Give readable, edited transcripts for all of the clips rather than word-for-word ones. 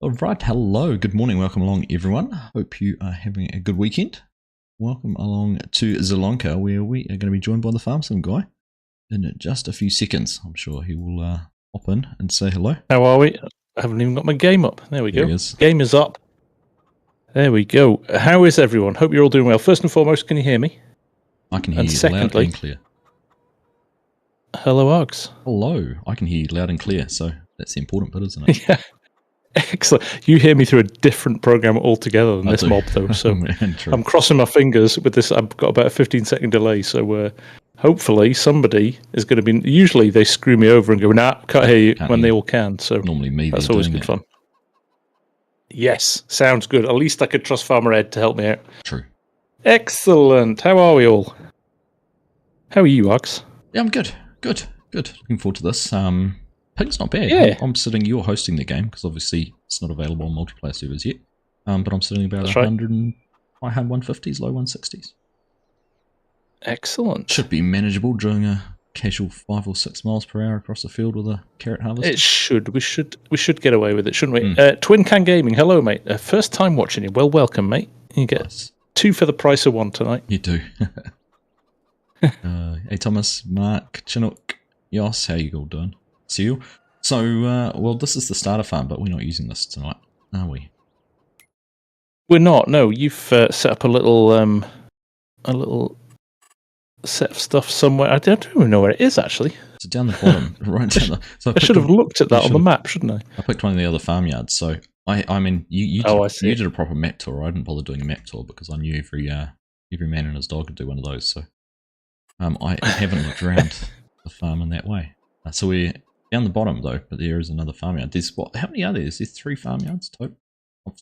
All right, hello, good morning, welcome along everyone. Hope you are having a good weekend. Welcome along to Zielonka, where we are going to be joined by the FarmSim Guy in just a few seconds. I'm sure he will hop in and say hello. How are we? I haven't even got my game up. There we There go. he is. Game is up. There we go. How is everyone? Hope you're all doing well. First and foremost, can you hear me? I can hear And you secondly, loud and clear. Hello, Args. Hello, I can hear you loud and clear, so that's the important bit, isn't it? Yeah. Excellent. You hear me through a different program altogether than this mob, though. So I'm crossing my fingers with this. I've got about a 15-second delay, so hopefully somebody is going to be. Usually they screw me over and go, "Nah, can't hear you," when they all can. So normally me. That's always good fun. Yes, sounds good. At least I could trust Farmer Ed to help me out. True. Excellent. How are we all? How are you, Args? Yeah, I'm good. Good. Looking forward to this. Ping's not bad. Yeah. I'm sitting. You're hosting the game because obviously it's not available on multiplayer servers yet. But I'm sitting about 100 and high 150s, low 160s. Excellent. Should be manageable during a casual 5 or 6 miles per hour across the field with a carrot harvest. It should. We should get away with it, shouldn't we? Twin Can Gaming. Hello, mate. First time watching you. Well, welcome, mate. You get 2 for the price of 1 tonight. You do. Hey, Thomas, Mark, Chinook, Yos, how you all doing? Seal. So, well, this is the starter farm, but we're not using this tonight, are we? We're not. No, you've set up a little set of stuff somewhere. I don't even know where it is actually. It's down the bottom, right down the. So I should have looked at that on the map, shouldn't I? I picked one of the other farmyards. So I mean, you did a proper map tour. I didn't bother doing a map tour because I knew every man and his dog could do one of those. So I haven't looked around the farm in that way. So we're down the bottom though, but there is another farmyard. There's how many are there? Is there 3 farmyards total?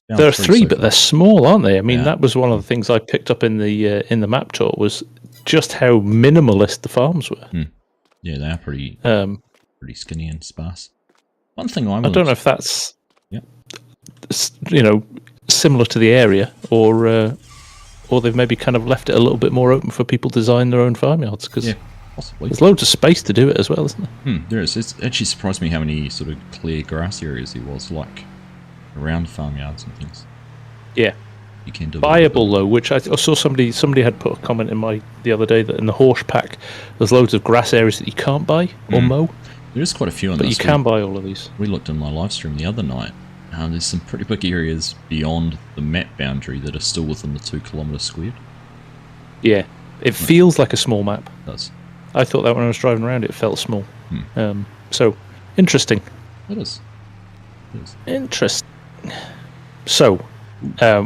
There are 3, but they're small, aren't they? I mean, that was one of the things I picked up in the map tour was just how minimalist the farms were. Yeah, they are pretty skinny and sparse. One thing I don't know if that's similar to the area, or they've maybe kind of left it a little bit more open for people to design their own farmyards because possibly there's loads of space to do it as well, isn't there? There is. It's actually surprised me how many sort of clear grass areas there was, like around farmyards and things. Yeah. You can do viable though, which I saw somebody had put a comment in the other day that in the horse pack there's loads of grass areas that you can't buy or mow. There is quite a few on this. But you can buy all of these. We looked in my live stream the other night. There's some pretty big areas beyond the map boundary that are still within the 2 kilometre squared. Yeah, it feels like a small map. It does. I thought that when I was driving around, it felt small. So interesting. It is. Interesting. So,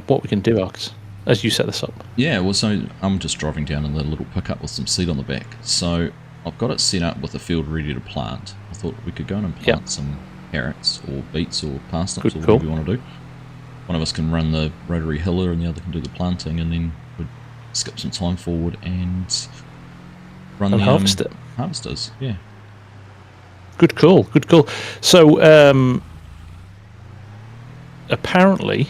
what we can do, Args, as you set this up. Yeah, well, so I'm just driving down in the little pickup with some seed on the back. So I've got it set up with the field ready to plant. I thought we could go in and plant some carrots or beets or parsnips or whatever you want to do. One of us can run the rotary hiller and the other can do the planting, and then we'd skip some time forward and run the harvesters. Yeah. Good call. So, apparently,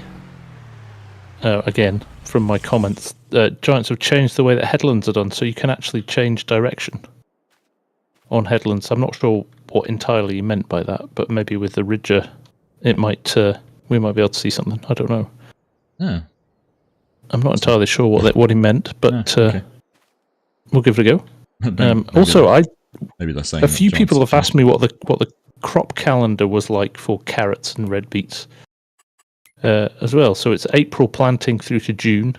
again, from my comments, Giants have changed the way that headlands are done, so you can actually change direction on headlands. I'm not sure what entirely you meant by that, but maybe with the ridger, we might be able to see something. I don't know. Yeah. I'm not entirely sure what he meant, but we'll give it a go. Also, maybe they're saying a few people have asked me what the crop calendar was like for carrots and red beets. As well, so it's April planting through to June,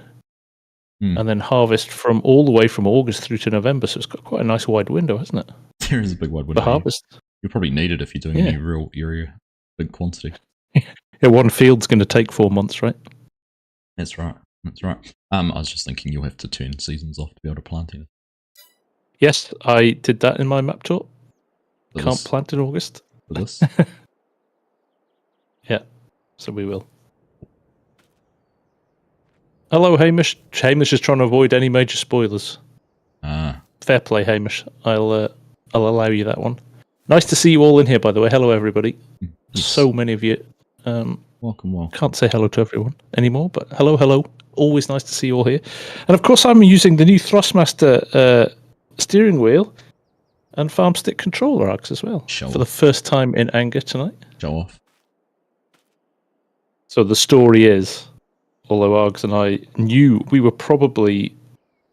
and then harvest all the way from August through to November. So it's got quite a nice wide window, hasn't it? There is a big wide window. For harvest. You'll probably need it if you're doing any real area, big quantity. Yeah, one field's going to take 4 months, right? That's right. I was just thinking you'll have to turn seasons off to be able to plant it. Yes, I did that in my map tour. Can't plant in August. For this? Yeah, so we will. Hello, Hamish. Hamish is trying to avoid any major spoilers. Fair play, Hamish. I'll allow you that one. Nice to see you all in here, by the way. Hello, everybody. Yes. So many of you. Welcome. Can't say hello to everyone anymore, but hello. Always nice to see you all here. And of course, I'm using the new Thrustmaster steering wheel and farm stick controller arcs as well. For the first time in anger tonight. Show off. So the story is, although Args and I knew, we were probably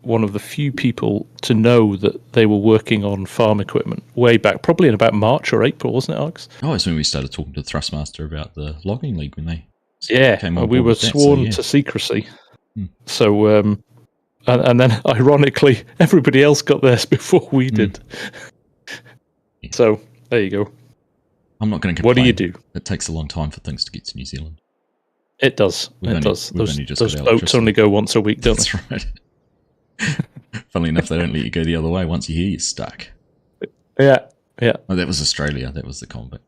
one of the few people to know that they were working on farm equipment way back, probably in about March or April, wasn't it, Args? Oh, it's when we started talking to Thrustmaster about the logging league when they came on. We were sworn to secrecy. So, and then ironically, everybody else got theirs before we did. Yeah. So there you go. I'm not going to complain. What do you do? It takes a long time for things to get to New Zealand. It does. Those boats only go once a week, don't they? That's right. Funnily enough, they don't let you go the other way once you hear you're stuck. Yeah. Oh, that was Australia. That was the convict.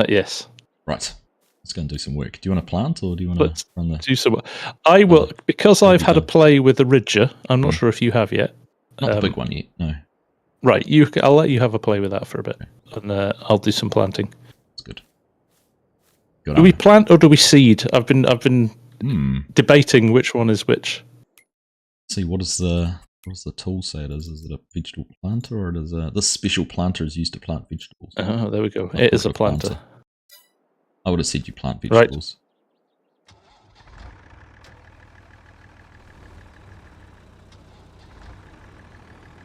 Yes. Right. Let's go and do some work. Do you want to plant or do you want to run the... Do some... I will, because I've had a play with the Ridger. I'm not sure if you have yet. Not the big one yet, no. Right. I'll let you have a play with that for a bit. Okay. And I'll do some planting. That's good. Do we plant or do we seed? I've been debating which one is which. Let's see, what does the tool say it is? Is it a vegetable planter or is this special planter is used to plant vegetables? Oh, there we go. It is a planter. I would have said you plant vegetables.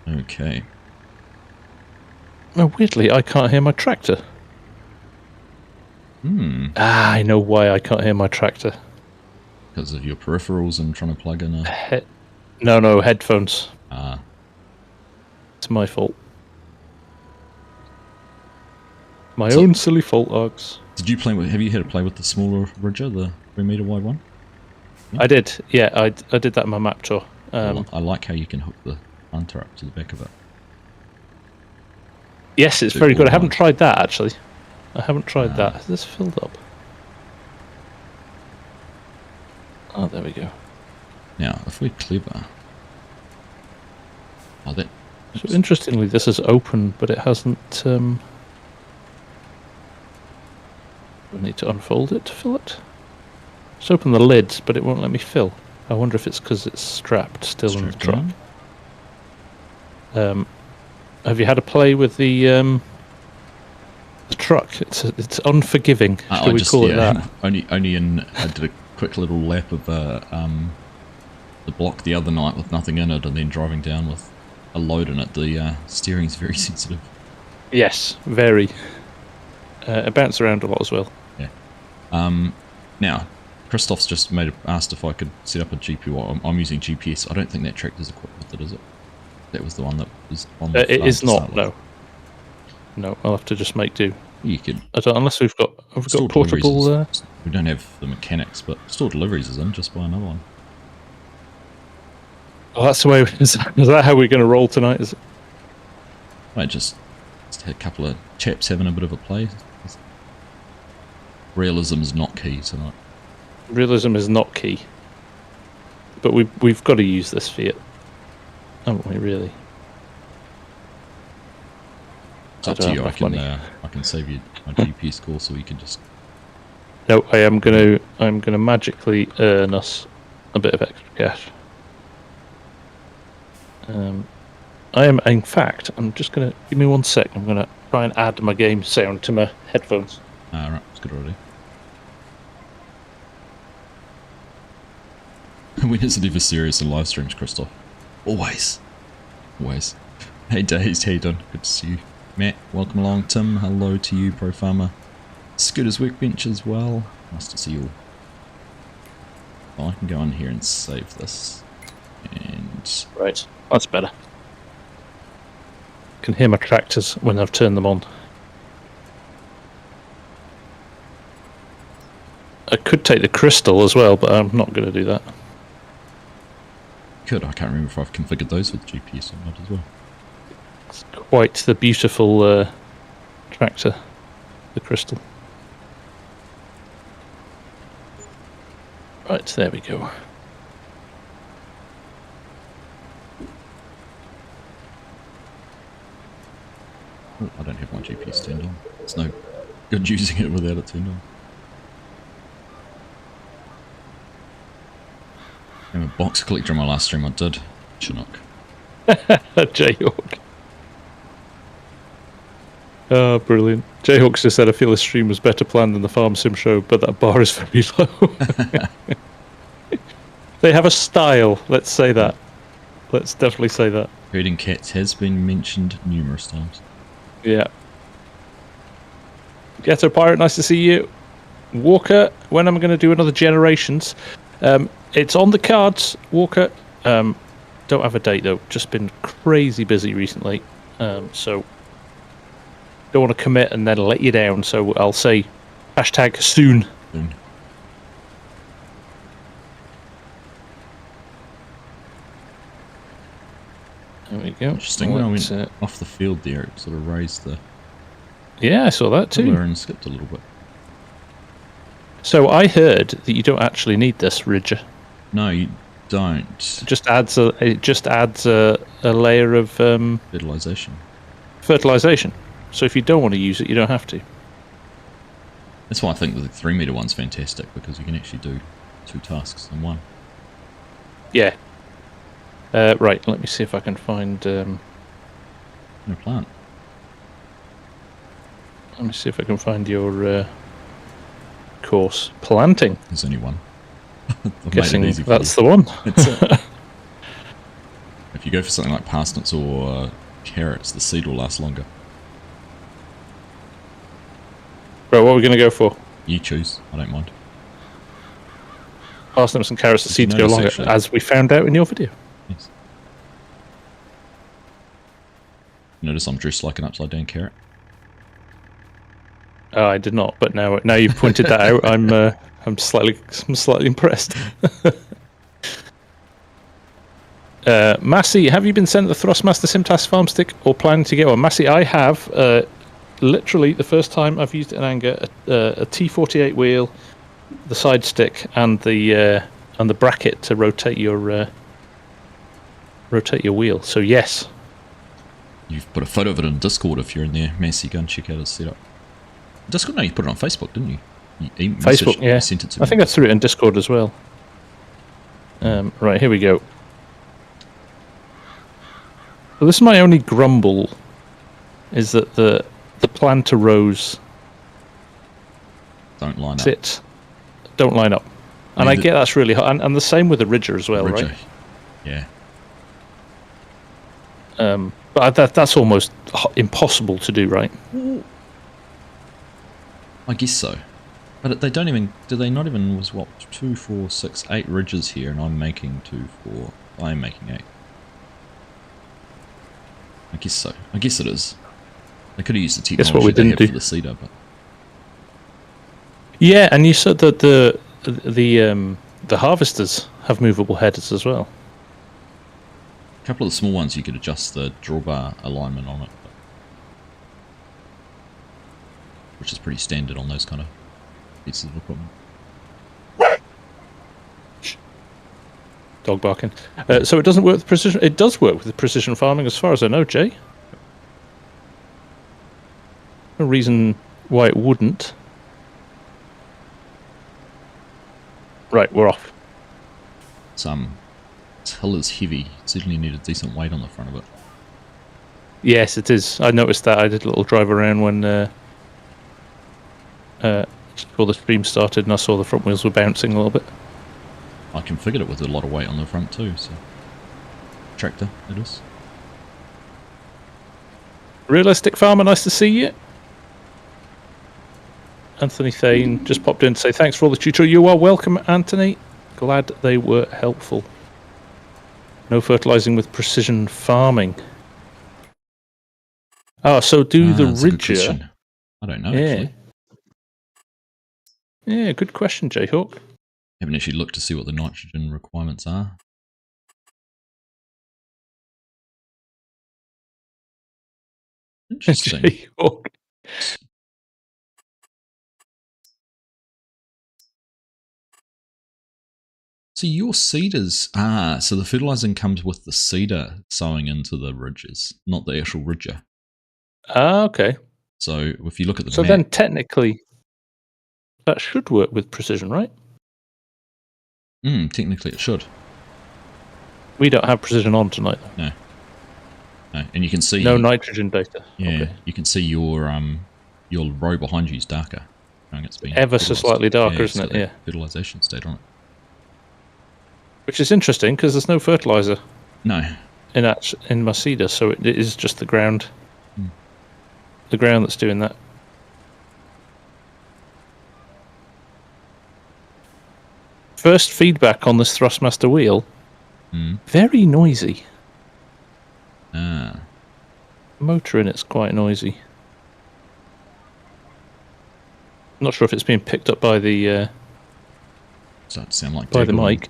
Right. Okay. Oh, weirdly, I can't hear my tractor. I know why I can't hear my tractor. Because of your peripherals and trying to plug in a... No, headphones. Ah. It's my fault. My own silly fault, Args. Did you play with... Have you had to play with the smaller Ridger, the 3 meter wide one? No? I did, yeah. I did that in my map tour. I like how you can hook the planter up to the back of it. Yes, it's very good. I haven't tried that, actually. I haven't tried that. Has this filled up? Oh, there we go. Now, if we're clever... Oh, that... So interestingly, this is open, but it hasn't... I need to unfold it to fill it. Just open the lids, but it won't let me fill. I wonder if it's because it's strapped still in the truck. Have you had a play with the truck? It's unforgiving. Shall we call it that? Only in I did a quick little lap of the block the other night with nothing in it, and then driving down with a load in it. The steering's very sensitive. Yes, very. It bounces around a lot as well. Yeah. Now, Christoph's just asked if I could set up a GPS. I'm using GPS. I don't think that tractor's equipped with it, is it? That was the one that was on the it is not, no. No, I'll have to just make do. You could... unless we've got portable... we don't have the mechanics, but store deliveries is in, just buy another one. Oh, that's the way... Is that how we're going to roll tonight, is it? I just had a couple of chaps having a bit of a play. Realism is not key tonight. Realism is not key. But we've got to use this Fiat. Haven't we, really? It's up to you. I can save you my GPS call so you can just... No, I'm gonna magically earn us a bit of extra cash. In fact, I'm just gonna... Give me 1 sec. I'm gonna try and add my game sound to my headphones. Right, that's good already. When is it ever serious in live streams, Christoph? Always. Always. Hey Daze, how you doing? Good to see you. Matt, welcome along. Tim, hello to you, Pro Farmer. Scooter's Workbench as well. Nice to see you all. Well, I can go in here and save this. And... Right, that's better. I can hear my tractors when I've turned them on. I could take the crystal as well, but I'm not going to do that. I can't remember if I've configured those with GPS or not as well. It's quite the beautiful tractor, the crystal. Right, there we go. Oh, I don't have my GPS turned on. It's no good using it without it turned on. I'm a box collector on my last stream. I did. Chinook. Jayhawk. Oh, brilliant. Jayhawks just said, I feel this stream was better planned than the FarmSim show, but that bar is very low. They have a style, let's say that. Let's definitely say that. Herding cats has been mentioned numerous times. Yeah. Ghetto Pirate, nice to see you. Walker, when am I going to do another Generations? It's on the cards, Walker. Don't have a date, though. Just been crazy busy recently. So don't want to commit and then let you down. So I'll say hashtag soon. There we go. Interesting. When I went off the field there, it sort of raised the... Yeah, I saw that too. And skipped a little bit. So I heard that you don't actually need this ridger. No, you don't. It just adds a layer of fertilization. So if you don't want to use it, you don't have to. That's why I think the 3 meter one's fantastic, because you can actually do 2 tasks in one. Yeah. Right, let me see if I can find... No plant. Let me see if I can find your course. Planting. There's only one. Guessing that's the one. If you go for something like parsnips or carrots, the seed will last longer. Right, what are we going to go for? You choose. I don't mind. Parsnips and carrots, the seeds go longer, actually, as we found out in your video. Yes. Notice I'm dressed like an upside down carrot. Oh, I did not, but now you've pointed that out, I'm slightly impressed. Massey, have you been sent the Thrustmaster Simtask farm stick or planning to get one? Massey, I have. Literally, the first time I've used it in anger, a T48 wheel, the side stick, and the bracket to rotate your wheel. So yes. You've put a photo of it in Discord if you're in there. Massey, go and check out his setup. Discord? No, you put it on Facebook, didn't you? Facebook, yeah. Sent it to I think I threw it in Discord as well. Right, here we go. So this is my only grumble, is that the planter rows don't line up. And I get that's really hard. And the same with the ridger as well, right? Yeah. But that's almost impossible to do, right? I guess so. But they don't even... Do they not even... Was what? 2, 4, 6, 8 ridges here, and I'm making 2, 4... I'm making 8. I guess so. I guess it is. They could have used the technology what we didn't do for the seeder, but... Yeah, and you said that the harvesters have movable headers as well. A couple of the small ones you could adjust the drawbar alignment on it, which is pretty standard on those kind of pieces of equipment. Dog barking. So it doesn't work with precision. It does work with precision farming, as far as I know, Jay. No reason why it wouldn't. Right, we're off. This hill is heavy. It certainly need a decent weight on the front of it. Yes, it is. I noticed that. I did a little drive around when before the stream started, and I saw the front wheels were bouncing a little bit. I configured it with a lot of weight on the front too, so... Tractor, it is. Realistic Farmer, nice to see you. Anthony Thane just popped in to say thanks for all the tutorial. You are welcome, Anthony. Glad they were helpful. No fertilizing with precision farming. Oh, so do the ridger... I don't know, actually. Yeah, good question, Jayhawk. Haven't actually looked to see what the nitrogen requirements are. Interesting. Jayhawk. So your seeders... so the fertilizing comes with the seeder sowing into the ridges, not the actual ridger. Okay. So if you look at the So map, then technically that should work with precision, right? Technically it should. We don't have precision on tonight, though. No. No, and you can see no nitrogen data. Yeah, okay. you can see your row behind you is darker. It's been ever so slightly darker, isn't it? Yeah. Fertilization state on it. Which is interesting because there's no fertilizer. No. In my cedar, so it is just the ground. The ground that's doing that. First feedback on this Thrustmaster wheel. Very noisy. Ah. Motor in it's quite noisy. Not sure if it's being picked up by the. Does that sound like by the mic?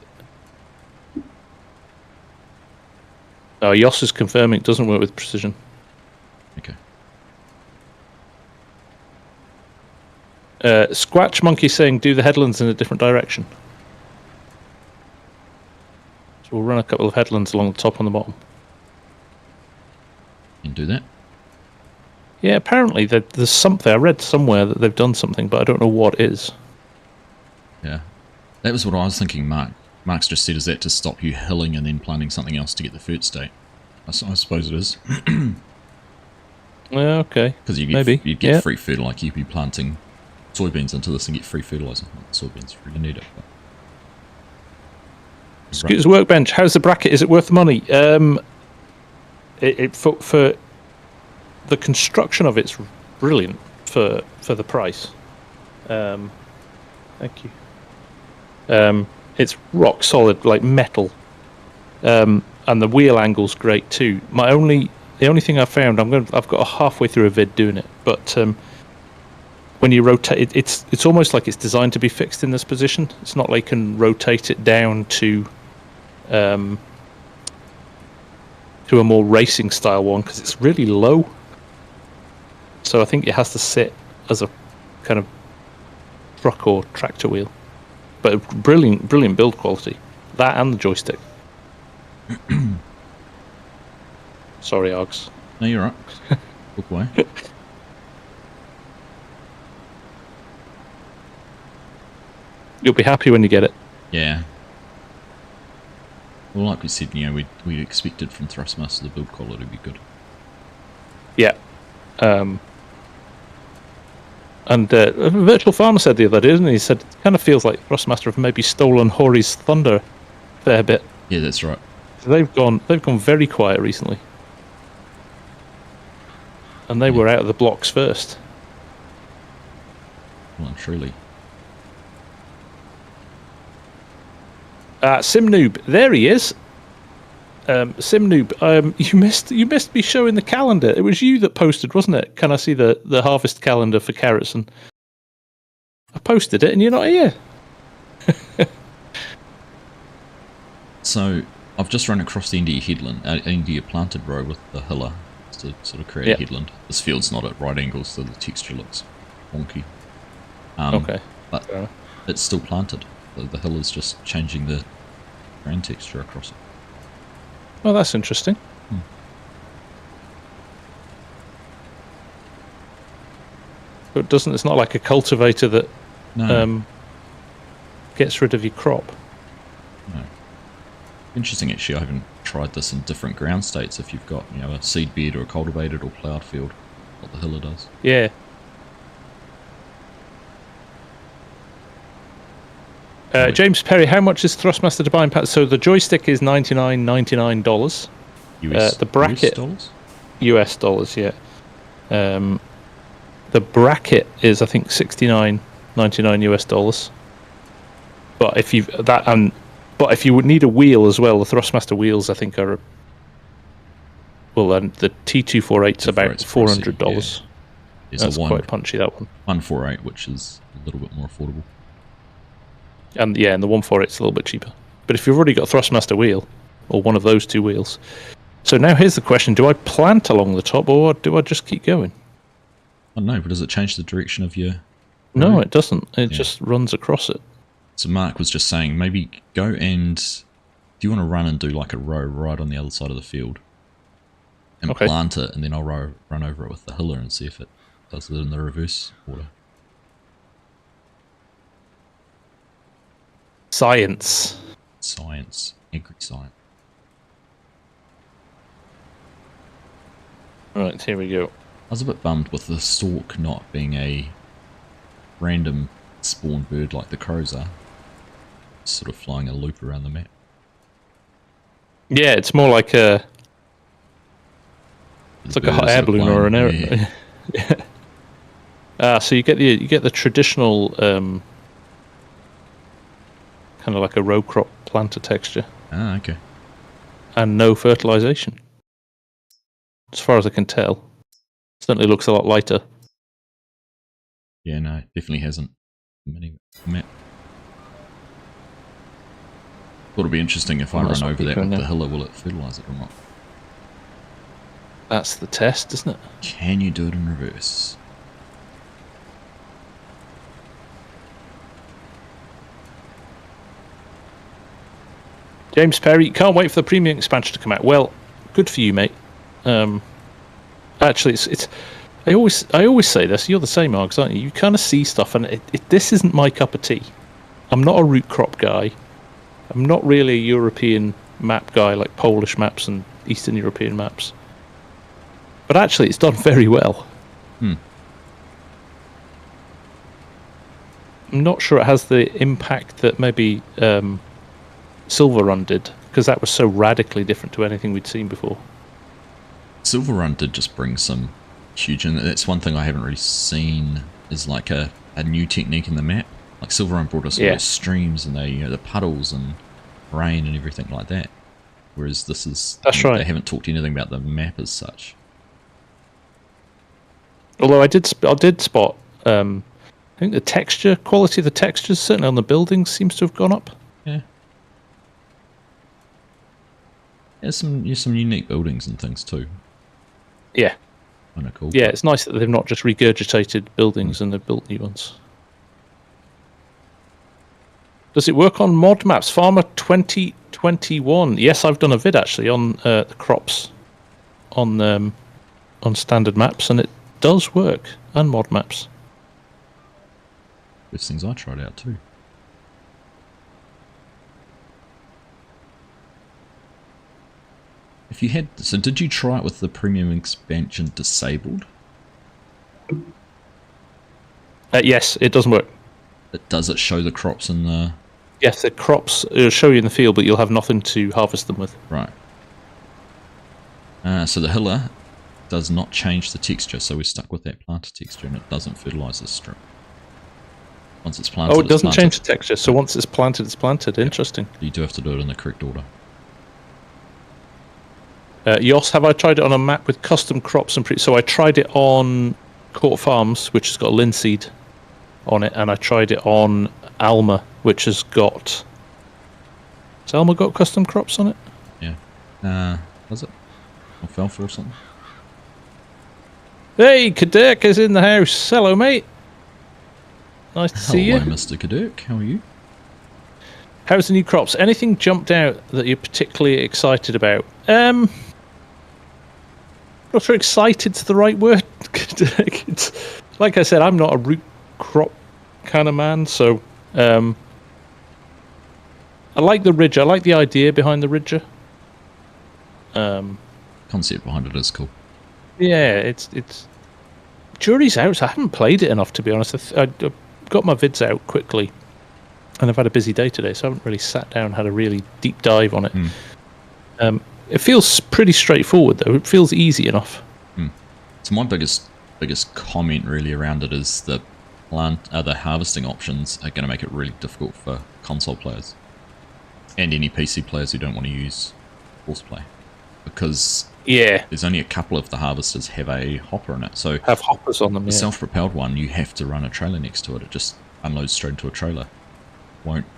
Oh, Yoss is confirming it doesn't work with precision. Okay. Squatch Monkey saying do the headlands in a different direction. So we'll run a couple of headlands along the top and the bottom. You can do that? Yeah, apparently there's something. I read somewhere that they've done something, but I don't know what it is. Yeah. That was what I was thinking, Mark. Mark's just said, is that to stop you hilling and then planting something else to get the fert state? I suppose it is. Yeah, okay. Because you'd get free fertilizer, like you'd be planting soybeans into this and get free fertilizer. Not soybeans really need it. But... Scooter's workbench. How's the bracket? Is it worth the money? For the construction of it's brilliant for the price. Thank you. It's rock solid, like metal, and the wheel angle's great too. The only thing I found, I've got halfway through a vid doing it, but when you rotate, it's almost like it's designed to be fixed in this position. It's not like you can rotate it down to a more racing style one because it's really low. So I think it has to sit as a kind of truck or tractor wheel. But brilliant build quality. That and the joystick. Sorry, Args. No, you're right. Book away. You'll be happy when you get it. Yeah. Well, like we said, we expected from Thrustmaster the build quality to be good. Yeah. And a Virtual Farmer said the other day, didn't he? He said it kind of feels like Thrustmaster have maybe stolen Hori's thunder a fair bit. Yeah, that's right. So they've gone very quiet recently. And they were out of the blocks first. Well, and truly. Simnoob, there he is. Simnoob, you missed me showing the calendar. It was you that posted, wasn't it? Can I see the harvest calendar for carrots? And I posted it, and you're not here. So I've just run across the India headland, India planted row with the hiller to sort of create a headland. This field's not at right angles, so the texture looks wonky. Okay, but it's still planted. The hill is just changing the grain texture across it. Well, that's interesting. But it's not like a cultivator that gets rid of your crop. No. Interesting, actually. I haven't tried this in different ground states. If you've got a seed bed or a cultivated or ploughed field, what the hiller does. Yeah. James Perry, how much is Thrustmaster to buy in packs? So the joystick is $99.99. The bracket, US dollars, yeah. The bracket is, I think, $69.99 US dollars. But if you would need a wheel as well, the Thrustmaster wheels, I think, are and the T248's about $400. Yeah. That's quite punchy, that one. 148, which is a little bit more affordable. And the 148's a little bit cheaper. But if you've already got a Thrustmaster wheel, or one of those two wheels. So now here's the question, do I plant along the top, or do I just keep going? I don't know, but does it change the direction of your... No, it doesn't. It just runs across it. So Mark was just saying, maybe go and... Do you want to run and do like a row right on the other side of the field? And plant it, and then I'll run over it with the hiller and see if it does it in the reverse order. Science. Agri-science. Right, here we go. I was a bit bummed with the stork not being a random spawn bird like the crows are. Sort of flying a loop around the map. Yeah, it's more like a... It's like a hot air balloon or an air... Yeah. So you get the traditional kind of like a row crop planter texture. Ah, okay. And no fertilization. As far as I can tell. Certainly looks a lot lighter. Yeah, no, it definitely hasn't. Map. Thought it'd be interesting if I run over that with the hiller, will it fertilize it or not? That's the test, isn't it? Can you do it in reverse? James Perry, can't wait for the premium expansion to come out. Well, good for you, mate. Actually, it's. I always say this. You're the same, Args, aren't you? You kind of see stuff, and this isn't my cup of tea. I'm not a root crop guy. I'm not really a European map guy like Polish maps and Eastern European maps. But actually, it's done very well. Hmm. I'm not sure it has the impact that maybe Silver Run did, because that was so radically different to anything we'd seen before. Silver Run did just bring some huge, and that's one thing I haven't really seen is like a new technique in the map. Like Silver Run brought us all the streams and the puddles and rain and everything like that. Whereas this is... That's right. They haven't talked anything about the map as such. Although I did spot, I think the texture, quality of the textures, certainly on the buildings, seems to have gone up. Yeah. There's some unique buildings and things too. Yeah. Kind of cool. Yeah, it's nice that they've not just regurgitated buildings and they've built new ones. Does it work on mod maps? Farmer 2021. Yes, I've done a vid actually on the crops on standard maps, and it does work on mod maps. Those things I tried out too. If you had, so did you try it with the premium expansion disabled? Yes, it doesn't work. Does it show the crops in the... Yes, the crops will show you in the field, but you'll have nothing to harvest them with. Right. So the hiller does not change the texture, so we're stuck with that planter texture, and it doesn't fertilize this strip. Once it's planted, oh, it doesn't change the texture, so once it's planted, it's planted. Yep. Interesting. You do have to do it in the correct order. Yoss, have I tried it on a map with custom crops and so I tried it on Court Farms, which has got linseed on it, and I tried it on Alma, which has got... Has Alma got custom crops on it? Yeah. Was it? Or Felfour or something? Hey, Kadirk is in the house. Hello, mate. Nice to see you. Hello, Mr. Kadirk. How are you? How's the new crops? Anything jumped out that you're particularly excited about? Not sure excited's the right word. It's, like I said, I'm not a root crop kind of man, so I like the Ridger. I like the idea behind the Ridger. Concept behind it is cool. Yeah, it's jury's out. So I haven't played it enough, to be honest. I got my vids out quickly, and I've had a busy day today, so I haven't really sat down and had a really deep dive on it. It feels pretty straightforward, though. It feels easy enough. So my biggest comment really around it is the harvesting options are going to make it really difficult for console players and any PC players who don't want to use horseplay, because there's only a couple of the harvesters have a hopper in it. So have hoppers on them. The self-propelled one, you have to run a trailer next to it. It just unloads straight into a trailer.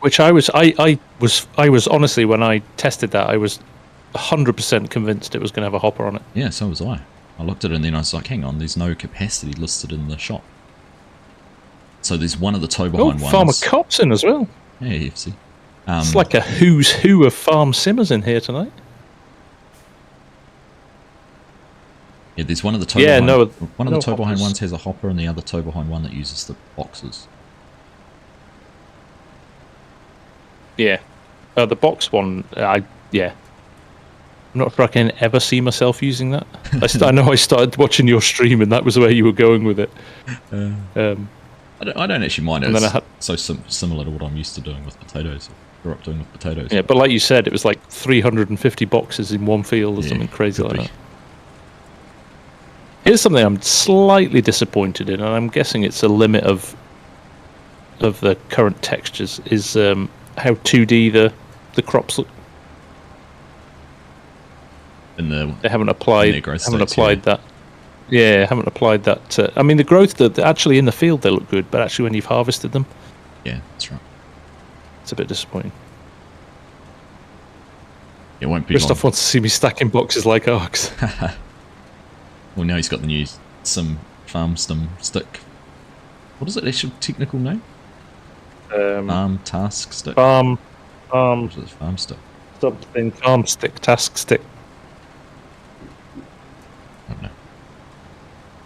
Which I was honestly, when I tested that, I was 100% convinced it was going to have a hopper on it. Yeah, so was I. I looked at it and then I was like, hang on, there's no capacity listed in the shop. So there's one of the tow behind ones. Farmer Cop's in as well. Yeah, FC. It's like a who's who of farm simmers in here tonight. Yeah, there's one of the tow behind. One of the tow behind ones has a hopper, and the other tow behind one that uses the boxes. Yeah, the box one. I'm not sure I can ever see myself using that. I know I started watching your stream, and that was where you were going with it. I don't actually mind it. It's so similar to what I'm used to doing with potatoes. Grew up doing with potatoes. Yeah, but like you said, it was like 350 boxes in one field or something crazy like that. Here's something I'm slightly disappointed in, and I'm guessing it's a limit of the current textures, is how 2D the crops look. They haven't applied that. Yeah, haven't applied that. I mean, the growth that actually in the field they look good, but actually when you've harvested them, yeah, that's right. It's a bit disappointing. It won't be. Christoph wants to see me stacking boxes like Args. Well, now he's got the new FarmSim stick. What is it? Actual technical name? Farm task stick. Farm stick. Something farm stick, task stick. I don't know.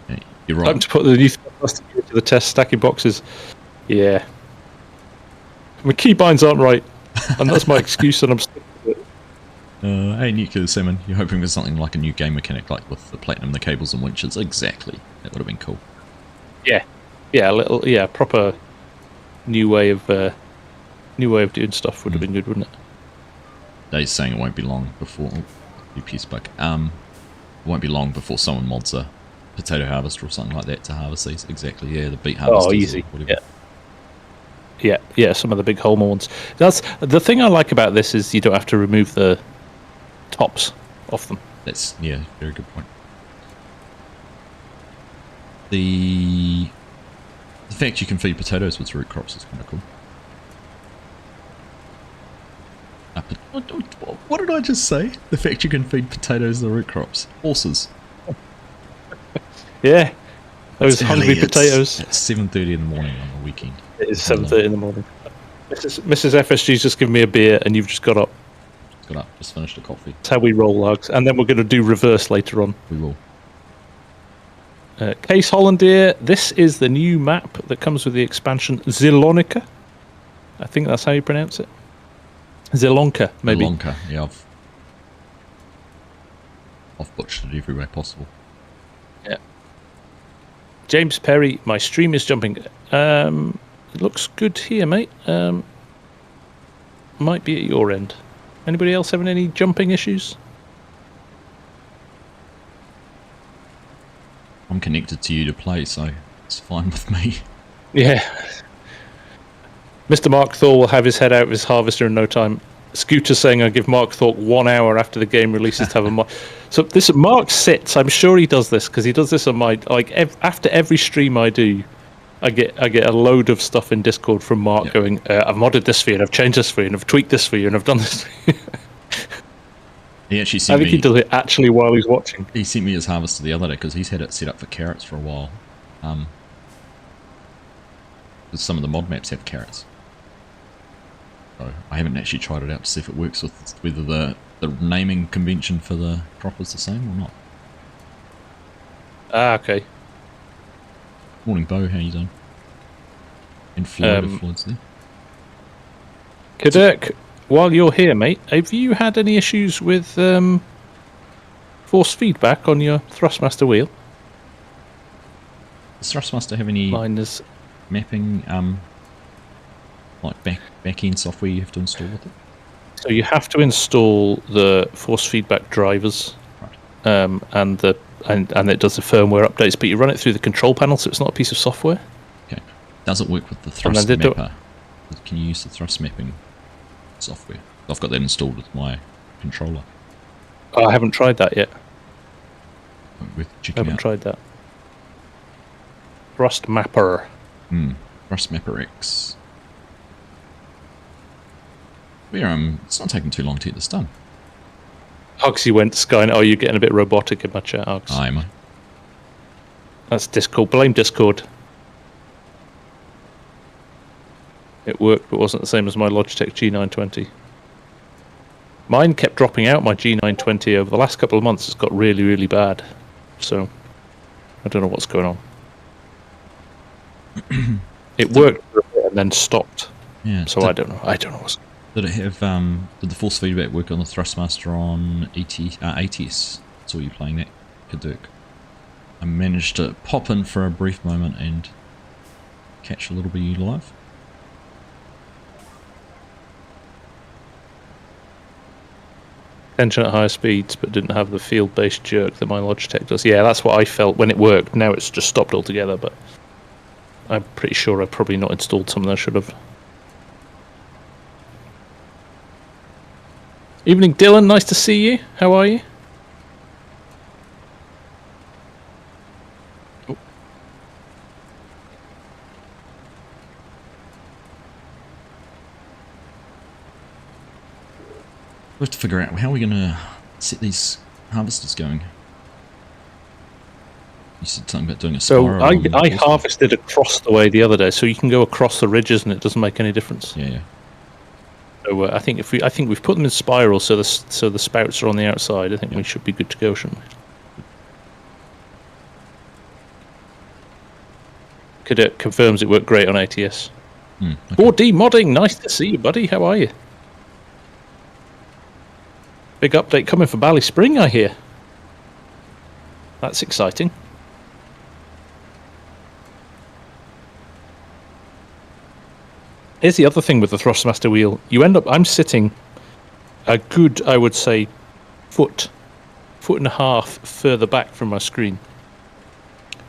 Yeah, you're right. Time to put the new plastic into the test stacking boxes. Yeah. My keybinds aren't right, and that's my excuse, and I'm sticking with it. Hey, Nuclear Salmon, you're hoping for something like a new game mechanic, like with the platinum, the cables and winches. Exactly. That would have been cool. Yeah. Yeah, proper new way of doing stuff would have been good, wouldn't it? Dave's saying it won't be long before UPS bug. It won't be long before someone mods a potato harvester or something like that to harvest these. Exactly. Yeah, the beet harvesters. Oh, easy. Yeah, some of the big Holmer ones. That's the thing I like about this, is you don't have to remove the tops off them. That's very good point. The fact you can feed potatoes with root crops is kind of cool. What did I just say? The fact you can feed potatoes with root crops. Horses. Yeah. Those hungry potatoes. It's 7:30 in the morning on the weekend. It is 7:30 in the morning. Mrs. FSG's just given me a beer, and you've just got up. Just finished a coffee. That's how we roll, Args. And then we're going to do reverse later on. We will. Case Hollandier, this is the new map that comes with the expansion Zielonka. I think that's how you pronounce it. Zielonka, maybe. Zielonka, yeah. I've butchered it every way possible. Yeah. James Perry, my stream is jumping. It looks good here, mate. Might be at your end. Anybody else having any jumping issues? I'm connected to you to play, so it's fine with me. Yeah. Mr. Mark Thor will have his head out of his harvester in no time. Scooter saying I give Mark Thor 1 hour after the game releases to have a So this Mark sits. I'm sure he does this because he does this on my after every stream I do. I get a load of stuff in Discord from Mark going, I've modded this for you, and I've changed this for you, and I've tweaked this for you, and I've done this for you. He actually sent me... he does it actually while he's watching. He sent me his harvester the other day because he's had it set up for carrots for a while. Because some of the mod maps have carrots. So I haven't actually tried it out to see if it works with whether the naming convention for the crop is the same or not. Ah, okay. Morning, Bo. How you doing? In Floods there. Kadirk, while you're here, mate, have you had any issues with force feedback on your Thrustmaster wheel? Does Thrustmaster have any mapping, like back-end software you have to install with it? So you have to install the force feedback drivers, right. and it does the firmware updates, but you run it through the control panel, so it's not a piece of software. Okay. Does it work with the thrust mapper? Can you use the thrust mapping software? I've got that installed with my controller. I haven't tried that yet. I haven't tried that. Thrust mapper. Thrust mapper X. It's not taking too long to get this done. Argsy went Skynet. Oh, you're getting a bit robotic in my chat, Args. Am I? That's Discord. Blame Discord. It worked, but wasn't the same as my Logitech G920. Mine kept dropping out, my G920, over the last couple of months. It's got really, really bad. So, I don't know what's going on. It worked for a bit and then stopped. Yeah. So I don't know. I don't know what's... Did it have did the force feedback work on the Thrustmaster on ATS? Saw you playing that, Kaduk. I managed to pop in for a brief moment and catch a little bit of you live. Engine at higher speeds, but didn't have the field-based jerk that my Logitech does. Yeah, that's what I felt when it worked. Now it's just stopped altogether, but I'm pretty sure I've probably not installed something I should have. Evening, Dylan. Nice to see you. How are you? We have to figure out how we're going to set these harvesters going. You said something about doing a spiral. So I harvested across the way the other day, so you can go across the ridges and it doesn't make any difference. Yeah. So I think we've put them in spiral, so the spouts are on the outside. I think we should be good to go, shouldn't we? It confirms it worked great on ATS. Okay. 4D modding, nice to see you, buddy. How are you? Big update coming for Bally Spring, I hear. That's exciting. Here's the other thing with the Thrustmaster wheel. You end up, I'm sitting a good, I would say, foot and a half further back from my screen.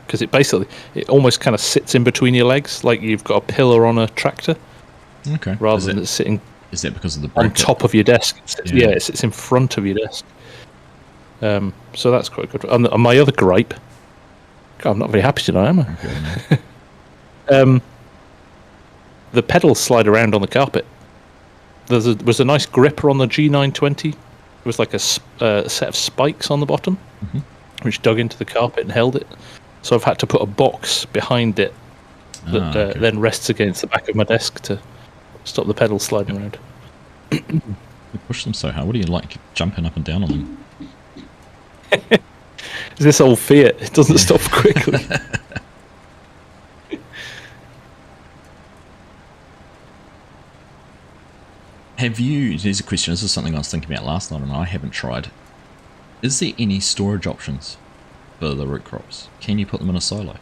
Because it almost kind of sits in between your legs, like you've got a pillar on a tractor. Okay. Rather than it sitting... Is that because of the bracket? On top of your desk? It sits in front of your desk. So that's quite good. And my other gripe... God, I'm not very happy tonight, am I? Okay, the pedals slide around on the carpet. There was a nice gripper on the G920. It was like a set of spikes on the bottom, which dug into the carpet and held it. So I've had to put a box behind it that then rests against the back of my desk to stop the pedals sliding around. You push them so hard. What do you like jumping up and down on them? Is this old Fiat? It doesn't stop quickly. Here's a question. This is something I was thinking about last night and I haven't tried. Is there any storage options for the root crops? Can you put them in a silo?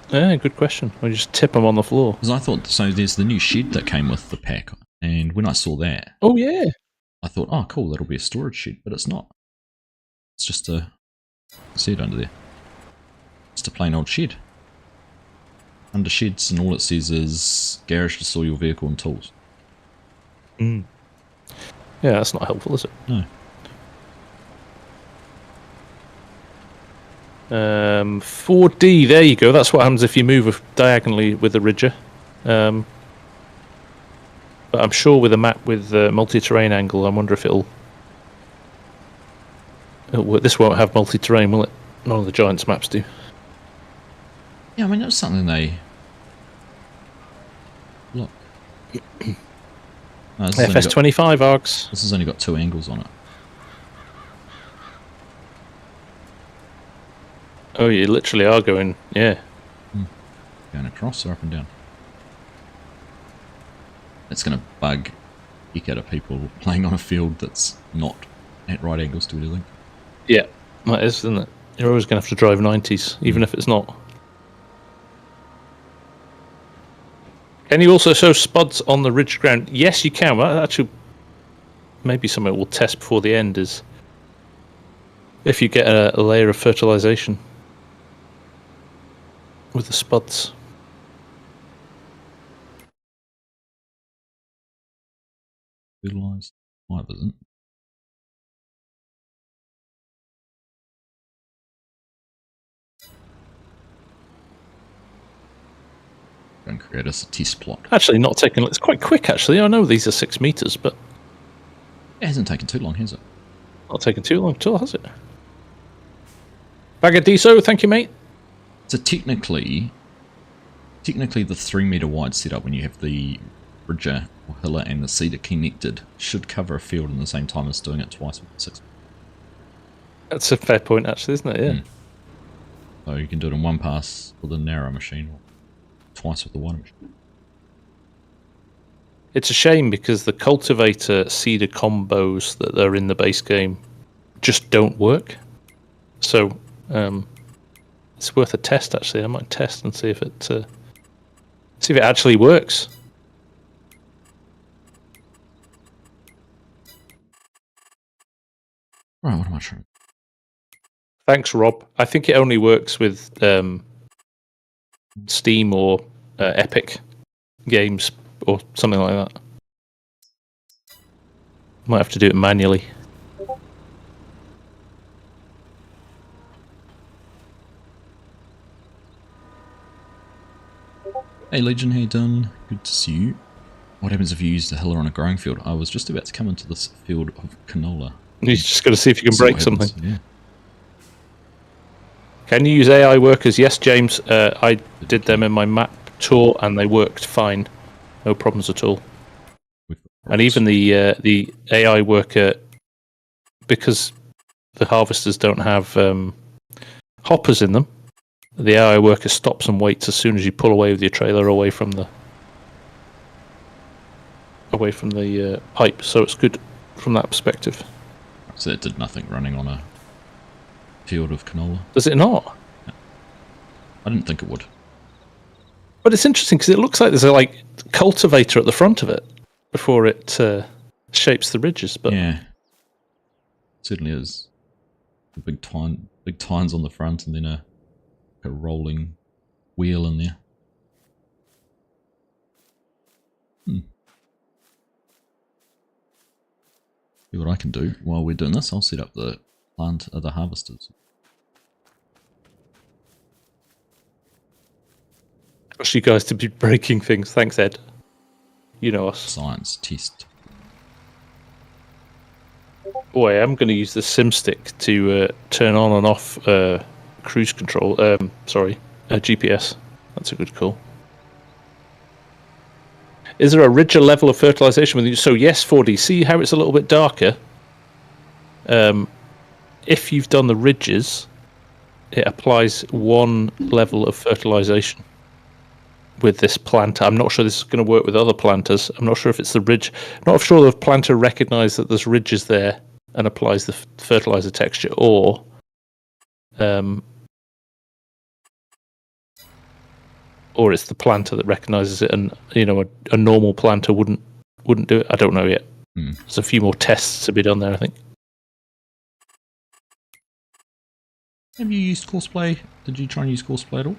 Yeah, good question. Or just tip them on the floor. Because I thought, so there's the new shed that came with the pack, and when I saw that... Oh, yeah. I thought, oh, cool, that'll be a storage shed, but it's not. It's just a... See it under there. Just a plain old shed. Under sheds, and all it says is garage to store your vehicle and tools. Yeah, that's not helpful, is it? No. 4D, there you go. That's what happens if you move diagonally with the ridger. But I'm sure with a map with multi-terrain angle, I wonder if it'll this won't have multi-terrain, will it? None of the Giants maps do. Yeah, I mean, that's something they... Look. No, FS25 Args. This has only got 2 angles on it. Oh, you literally are going, yeah. Going across or up and down? It's going to bug heck out of people playing on a field that's not at right angles to anything. Yeah, that is, isn't it? You're always going to have to drive 90s, even if it's not. Can you also show spuds on the ridge ground? Yes, you can. Well, actually, maybe something we'll test before the end is if you get a layer of fertilization with the spuds. Fertilized? Why doesn't? And create us a test plot. Actually, not taking. It's quite quick. Actually, I know these are 6 meters, but it hasn't taken too long, has it? Not taken too long at all, has it? Bagadiso, thank you, mate. So technically the 3 meter wide setup, when you have the bridger or hiller and the seeder connected, should cover a field in the same time as doing it twice with the 6. That's a fair point, actually, isn't it? Yeah. So you can do it in one pass with a narrow machine, or twice with the wider machine. It's a shame because the cultivator seeder combos that are in the base game just don't work. So it's worth a test. Actually, I might test and see if it actually works. Right, what am I trying? Thanks, Rob. I think it only works with Steam or Epic games or something like that. Might have to do it manually. Hey Legion, how you doing? Good to see you. What happens if you use the hiller on a growing field? I was just about to come into this field of canola. You're just going to see if you can break something. Yeah. Can you use AI workers? Yes, James. I did them in my map tour and they worked fine. No problems at all. And even the AI worker, because the harvesters don't have hoppers in them, the AI worker stops and waits as soon as you pull away with your trailer away from the pipe. So it's good from that perspective. So it did nothing running on a field of canola. Does it not? No. I didn't think it would. But it's interesting because it looks like there's a cultivator at the front of it before it shapes the ridges. But yeah, it certainly is. The big tines on the front, and then a rolling wheel in there. See what I can do while we're doing this. I'll set up the plant of the harvesters. Trust you guys to be breaking things. Thanks, Ed. You know us. Science test. Oh, I am going to use the sim stick to turn on and off cruise control. GPS. That's a good call. Is there a richer level of fertilization with you? So yes, 4D. See how it's a little bit darker? If you've done the ridges, it applies one level of fertilization with this planter. I'm not sure this is going to work with other planters. I'm not sure if it's the ridge. Not sure the planter recognizes that there's ridges there and applies the fertilizer texture, or it's the planter that recognizes it, and a normal planter wouldn't do it. I don't know yet. There's a few more tests to be done there, I think. Have you used Courseplay? Did you try and use Courseplay at all?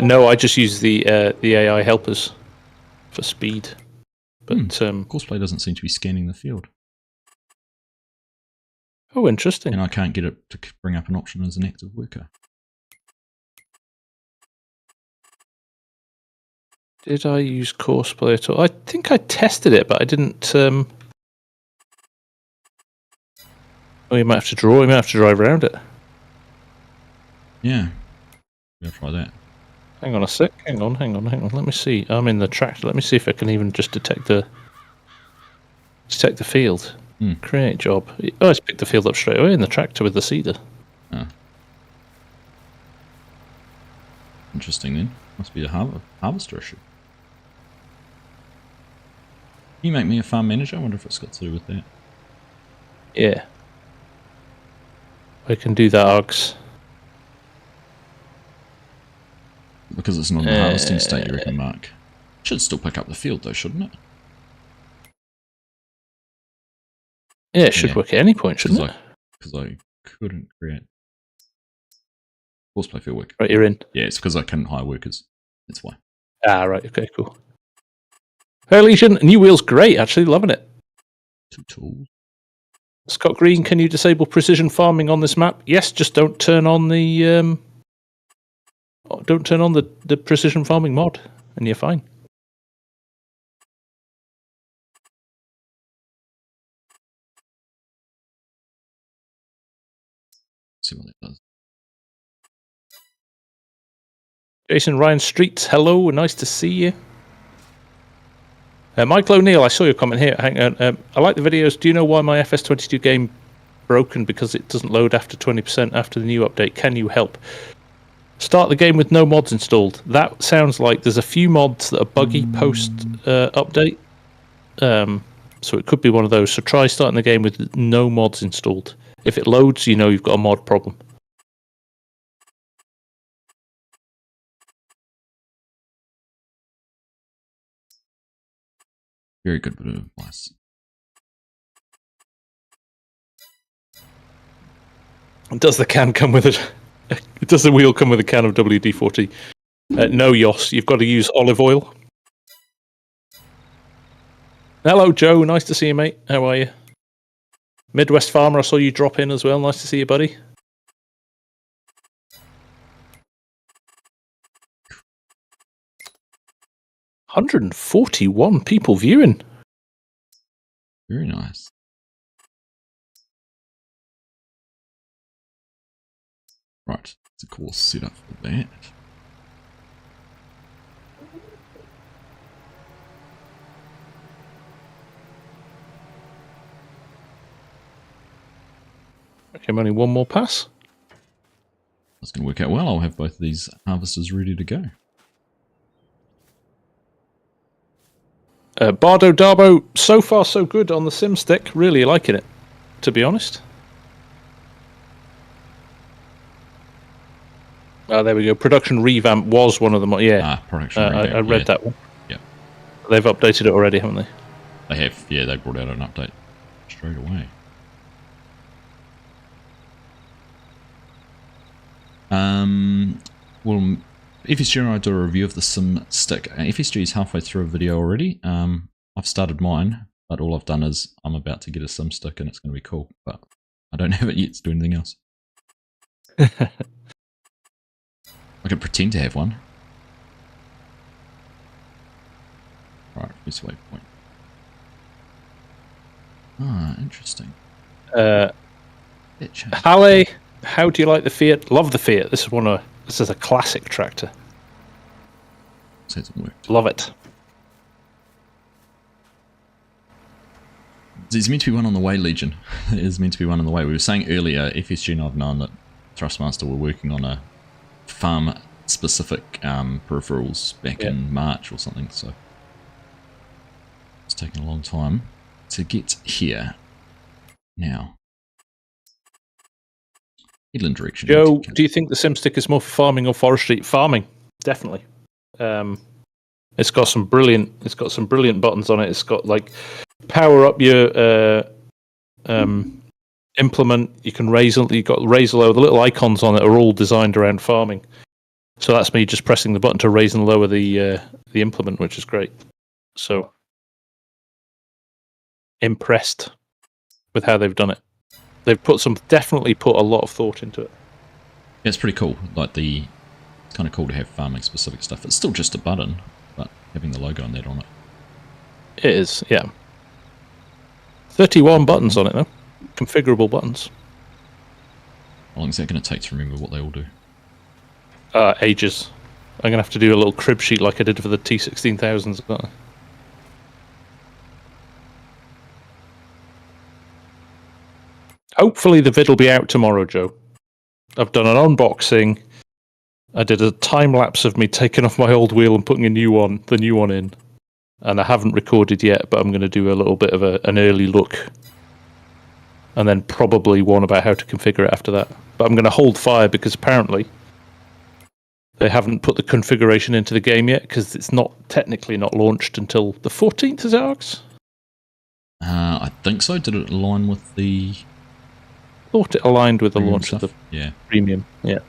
No, I just use the AI helpers for speed. But Courseplay doesn't seem to be scanning the field. Oh, interesting. And I can't get it to bring up an option as an active worker. Did I use Courseplay at all? I think I tested it, but I didn't. Oh, you might have to draw. You might have to drive around it. Yeah. I'll try that. Hang on a sec. Hang on. Let me see. I'm in the tractor. Let me see if I can even just detect the field. Create job. Oh, it's picked the field up straight away in the tractor with the seeder. Oh. Interesting then. Must be a harvester issue. Can you make me a farm manager? I wonder if it's got to do with that. Yeah. I can do that, Args. Because it's not in the harvesting state, you reckon, Mark? Should still pick up the field though, shouldn't it? Yeah, it should work at any point, shouldn't it? Because I couldn't create Courseplay field work. Right, you're in. Yeah, it's because I couldn't hire workers. That's why. Ah, right. Okay, cool. Hey, Legion, new wheel's great. Actually, loving it. 2 tools. Scott Green, can you disable precision farming on this map? Yes, just don't turn on the the precision farming mod, and you're fine. See what it does. Jason Ryan Streets, hello, nice to see you. Michael O'Neill, I saw your comment here. Hang on. I like the videos. Do you know why my FS22 game broken because it doesn't load after 20% after the new update? Can you help? Start the game with no mods installed. That sounds like there's a few mods that are buggy post update. So it could be one of those. So try starting the game with no mods installed. If it loads, you know you've got a mod problem. Very good bit of advice. Does the can come with it? Does the wheel come with a can of WD-40? No, Yoss. You've got to use olive oil. Hello, Joe. Nice to see you, mate. How are you? Midwest Farmer, I saw you drop in as well. Nice to see you, buddy. $141 people viewing. Very nice. Right, it's a cool setup for that. Okay, I'm only one more pass. That's going to work out well. I'll have both of these harvesters ready to go. Bardo Darbo, so far so good on the sim stick. Really liking it, to be honest. There we go. Production Revamp was one of them. Yeah, Production Revamp. I read that one. Yeah. They've updated it already, haven't they? They have. Yeah, they brought out an update straight away. Well, FSG and I do a review of the sim stick. FSG is halfway through a video already. I've started mine, but all I've done is I'm about to get a sim stick and it's going to be cool, but I don't have it yet to do anything else. I can pretend to have one. Right, this waypoint. Ah, interesting. Halle, how do you like the Fiat? Love the Fiat. This is a classic tractor. This hasn't worked. Love it. There's meant to be one on the way, Legion. There is meant to be one on the way. We were saying earlier, FSG and I've known that Thrustmaster were working on a farm-specific peripherals back in March or something, so it's taken a long time to get here. Now, headland direction. Joe, do you think the SimStick is more for farming or forestry? Farming, definitely. It's got some brilliant buttons on it. It's got like power up your implement. You can raise. You've got raise and lower. The little icons on it are all designed around farming. So that's me just pressing the button to raise and lower the implement, which is great. So impressed with how they've done it. They've definitely put a lot of thought into it. Yeah, it's pretty cool. Like it's kind of cool to have farming specific stuff. It's still just a button, but having the logo and that on it. It is, yeah. 31 buttons on it though. Configurable buttons. How long is that going to take to remember what they all do? Ages. I'm going to have to do a little crib sheet like I did for the T16000s. Hopefully the vid will be out tomorrow, Joe. I've done an unboxing. I did a time lapse of me taking off my old wheel and putting the new one in. And I haven't recorded yet, but I'm going to do a little bit of an early look. And then probably one about how to configure it after that. But I'm going to hold fire because apparently they haven't put the configuration into the game yet because it's technically not launched until the 14th, is it, Args? I think so. Did it align with the... Thought it aligned with the launch of the premium. Yeah.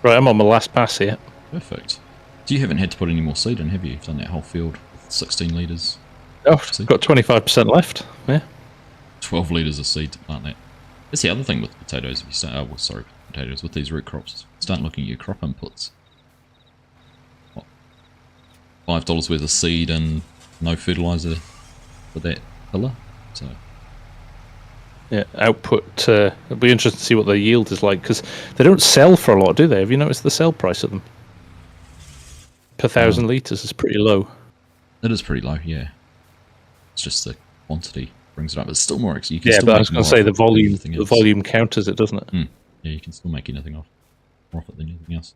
Right, I'm on my last pass here. Perfect. You haven't had to put any more seed in, have you? You've done that whole field with 16 litres. Oh, I've got 25% left. Yeah. 12 litres of seed to plant that. That's the other thing with potatoes. If you start, potatoes with these root crops. Start looking at your crop inputs. $5 worth of seed and no fertilizer for that pillar. So yeah, output. It'll be interesting to see what their yield is like because they don't sell for a lot, do they? Have you noticed the sell price of them? Per 1,000 litres is pretty low. It is pretty low, yeah. It's just the quantity. brings it up. It's still more. You can yeah, still but I make was going more to say off the it than volume. anything The else. volume counters it, doesn't it? Yeah, you can still make anything more off it than anything else.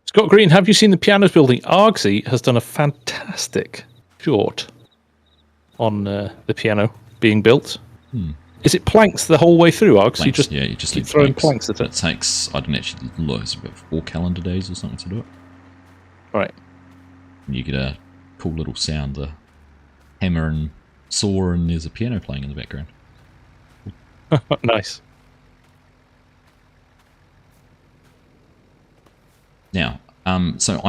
Scott Green, have you seen the pianos building? Argsy has done a fantastic short on the piano being built. Is it planks the whole way through, Args? Planks, you just keep need throwing planks at it. It takes, I don't actually look, it's about 4 calendar days or something to do it. Right. And you get a cool little sound, a hammer and saw, and there's a piano playing in the background. Nice. Now, so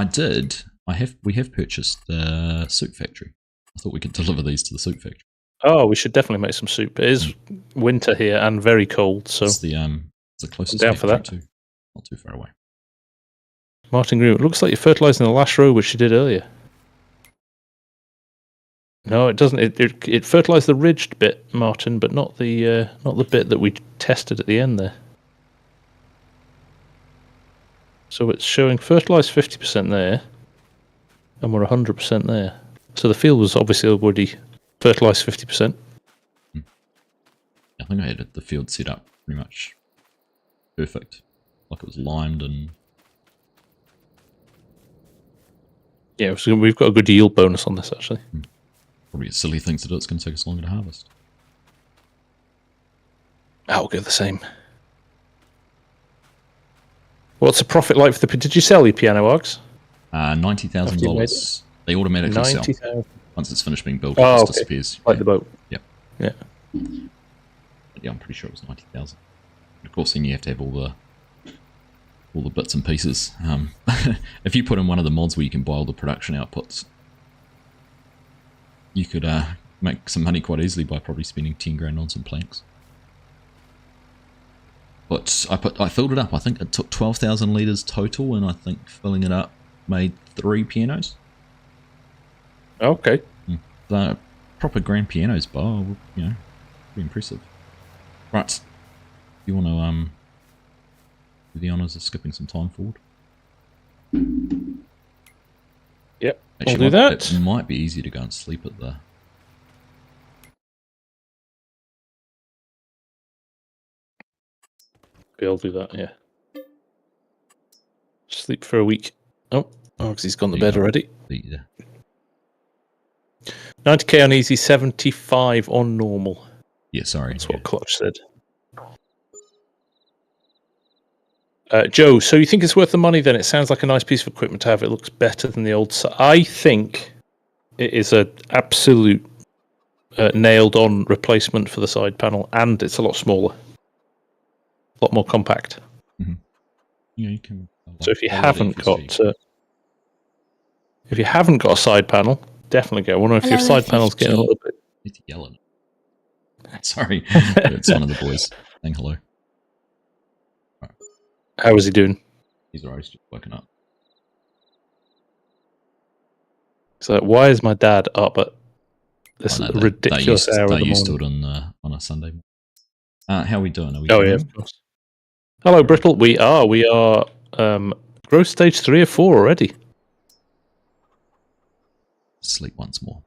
we have purchased the soup factory. I thought we could deliver these to the soup factory. Oh, we should definitely make some soup. It is winter here and very cold, so it's the closest down for that. too. Not too far away. Martin Green, it looks like you're fertilising the last row, which you did earlier. No, it doesn't. It fertilised the ridged bit, Martin, but not the bit that we tested at the end there. So it's showing fertilised 50% there, and we're 100% there. So the field was obviously already fertilised 50%. I think I had the field set up pretty much perfect, like it was limed and. Yeah, so we've got a good yield bonus on this actually. Probably a silly thing to do. It's going to take us longer to harvest. I'll go the same. What's the profit like for the? Did you sell your piano, Args? $90,000. They automatically sell. 90,000. Once it's finished being built, it just disappears. Like the boat. Yep. Yeah. But yeah, I'm pretty sure it was 90,000. Of course, then you have to have all the bits and pieces. If you put in one of the mods where you can buy all the production outputs, you could make some money quite easily by probably spending 10 grand on some planks. But I filled it up. I think it took 12,000 litres total, and I think filling it up made 3 pianos. Okay. The proper grand pianos bar, you know, pretty impressive. Right. You want to do the honours of skipping some time forward? Yep. Actually, I'll do that. It might be easier to go and sleep at the. I'll do that, yeah. Sleep for a week. Oh, because he's gone to bed already. Yeah. 90k on easy, 75 on normal. Yeah, sorry. That's what Clutch said. Joe, so you think it's worth the money then? It sounds like a nice piece of equipment to have. It looks better than the old. I think it is an absolute nailed-on replacement for the side panel, and it's a lot smaller. A lot more compact. Mm-hmm. Yeah, you can. So if you haven't got a side panel, definitely get one. Or if your side panel's getting a little bit. It's yelling. Sorry, it's one of the boys saying hello. Right. How is he doing? He's alright. He's just woken up. So why is my dad up at this ridiculous hour of the morning? They used to it on a Sunday. How are we doing? Are we yeah, of course. Hello, Brittle. We are growth stage 3 or 4 already. Sleep once more.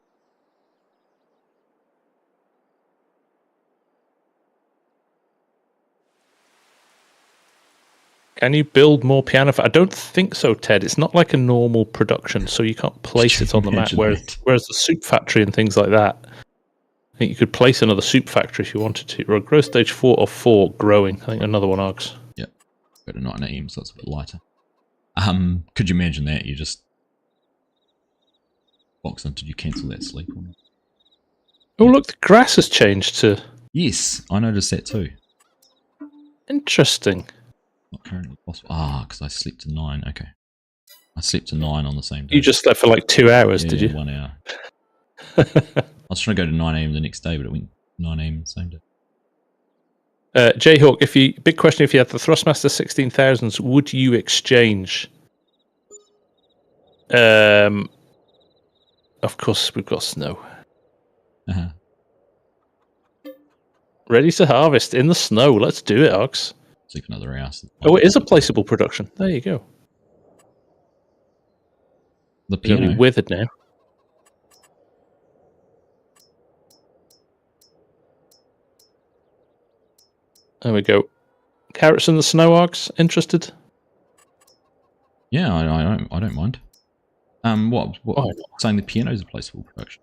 Can you build more piano? I don't think so, Ted. It's not like a normal production, so you can't place it on the map. Whereas the soup factory and things like that, I think you could place another soup factory if you wanted to. Or growth stage 4 or 4 growing. I think another one, Args. Yep. Got a 9 AM, so it's a bit lighter. Could you imagine that? You just box in. Did you cancel that sleep or not? Oh, look, the grass has changed to. Yes, I noticed that too. Interesting. Not currently possible. Because I slept to 9. Okay. I slept to 9 on the same day. You just slept for like 2 hours, did you? 1 hour. I was trying to go to 9 AM the next day, but it went 9 AM the same day. Jayhawk, big question, if you had the Thrustmaster 16,000s, would you exchange? Of course, we've got snow. Uh-huh. Ready to harvest in the snow. Let's do it, Args. Sleep another hour. Oh, it is a placeable production. There you go. The piano. Be withered now. There we go. Carrots in the snow, Args. Interested? Yeah, I don't mind. What? Oh, saying the piano is a placeable production?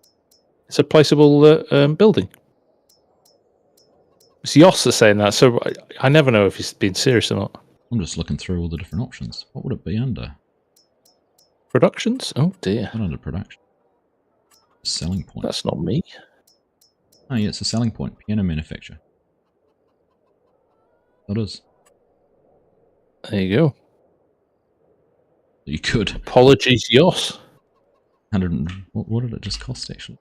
it's a placeable building. It's Yoss saying that, so I never know if he's being serious or not. I'm just looking through all the different options. What would it be under? Productions? Oh dear. Not under production. Selling point. That's not me. Oh yeah, it's a selling point. Piano manufacturer. That is. There you go. You could. Apologies, Yoss. 100. What did it just cost actually?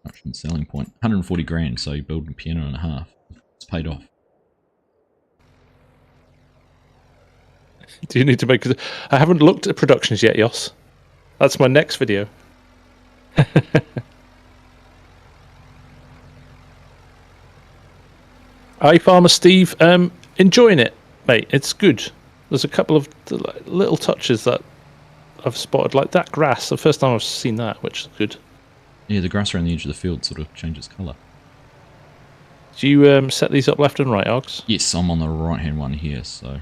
Production selling point. 140 grand. So you build a piano and a half. It's paid off. Do you need to make? I haven't looked at productions yet, Yoss. That's my next video. Hi, Farmer Steve. Enjoying it, mate. It's good. There's a couple of little touches that I've spotted, like that grass. The first time I've seen that, which is good. Yeah, the grass around the edge of the field sort of changes colour. Do you set these up left and right, Args? Yes, I'm on the right-hand one here, so...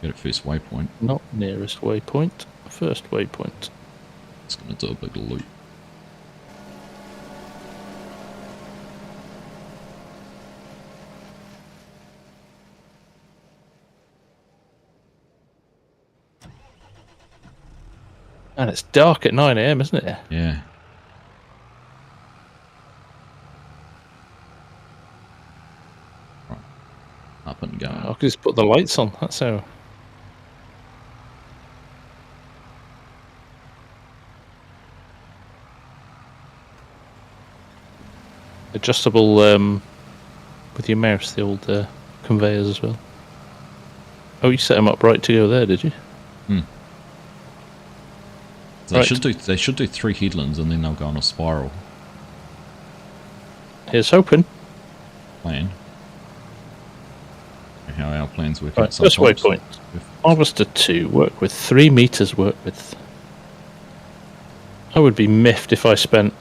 Get it first waypoint. Not nearest waypoint. First waypoint. It's going to do a big loop. And it's dark at 9 AM, isn't it? Yeah. Right. Up and going. I could just put the lights on. That's how. Adjustable with your mouse, the old conveyors as well. Oh, you set them up right to go there, did you? Hmm. So right. They should do 3 headlands and then they'll go on a spiral. Here's hoping. Plan. How our plans work out. First waypoint. Harvester 2. Work with 3 meters. Work with. I would be miffed if I spent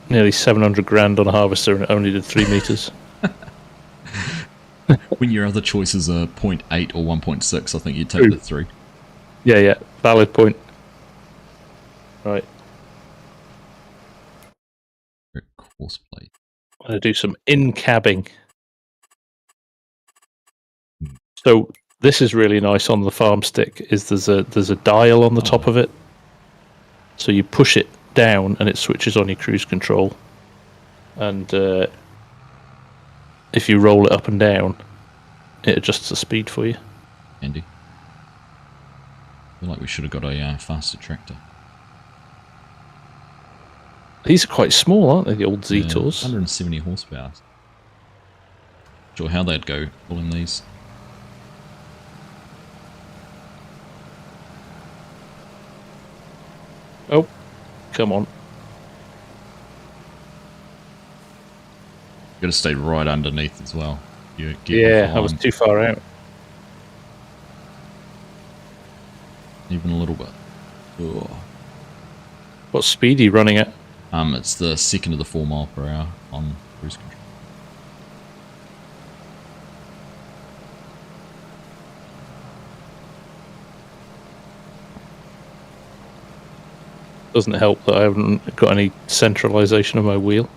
nearly 700 grand on a harvester and it only did 3 meters. When your other choices are 0.8 or 1.6, I think you'd take the 3. Yeah. Valid point. Right. Course plate. I'm going to do some in-cabbing. So this is really nice on the farm stick. Is there's a dial on the top of it, so you push it down and it switches on your cruise control, and if you roll it up and down, it adjusts the speed for you. Handy. I feel like we should have got a faster tractor. These are quite small, aren't they? The old Z-Tours. 170 horsepower. Sure how they'd go pulling these. Oh, come on. Got to stay right underneath as well. Yeah, I was too far out. Even a little bit. Oh. What speed are you running at? It's the second of the 4 mile per hour on cruise control. Doesn't help that I haven't got any centralization of my wheel.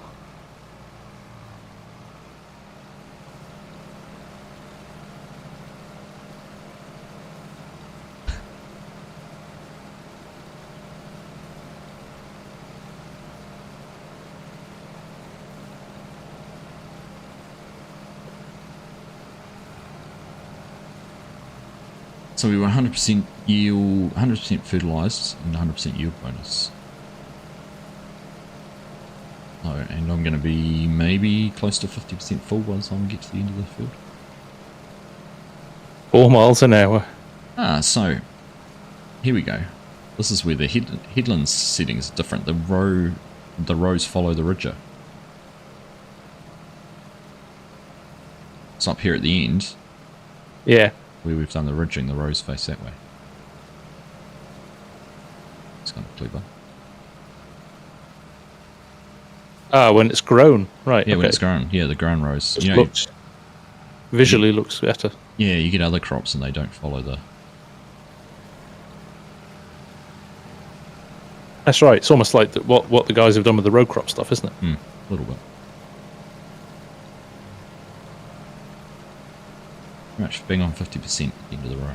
So we were 100% yield, 100% fertilised, and 100% yield bonus. Oh, and I'm going to be maybe close to 50% full by the time we get to the end of the field. 4 miles an hour. So here we go. This is where the headlands settings are different. The rows follow the ridger. It's up here at the end. Yeah. Where we've done the ridging, the rows face that way. It's kind of clever. when it's grown, right? Yeah, okay. when it's grown. Yeah, the grown rows. Visually looks better. Yeah, you get other crops and they don't follow the... That's right. It's almost like what the guys have done with the row crop stuff, isn't it? A little bit. Pretty much being on 50% at the end of the row.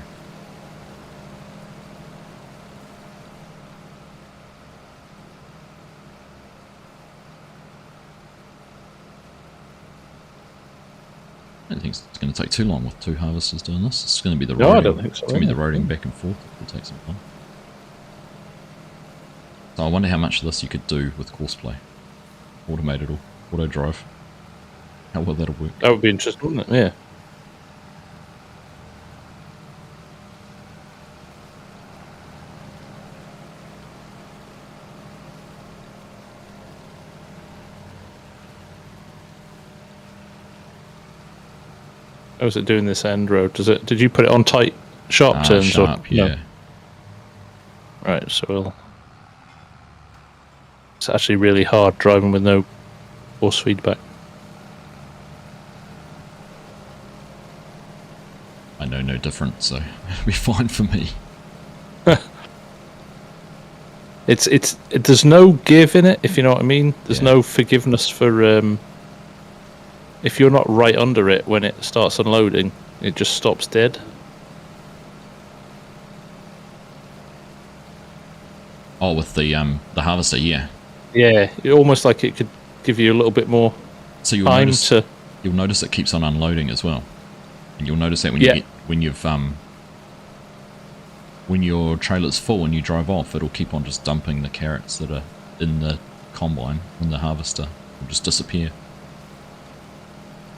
I don't think it's going to take too long with 2 harvesters doing this. It's going to be the roading. No, I don't think so. It's going to be the roading back and forth. It will take some time. So I wonder how much of this you could do with courseplay. Automated or auto drive. How well that'll work. That would be interesting, wouldn't it? Yeah. How is it doing this end road? Did you put it on tight, sharp turns? Sharp, yeah. No? Right, so it's actually really hard driving with no force feedback. I know no different, so it'll be fine for me. There's no give in it, if you know what I mean. There's no forgiveness for if you're not right under it when it starts unloading, it just stops dead. Oh, with the harvester, yeah. Yeah, almost like it could give you a little bit more so time to. You'll notice it keeps on unloading as well, and you'll notice that when your trailer's full and you drive off, it'll keep on just dumping the carrots that are in the combine and the harvester will just disappear.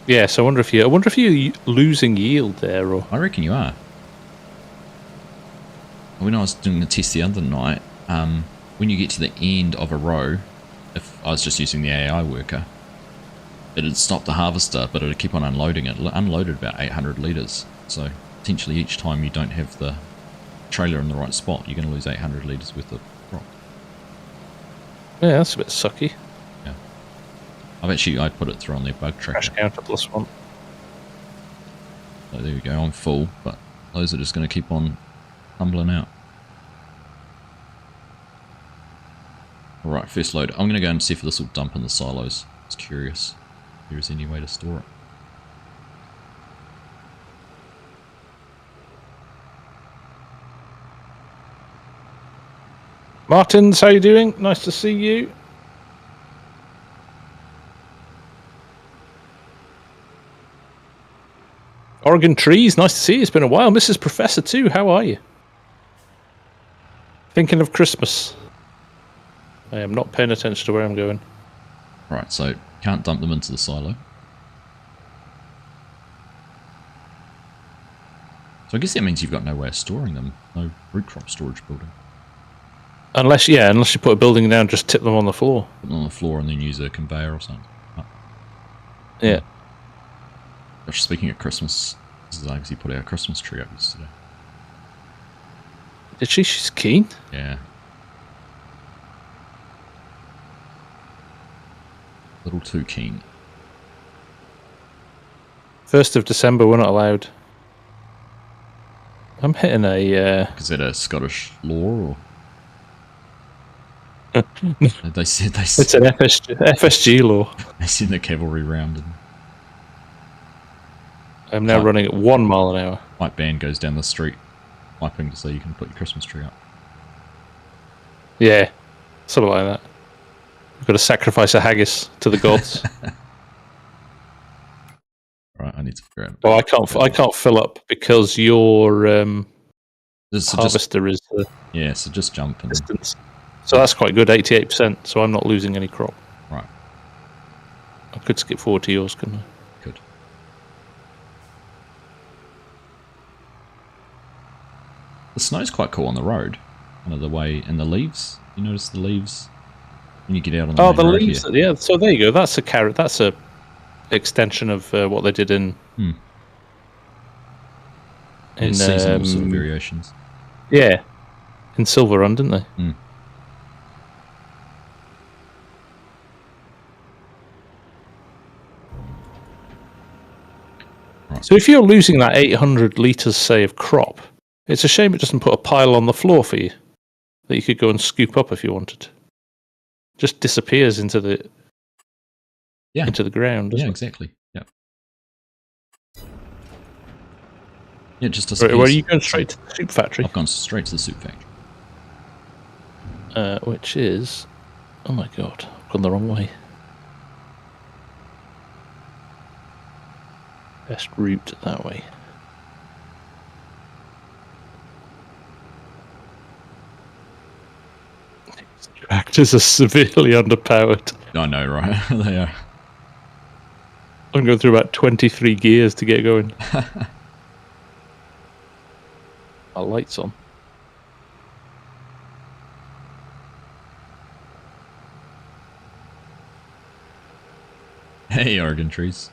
Yeah, so I wonder if you're losing yield there, or I reckon you are. When I was doing the test the other night, when you get to the end of a row, if I was just using the AI worker, it'd stop the harvester, but it'd keep on unloading it. It unloaded about 800 litres, so potentially each time you don't have the trailer in the right spot, you're going to lose 800 litres worth of crop. Yeah, that's a bit sucky. Yeah. I put it through on their bug tracker. Crash counter +1. So there we go, I'm full, but those are just going to keep on tumbling out. Alright, first load. I'm going to go and see if this will dump in the silos. It's curious if there is any way to store it. Martins, how you doing? Nice to see you. Oregon Trees, nice to see you. It's been a while. Mrs. Professor too, how are you? Thinking of Christmas. I am not paying attention to where I'm going. Right, so can't dump them into the silo. So I guess that means you've got no way of storing them. No root crop storage building. Unless you put a building down, just tip them on the floor. Put them on the floor and then use a conveyor or something. Oh. Yeah. Gosh, speaking of Christmas, this is Argsy put our Christmas tree up yesterday. Did she? She's keen. Yeah. A little too keen. 1st of December, we're not allowed. I'm hitting a... Is that a Scottish law, or...? They said it's an FSG law. They send the cavalry round and... I'm now running at 1 mile an hour. White band goes down the street, wiping to say you can put your Christmas tree up. Yeah, sort of like that. We've got to sacrifice a haggis to the gods. Right, I need to figure out. Well, I can't fill up because your harvester is yeah. So just jump and distance. So that's quite good, 88%. So I'm not losing any crop. Right. I could skip forward to yours, couldn't I? Good. The snow's quite cool on the road. Kind of the way, and the leaves. You notice the leaves when you get out on the the road leaves. here. Yeah. So there you go. That's a carrot. That's a extension of what they did in. In seasonal sort of variations. Yeah. In Silver Run, didn't they? Right. So if you're losing that 800 litres, say, of crop, it's a shame it doesn't put a pile on the floor for you that you could go and scoop up if you wanted. Just disappears into the ground. Yeah, exactly. Yeah. Yeah, just disappears. disappears. Where are you going? Straight to the soup factory? I've gone straight to the soup factory. Which is... Oh my god, I've gone the wrong way. Best route that way. Tractors are severely underpowered. I know, right? They are. I'm going through about 23 gears to get going. Our light's on. Hey, Oregon trees.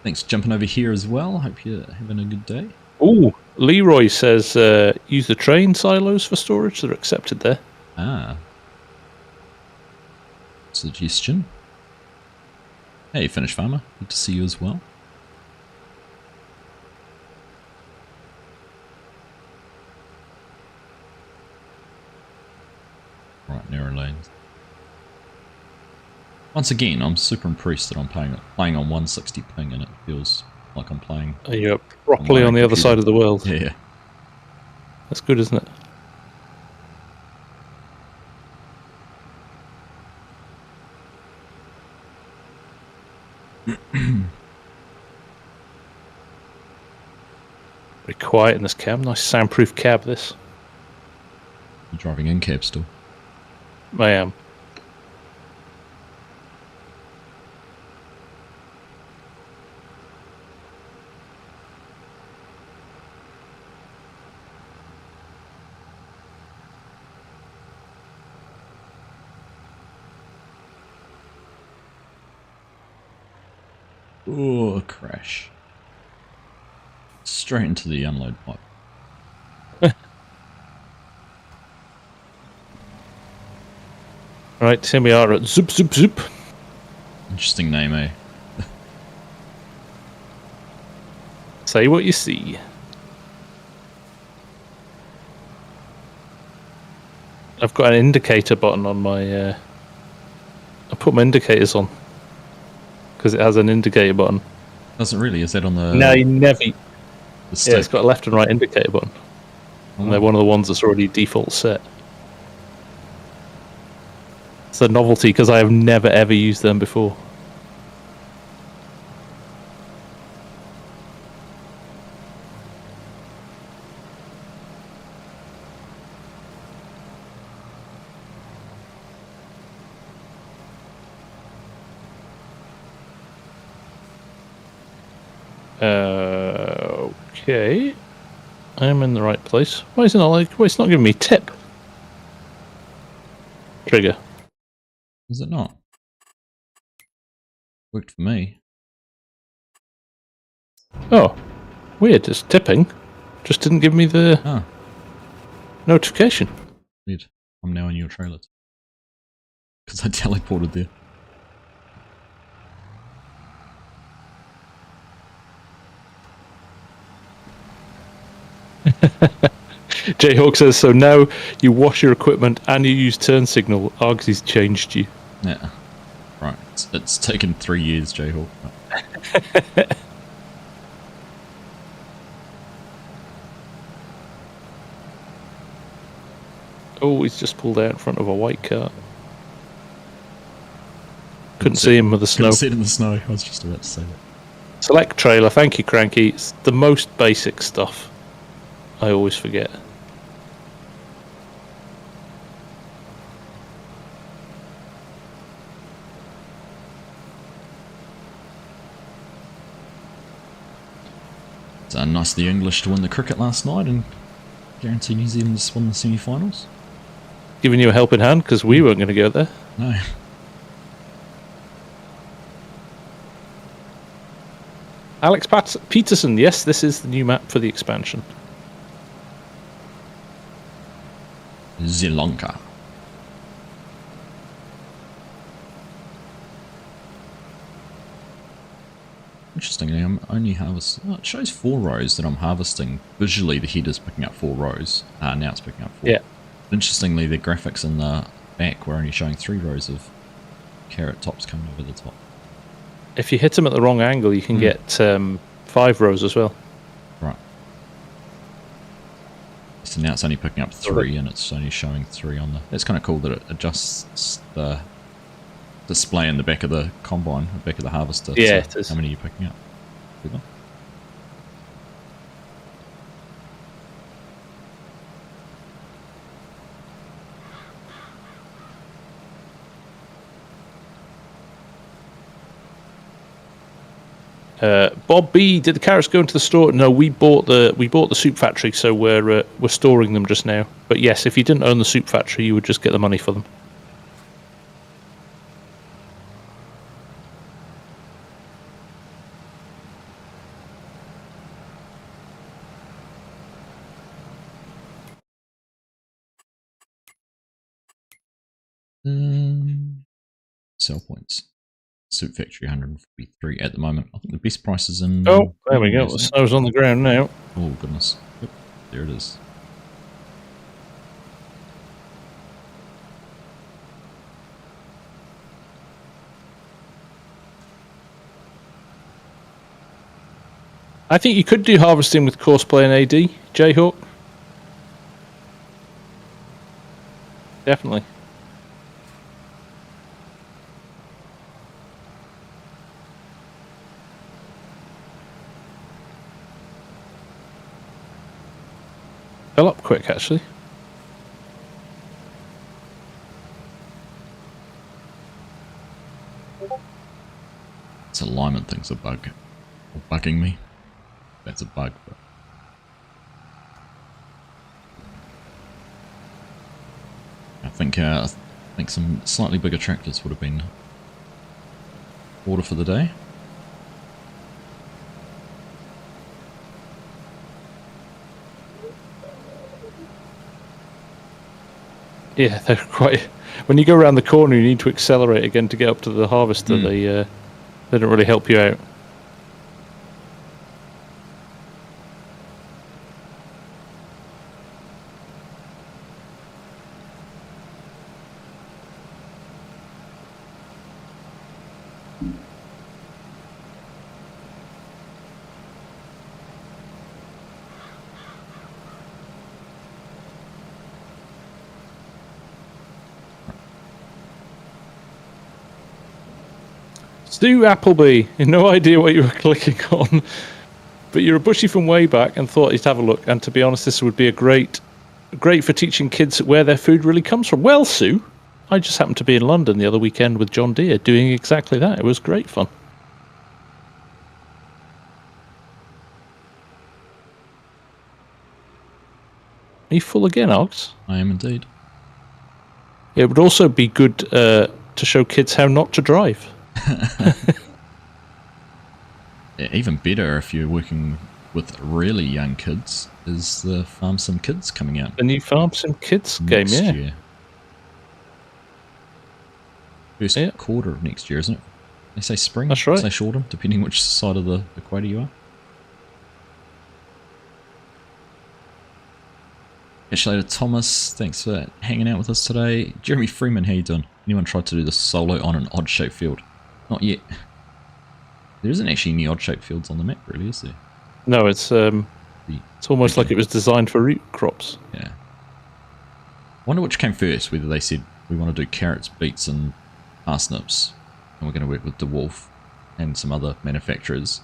Thanks for jumping over here as well. Hope you're having a good day. Oh, Leroy says use the train silos for storage. They're accepted there. Ah. Suggestion. Hey, Finnish farmer. Good to see you as well. Right, narrow lanes. Once again, I'm super impressed that I'm playing on 160 ping and it feels like I'm playing. You're properly on the other side of the world. Yeah. That's good, isn't it? Very quiet in this cab. Nice soundproof cab, this. You're driving in cab still? I am. Oh, crash. Straight into the unload pipe. Right, here we are at Zoop Zoop Zoop. Interesting name, eh? Say what you see. I've got an indicator button on my... I put my indicators on. Because it has an indicator button. Doesn't really? Is that on the... No, you never... The stick? Yeah, it's got a left and right indicator button. Oh. And they're one of the ones that's already default set. It's a novelty because I have never ever used them before. Okay. I'm in the right place. Why is it not like... Why it's not giving me tip? Trigger. Is it not? Worked for me. Oh. Weird, it's tipping. Just didn't give me the notification. Weird. I'm now in your trailer. Because I teleported there. Jayhawk says, so now you wash your equipment and you use turn signal. Argsy's changed you. Yeah. Right. It's taken 3 years, Jayhawk. Oh, he's just pulled out in front of a white car. Couldn't see him with the snow. Couldn't see it in the snow. I was just about to say that. Select trailer. Thank you, Cranky. It's the most basic stuff. I always forget. It's nice of the English to win the cricket last night and guarantee New Zealand's won the semi-finals. Giving you a helping hand because we weren't going to go there. No. Alex Peterson, yes, this is the new map for the expansion. Zielonka. interestingly, I'm only harvesting... Oh, it shows 4 rows that I'm harvesting. Visually, the header's picking up 4 rows. Now it's picking up 4. Yeah. Interestingly, the graphics in the back were only showing 3 rows of carrot tops coming over the top. If you hit them at the wrong angle, you can get 5 rows as well. Right. So now it's only picking up 3, and it's only showing 3 on the... It's kind of cool that it adjusts the display in the back of the combine, the back of the harvester. Yeah, it is. How many are you picking up? Bob B, did the carrots go into the store? No, we bought the soup factory, so we're storing them just now. But yes, if you didn't own the soup factory, you would just get the money for them. Sell points. Soup factory 143 at the moment. I think the best price is in... Oh, there we go. The snow's on the ground now. Oh, goodness. Yep, there it is. I think you could do harvesting with Courseplay and AD, Jayhawk. Definitely. Fell up quick, actually. This alignment thing's a bug. Or bugging me. That's a bug, but... I think some slightly bigger tractors would have been order for the day. Yeah, they're quite... When you go around the corner, you need to accelerate again to get up to the harvester. They don't really help you out. Stu Appleby, no idea what you were clicking on, but you're a bushy from way back and thought you'd have a look. And to be honest, this would be a great for teaching kids where their food really comes from. Well, Sue, I just happened to be in London the other weekend with John Deere doing exactly that. It was great fun. Are you full again, Args? I am indeed. It would also be good to show kids how not to drive. Yeah, even better if you're working with really young kids is the FarmSim Kids coming out. The new FarmSim Kids game, next yeah. Year. First quarter of next year, isn't it? They say spring, that's right. They say autumn, depending which side of the equator you are. Catch you later, Thomas. Thanks for hanging out with us today. Jeremy Freeman, how you doing? Anyone tried to do the solo on an odd-shaped field? Not yet. There isn't actually any odd-shaped fields on the map, really, is there? No, it's almost like it was designed for root crops. Yeah. Wonder which came first, whether they said, we want to do carrots, beets, and parsnips, and we're going to work with DeWolf and some other manufacturers.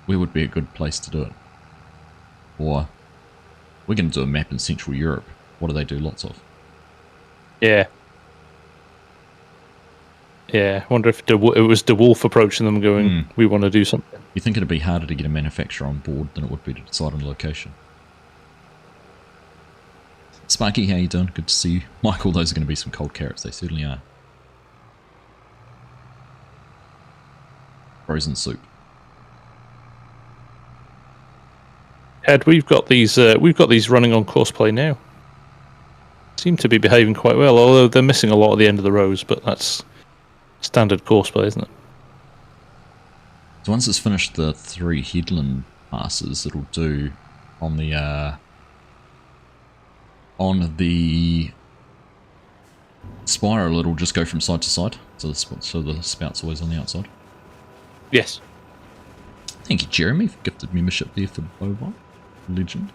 Where would be a good place to do it? Or, we're going to do a map in Central Europe. What do they do lots of? Yeah. Yeah, I wonder if it was DeWolf approaching them going, we want to do something. You think it'd be harder to get a manufacturer on board than it would be to decide on location? Sparky, how you doing? Good to see you. Michael, those are going to be some cold carrots. They certainly are. Frozen soup. Ed, we've got these running on Courseplay now. Seem to be behaving quite well, although they're missing a lot at the end of the rows, but that's standard Courseplay, isn't it? So once it's finished the 3 headland passes, it'll do on the spiral, it'll just go from side to side. So the spout's always on the outside. Yes. Thank you, Jeremy, for gifted membership there for Bovine. Legend.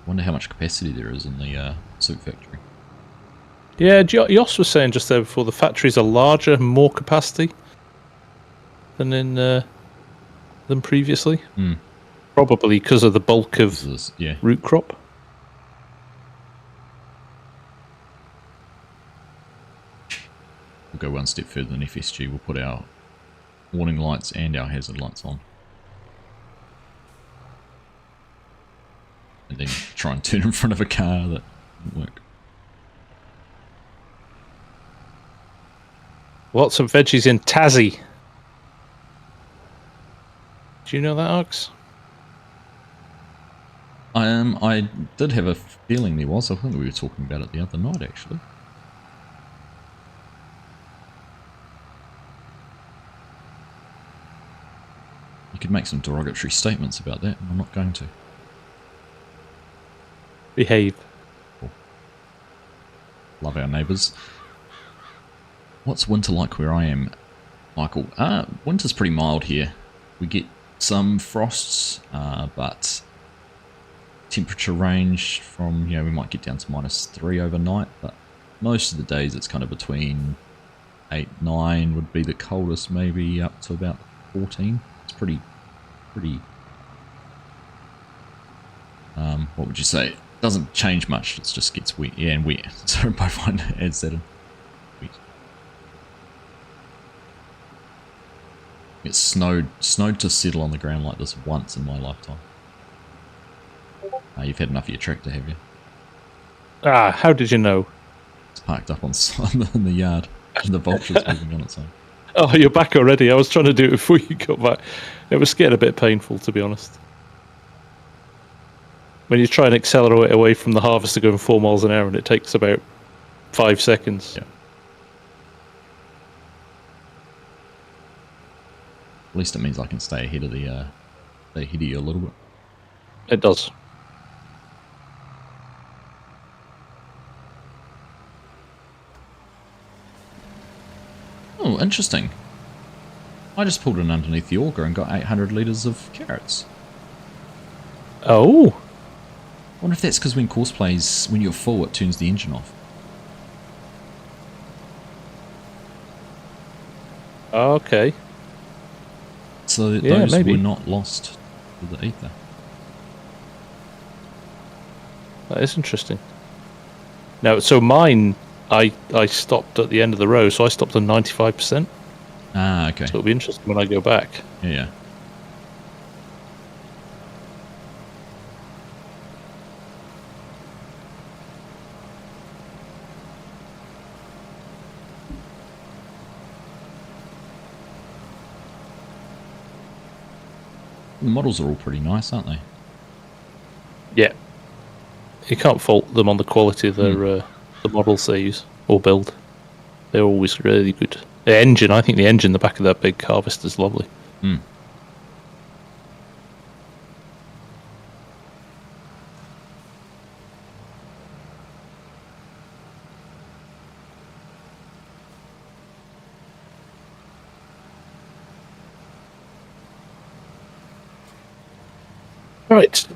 Wonder how much capacity there is in the soup factory. Yeah, Jos was saying just there before, the factories are larger, more capacity than than previously. Probably because of the bulk of root crop. We'll go one step further than FSG. We'll put our warning lights and our hazard lights on. And then try and turn in front of a car that won't work. Lots of veggies in Tassie. Do you know that, Args? I did have a feeling there was. I think we were talking about it the other night, actually. You could make some derogatory statements about that, and I'm not going to. Behave. Cool. Love our neighbours. What's winter like where I am, Michael? Winter's pretty mild here. We get some frosts, but temperature range from, we might get down to -3 overnight, but most of the days it's kind of between 8, 9 would be the coldest, maybe up to about 14. It's pretty, what would you say? It doesn't change much, it just gets wet. Yeah, and wet. So Bovine adds that in. Wet. It's snowed to settle on the ground like this once in my lifetime. You've had enough of your tractor, have you? How did you know? It's parked up in the yard, and the vulture's moving on its own. Oh, you're back already. I was trying to do it before you got back. It was getting a bit painful, to be honest. When you try and accelerate away from the harvester going 4 miles an hour, and it takes about 5 seconds. Yeah. At least it means I can stay ahead of you a little bit. It does. Oh, interesting. I just pulled in underneath the auger and got 800 litres of carrots. Oh. I wonder if that's because when course plays, when you're full, it turns the engine off. Okay. So that those were not lost to the ether. That is interesting. Now, so mine, I stopped at the end of the row, so I stopped at 95%. Ah, okay. So it'll be interesting when I go back. Yeah. The models are all pretty nice, aren't they? Yeah. You can't fault them on the quality of their the models they use or build. They're always really good. The engine, I think the engine in the back of that big harvester is lovely. Right.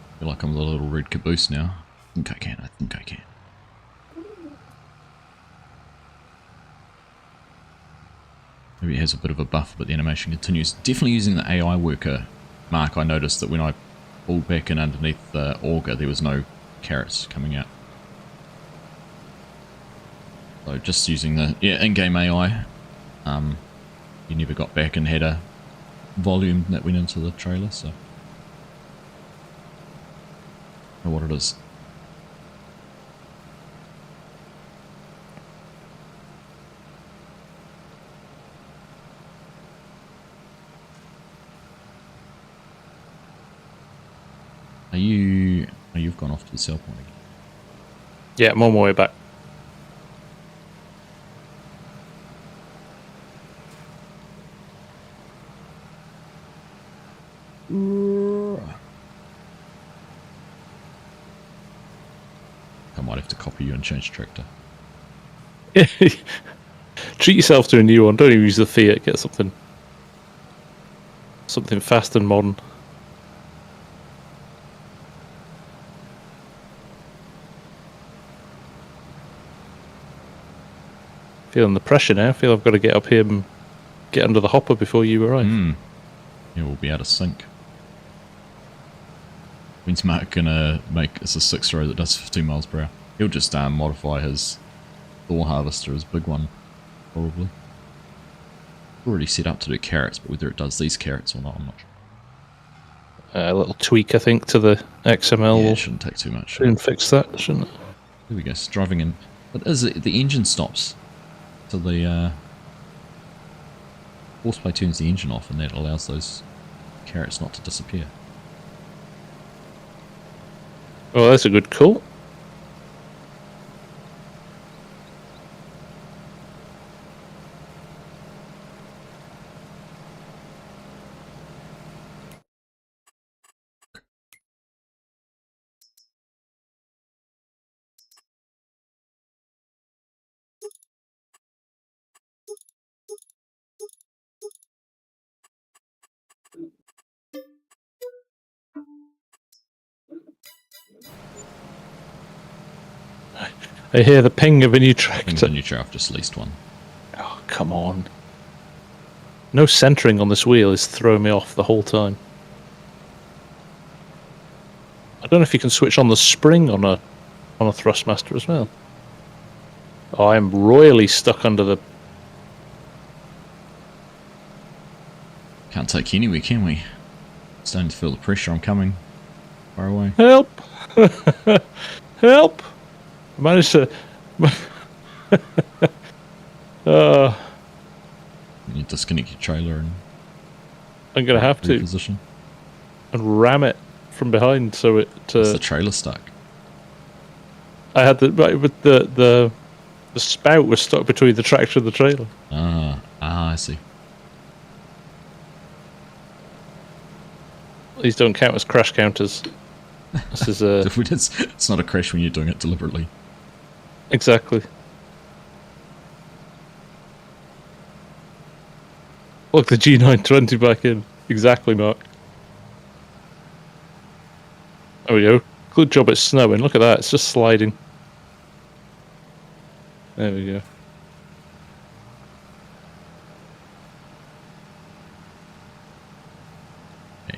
I feel like I'm the little red caboose now. I think I can. Maybe it has a bit of a buff, but the animation continues. Definitely using the AI worker, Mark, I noticed that when I pulled back in underneath the auger, there was no carrots coming out. So just using the in-game AI, you never got back and had a volume that went into the trailer, so I don't know what it is. Are you... Oh, you've gone off to the sell point again. Yeah, I'm on my way back. I might have to copy you and change tractor. Treat yourself to a new one. Don't even use the Fiat. Get something fast and modern. Feeling the pressure now. I feel I've got to get up here and get under the hopper before you arrive. Yeah, we'll be out of sync. Means Mark gonna make it's a 6-row that does 15 miles per hour. He'll just modify his Thor harvester, his big one, probably. Already set up to do carrots, but whether it does these carrots or not, I'm not sure. A little tweak, I think, to the XML. Yeah, it shouldn't take too much. Soon fix that, shouldn't it? Here we go. It's driving in. But is it the engine stops? So the horseplay turns the engine off, and that allows those carrots not to disappear. Oh, that's a good call. I hear the ping of a new tractor. A new tractor, I've just leased one. Oh, come on. No centering on this wheel is throwing me off the whole time. I don't know if you can switch on the spring on a Thrustmaster as well. Oh, I am royally stuck under the... Can't take you anywhere, can we? Starting to feel the pressure. I'm coming. Far away. Help! Help! I managed to... You disconnect your trailer and... I'm going to have to. Position. And ram it from behind so it... Is the trailer stuck? I had the... Right, but the spout was stuck between the tractor and the trailer. I see. These don't count as crash counters. This is a... It's not a crash when you're doing it deliberately. Exactly. Look, the G920 back in. Exactly, Mark. There we go. Good job it's snowing. Look at that. It's just sliding. There we go.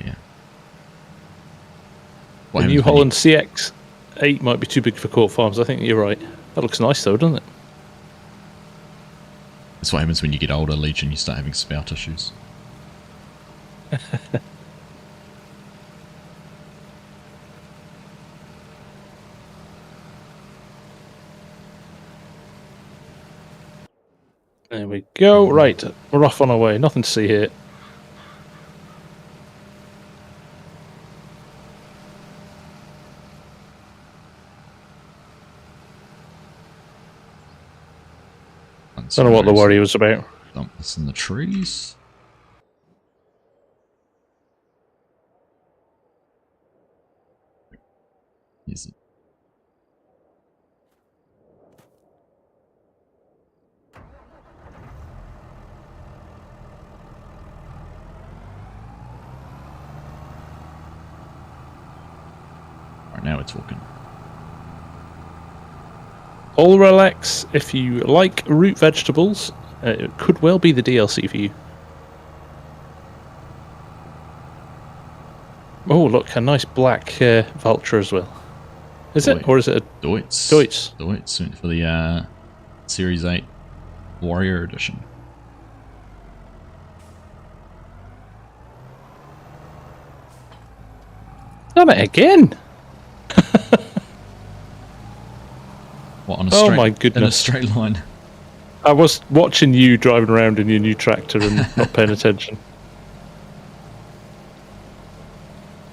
Yeah. The New Holland CX-8 might be too big for Court Farms. I think you're right. That looks nice though, doesn't it? That's what happens when you get older, Legion. You start having spout issues. There we go. Right, we're off on our way. Nothing to see here. Don't know what the worry was about. Dump this in the trees. Is it? Right, now we're talking. All relax. If you like root vegetables, it could well be the DLC for you. Oh, look, a nice black vulture as well. Is it? Or is it a... Deutz. Deutz. Deutz for the Series 8 Warrior Edition. Done it again! What, on a straight, my goodness. in a straight line? I was watching you driving around in your new tractor and not paying attention.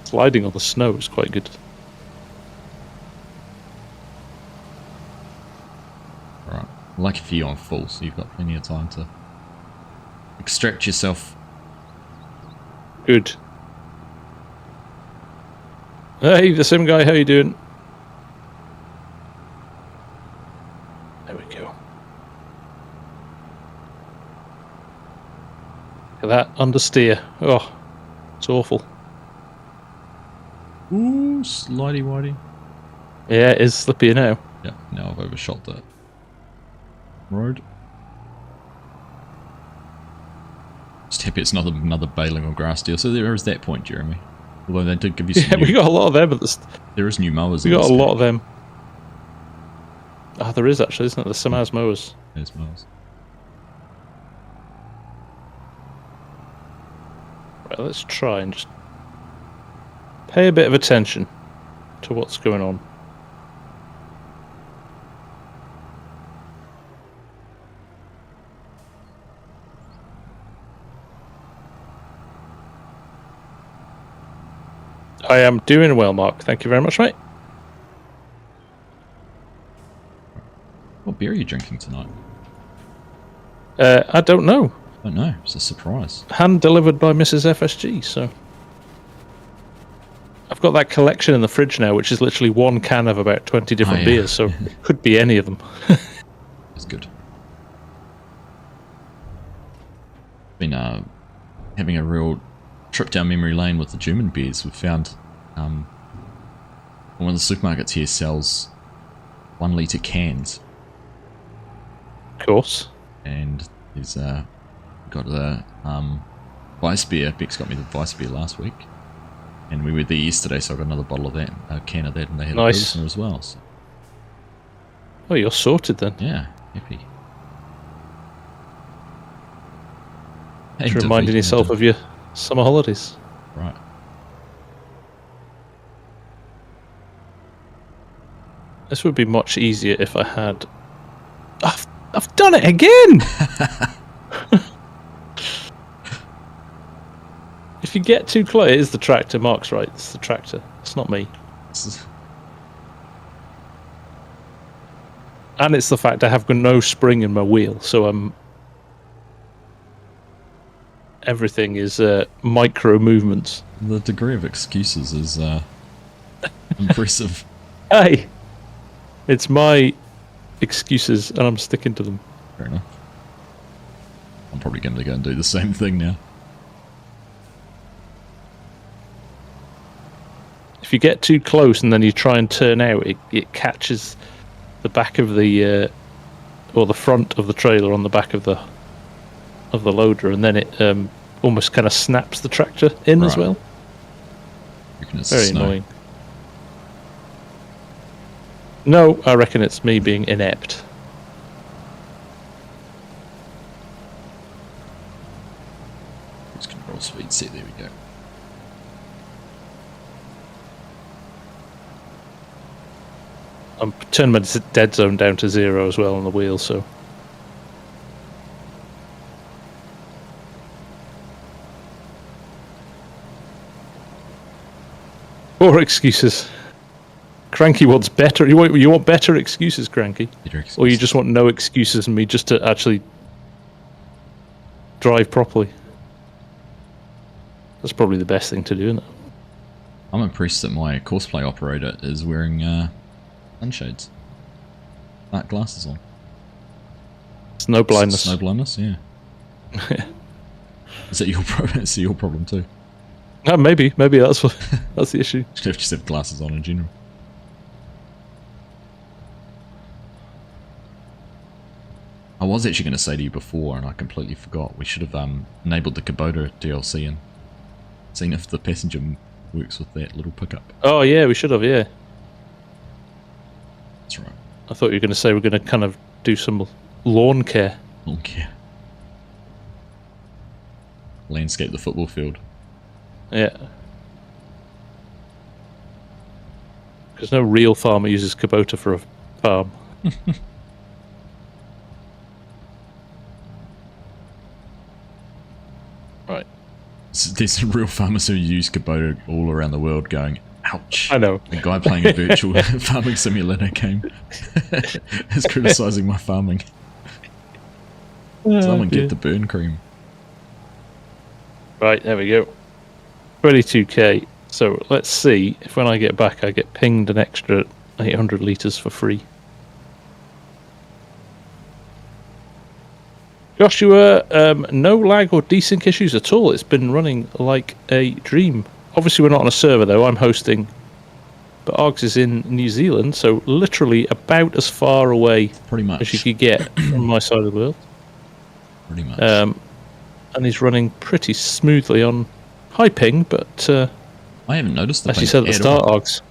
Sliding on the snow is quite good. Right. Lucky for you on full, so you've got plenty of time to extract yourself. Good. Hey, the Sim Guy, how you doing? There we go. Look at that, understeer. Oh, it's awful. Ooh, slidey whitey. Yeah, it is slippy now. Yeah, now I've overshot that road. Just happy it's not another baling or grass deal. So there is that point, Jeremy. Although they did give you some we got a lot of them. There is new mowers. We got a lot of them. Ah, there is actually, isn't it? There's some as mowers. There's mowers. Right, let's try and just pay a bit of attention to what's going on. I am doing well, Mark. Thank you very much, mate. What beer are you drinking tonight? I don't know. I don't know. It's a surprise. Hand delivered by Mrs. FSG, so... I've got that collection in the fridge now, which is literally one can of about 20 different beers, so it could be any of them. That's good. Been having a real trip down memory lane with the German beers. We've found one of the supermarkets here sells 1 litre cans. Of course. And there's got a Weiss beer. Bex got me the Weiss beer last week. And we were there yesterday, so I got another bottle of that, a can of that, and they had a Pilsner as well. So. Oh, you're sorted then. Yeah, happy. Just reminding yourself of your summer holidays. Right. This would be much easier if I had... I've done it again! If you get too close, it is the tractor. Mark's right. It's the tractor. It's not me. And it's the fact I have no spring in my wheel, so everything is micro movements. The degree of excuses is impressive. Hey, it's my excuses, and I'm sticking to them. Fair enough. I'm probably going to go and do the same thing now. If you get too close and then you try and turn out, it catches the back of the or the front of the trailer on the back of the loader, and then it almost kind of snaps the tractor in as well. Very annoying. No, I reckon it's me being inept. Cruise control speed set, there we go. I'm turning my dead zone down to 0 as well on the wheel, so... More excuses. Cranky wants better. You want better excuses, Cranky? Better excuses. Or you just want no excuses and me just to actually drive properly? That's probably the best thing to do, isn't it? I'm impressed that my courseplay operator is wearing sunshades. Dark glasses on. Snow blindness. Snow blindness, yeah. Is that your problem? Is it your problem too? Maybe that's that's the issue. Just have glasses on in general. I was actually going to say to you before, and I completely forgot. We should have enabled the Kubota DLC and seen if the passenger works with that little pickup. Oh yeah, we should have. Yeah. That's right. I thought you were going to say we're going to kind of do some lawn care. Lawn care. Landscape the football field. Yeah. Because no real farmer uses Kubota for a farm. Right. there's real farmers who use Kubota all around the world going, ouch. I know. A guy playing a virtual farming simulator game is criticising my farming. Someone get the burn cream. Right, there we go. 22k. So let's see if when I get back I get pinged an extra 800 litres for free. Joshua, no lag or desync issues at all. It's been running like a dream. Obviously we're not on a server though, I'm hosting. But Args is in New Zealand, so literally about as far away pretty much as you could get from my side of the world. Pretty much. And he's running pretty smoothly on high ping, but I haven't noticed the as ping you said at the start, all. Args,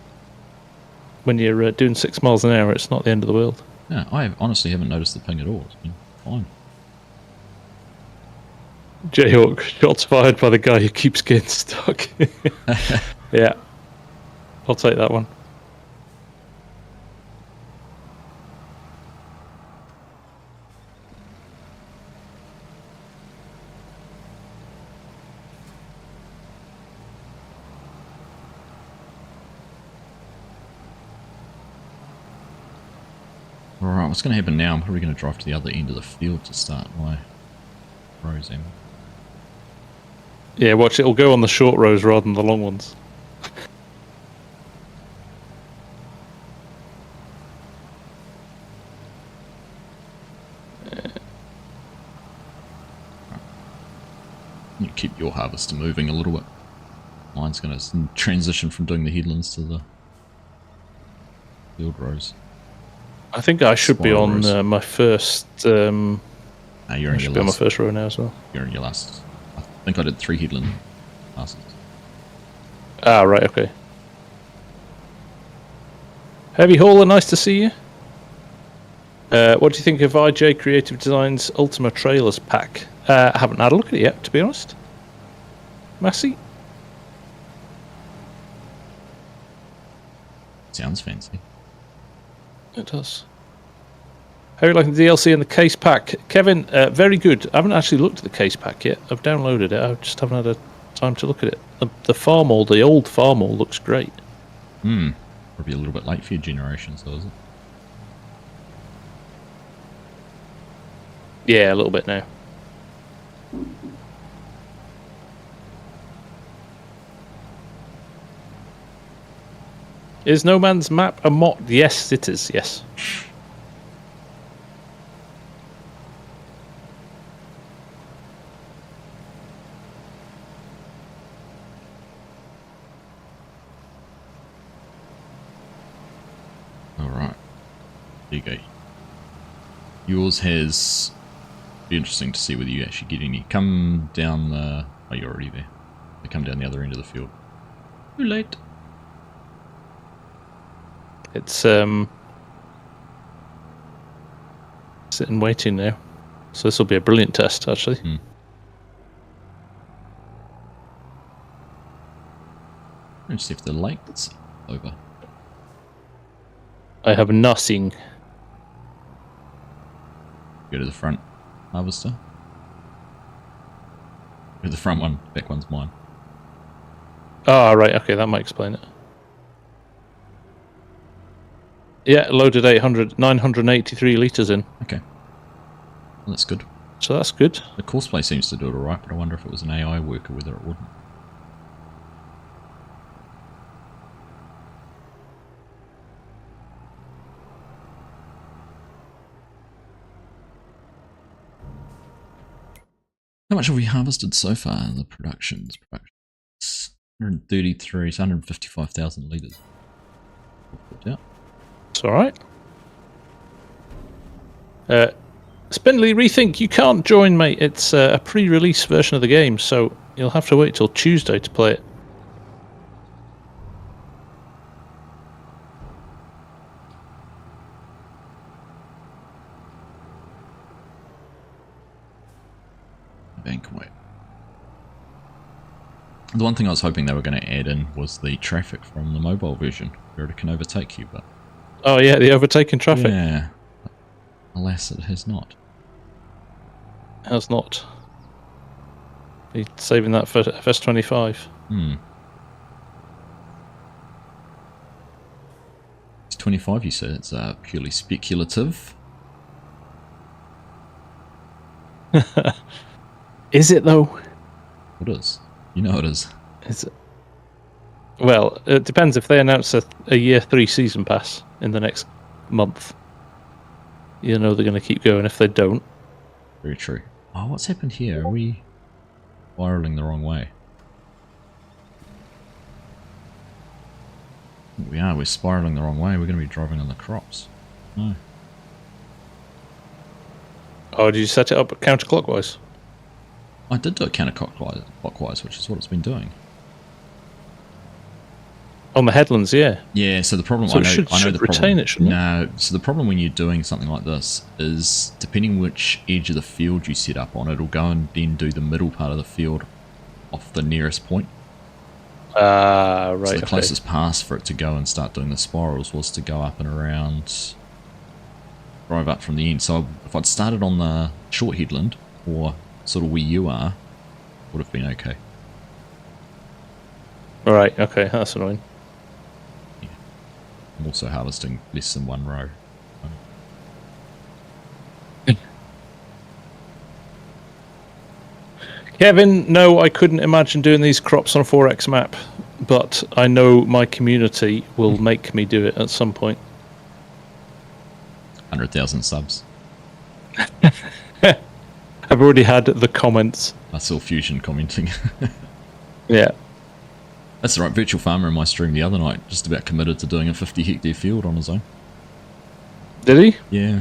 when you're doing 6 miles an hour, it's not the end of the world. Yeah, I honestly haven't noticed the ping at all. It's been fine. Jayhawk, shots fired by the guy who keeps getting stuck. Yeah, I'll take that one. Alright, what's going to happen now? I'm probably going to drive to the other end of the field to start my rows in. Yeah, watch, it'll go on the short rows rather than the long ones. You keep your harvester moving a little bit. Mine's going to transition from doing the headlands to the field rows. I think I should be on my first. You're in I should be on my first row now as well. You're in your last. I think I did 3 headland passes. Ah, right, okay. Heavy Hauler, nice to see you. What do you think of IJ Creative Designs Ultima Trailers pack? I haven't had a look at it yet, to be honest. Massey? Sounds fancy. It does. How are you liking the DLC and the case pack? Kevin, very good. I haven't actually looked at the case pack yet. I've downloaded it. I just haven't had a time to look at it. The farm all, the old farm all looks great. Probably a little bit late for your generation, so is it? Yeah, a little bit now. Is No Man's Map a mod? Yes, it is, yes. Alright. There you go. Yours has... Be interesting to see whether you actually get any. Come down the... Oh, you're already there. They come down the other end of the field. Too late. It's sitting waiting now. So this will be a brilliant test, actually. Let's see if the light's over. I have nothing. Go to the front harvester. Go to the front one. Back one's mine. Ah, right. Okay, that might explain it. Yeah, loaded 983 litres in. Okay. Well, that's good. So that's good. The courseplay seems to do it alright, but I wonder if it was an AI worker, whether it wouldn't. How much have we harvested so far in the productions? 133, so 155,000 litres. Yeah. It's alright. Spindly Rethink, you can't join, mate. It's a pre-release version of the game, so you'll have to wait till Tuesday to play it. Banquet. The one thing I was hoping they were going to add in was the traffic from the mobile version, where it can overtake you, but... Oh yeah, the overtaking traffic. Yeah. Alas, it has not. Has not. He's saving that for FS25. It's 25, you said. It's purely speculative. Is it, though? It is. You know it is. Is it? Well, it depends. If they announce a year 3 season pass in the next month, you know they're going to keep going. If they don't... Very true. Oh, what's happened here? Are we spiraling the wrong way? We are. We're spiraling the wrong way. We're going to be driving on the crops. No. Oh, did you set it up counterclockwise? I did do it counterclockwise, which is what it's been doing. On the headlands, yeah. Yeah, so the problem... So I know the retain problem. it, shouldn't it? No, so the problem when you're doing something like this is, depending which edge of the field you set up on, it'll go and then do the middle part of the field off the nearest point. Right. So the closest pass for it to go and start doing the spirals was to go up and around, drive up from the end. So if I'd started on the short headland, or sort of where you are, would have been okay. Right, okay, that's annoying. Yeah. I'm also harvesting less than one row. Kevin, no, I couldn't imagine doing these crops on a 4X map, but I know my community will make me do it at some point. 100,000 subs. I've already had the comments. I saw Fusion commenting. Yeah. That's right, Virtual Farmer in my stream the other night just about committed to doing a 50 hectare field on his own. Did he? Yeah.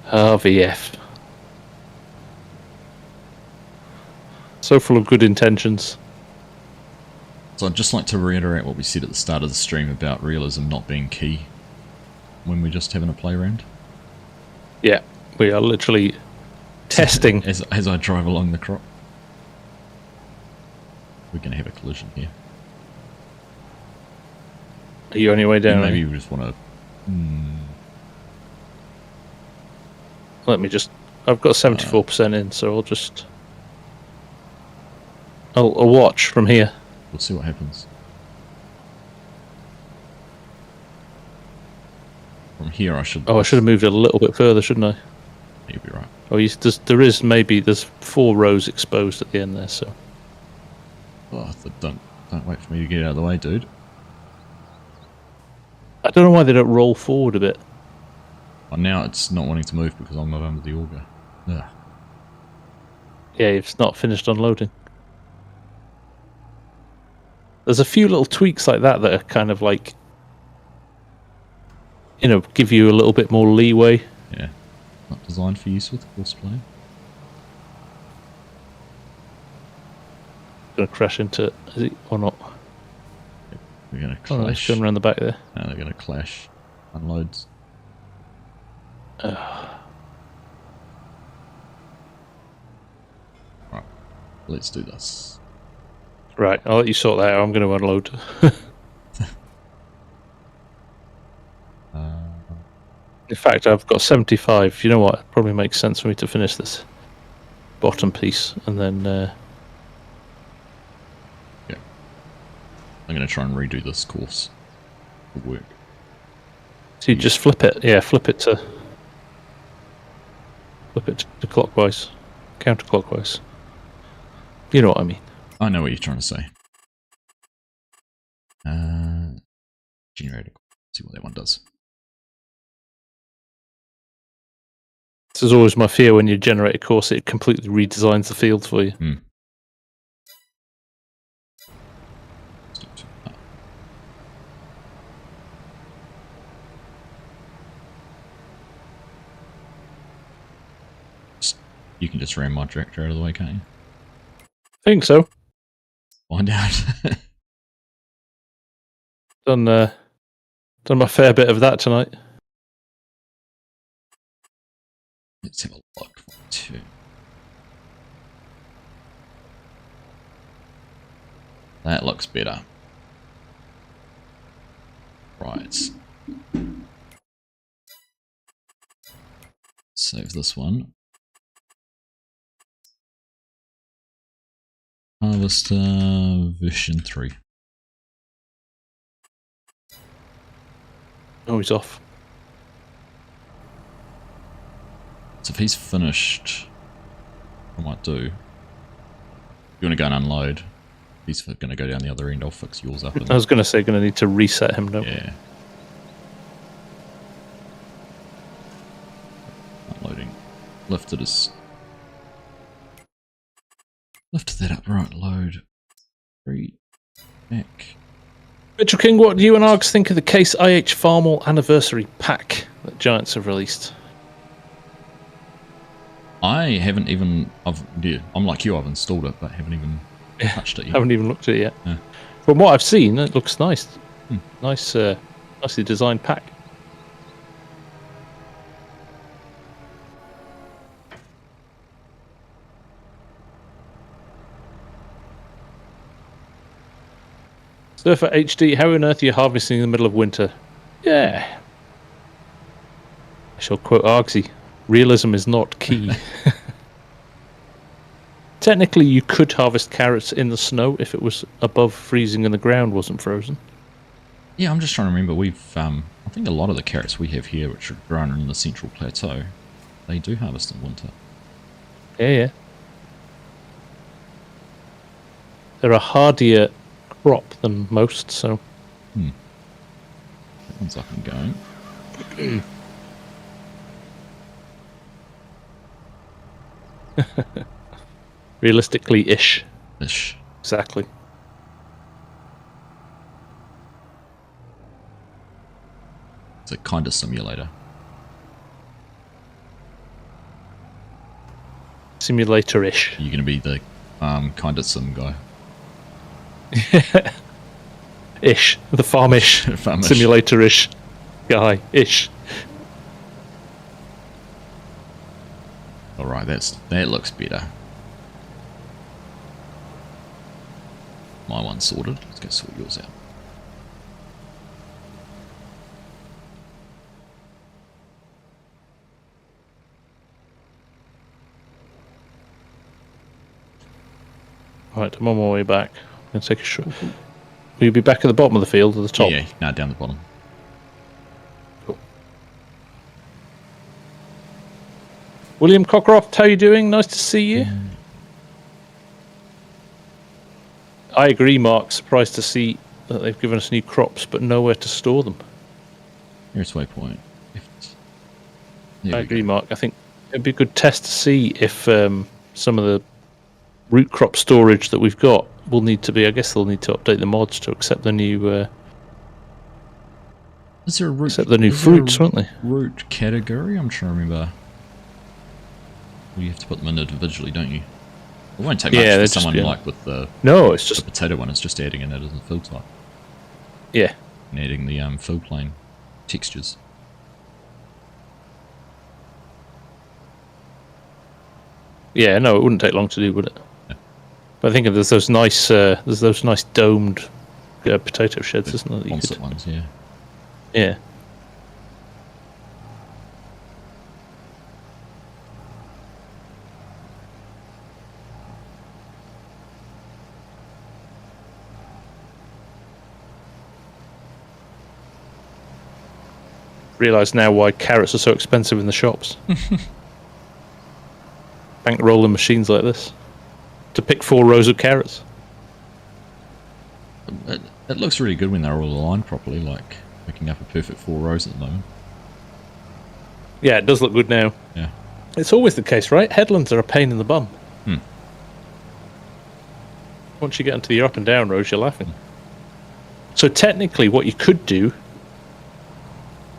VF. So full of good intentions. So I'd just like to reiterate what we said at the start of the stream about realism not being key when we're just having a play round. Yeah, we are literally testing. As I drive along the crop. We're going to have a collision here. Are you on your way down? Yeah, maybe we just want to... Let me just... I've got 74% in, so I'll just... I'll watch from here. We'll see what happens. From here I should... Oh, I should have moved it a little bit further, shouldn't I? You'll be right. Oh, there's 4 rows exposed at the end there, so... Oh, don't wait for me to get out of the way, dude. I don't know why they don't roll forward a bit. Oh, now it's not wanting to move because I'm not under the auger. Ugh. Yeah, it's not finished unloading. There's a few little tweaks like that that are kind of like, you know, give you a little bit more leeway. Yeah. Not designed for use with course play. Gonna crash into it, is it, or not? We're gonna clash. Oh, no, it's going around the back there. No, they're gonna clash. Unloads. Right. Let's do this. Right, I'll let you sort that out. I'm going to unload. In fact, I've got 75. You know what? It probably makes sense for me to finish this bottom piece and then... Yeah. I'm going to try and redo this course for work. So you just flip it. Yeah, flip it to clockwise. Counterclockwise. You know what I mean. I know what you're trying to say. Generator. See what that one does. This is always my fear when you generate a course, it completely redesigns the field for you. You can just ram my tractor out of the way, can't you? I think so. Find out. Done my fair bit of that tonight. Let's have a look. 2. That looks better. Right. Save this one. Harvester version 3. Oh, he's off. So if he's finished, what I might do, if you want to go and unload, he's going to go down the other end, I'll fix yours up. I was going to say, going to need to reset him, don't we? Yeah. Unloading. Lifted that up, right, load. 3, back. Mitchell King, what do you and Args think of the Case IH Farmall Anniversary Pack that Giants have released? I haven't even, I'm like you, I've installed it, but haven't even touched it yet. Haven't even looked at it yet. Yeah. From what I've seen, it looks nice. Nicely designed pack. Surfer HD, how on earth are you harvesting in the middle of winter? Yeah. I shall quote Argsy, realism is not key. Technically, you could harvest carrots in the snow if it was above freezing and the ground wasn't frozen. Yeah, I'm just trying to remember. I think a lot of the carrots we have here, which are grown in the central plateau, they do harvest in winter. Yeah. They're a hardier crop than most, so. That one's up and going. Realistically-ish. Ish. Exactly. It's a kind of simulator. Simulator-ish. You're going to be the kind of sim guy. Ish. The farm-ish. Farm-ish. Simulator-ish guy. Ish. Alright, that looks better. My one's sorted. Let's go sort yours out. Right, I'm on my way back. I'm going to take a shot. Will you be back at the bottom of the field or the top? Yeah, no, down the bottom. Cool. William Cockcroft, how you doing? Nice to see you. I agree, Mark. Surprised to see that they've given us new crops, but nowhere to store them. Here's waypoint. I agree, Mark. I think it'd be a good test to see if some of the root crop storage that we've got will need to be. I guess they'll need to update the mods to accept the new. Is there a root? Accept the new fruits, won't they? Root category? I'm trying to remember. Well, you have to put them in individually, don't you? It won't take much for someone like with the it's just the potato one. It's just adding in it as a fill type. Yeah. And adding the fill plane textures. Yeah, no, it wouldn't take long to do, would it? Yeah. But I think there's those nice domed potato sheds, isn't there? Concept ones, yeah. Yeah. Realise now why carrots are so expensive in the shops. Bankrolling machines like this to pick 4 rows of carrots. It looks really good when they're all aligned properly, like picking up a perfect 4 rows at the moment. Yeah, it does look good now. Yeah. It's always the case, right? Headlands are a pain in the bum. Once you get into the up and down rows, you're laughing. So technically what you could do,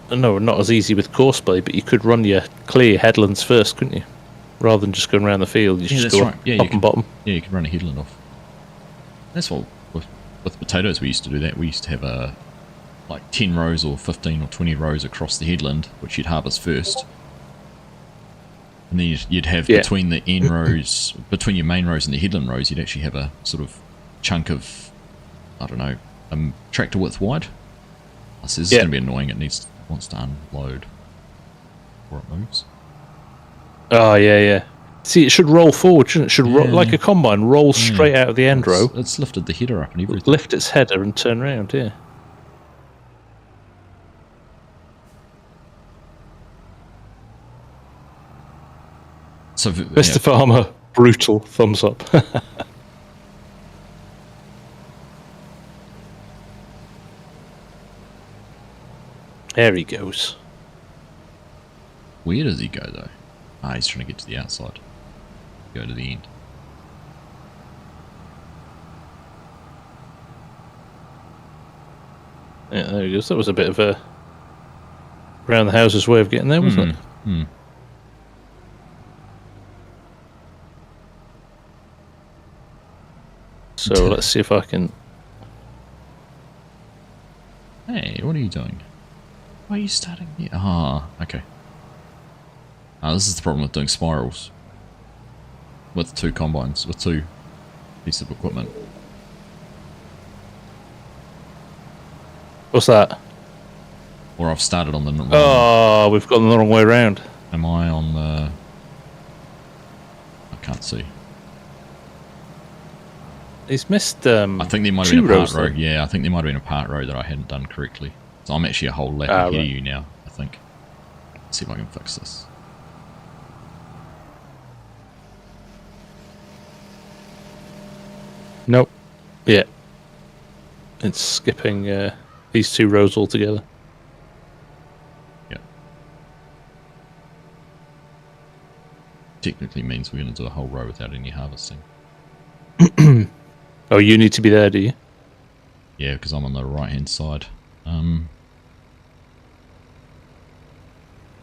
no, not as easy with courseplay, but you could run your clear headlands first, couldn't you? Rather than just going around the field, you just go up and bottom. Yeah, you could run a headland off. That's what with potatoes we used to do that. We used to have like 10 rows or 15 or 20 rows across the headland, which you'd harvest first. And then you'd have between the end rows, between your main rows and the headland rows, you'd actually have a sort of chunk of, I don't know, tractor width wide. This is going to be annoying. It wants to unload before it moves. Oh, yeah. See, it should roll forward, shouldn't it? It should roll, like a combine, roll straight out of the end row. It's lifted the header up and everything. Lift its header and turn around, yeah. So, Mr. Farmer, brutal thumbs up. There he goes. Where does he go, though? Ah, he's trying to get to the outside. Go to the end. Yeah, there he goes. That was a bit of a round the houses way of getting there, wasn't it? So let's see if I can... Hey, what are you doing? Why are you starting here? Ah, okay. This is the problem with doing spirals. With two combines, with two pieces of equipment. What's that? Or I've started on the wrong... Oh, we've gone the wrong way around. Am I on the... I can't see. He's missed I think there might have been a part row. Then. Yeah, I think there might have been a part row that I hadn't done correctly. So I'm actually a whole lap ahead of you now, I think. Let's see if I can fix this. Nope. Yeah. It's skipping these two rows altogether. Yeah. Technically means we're going to do a whole row without any harvesting. Oh, you need to be there, do you? Yeah, because I'm on the right-hand side.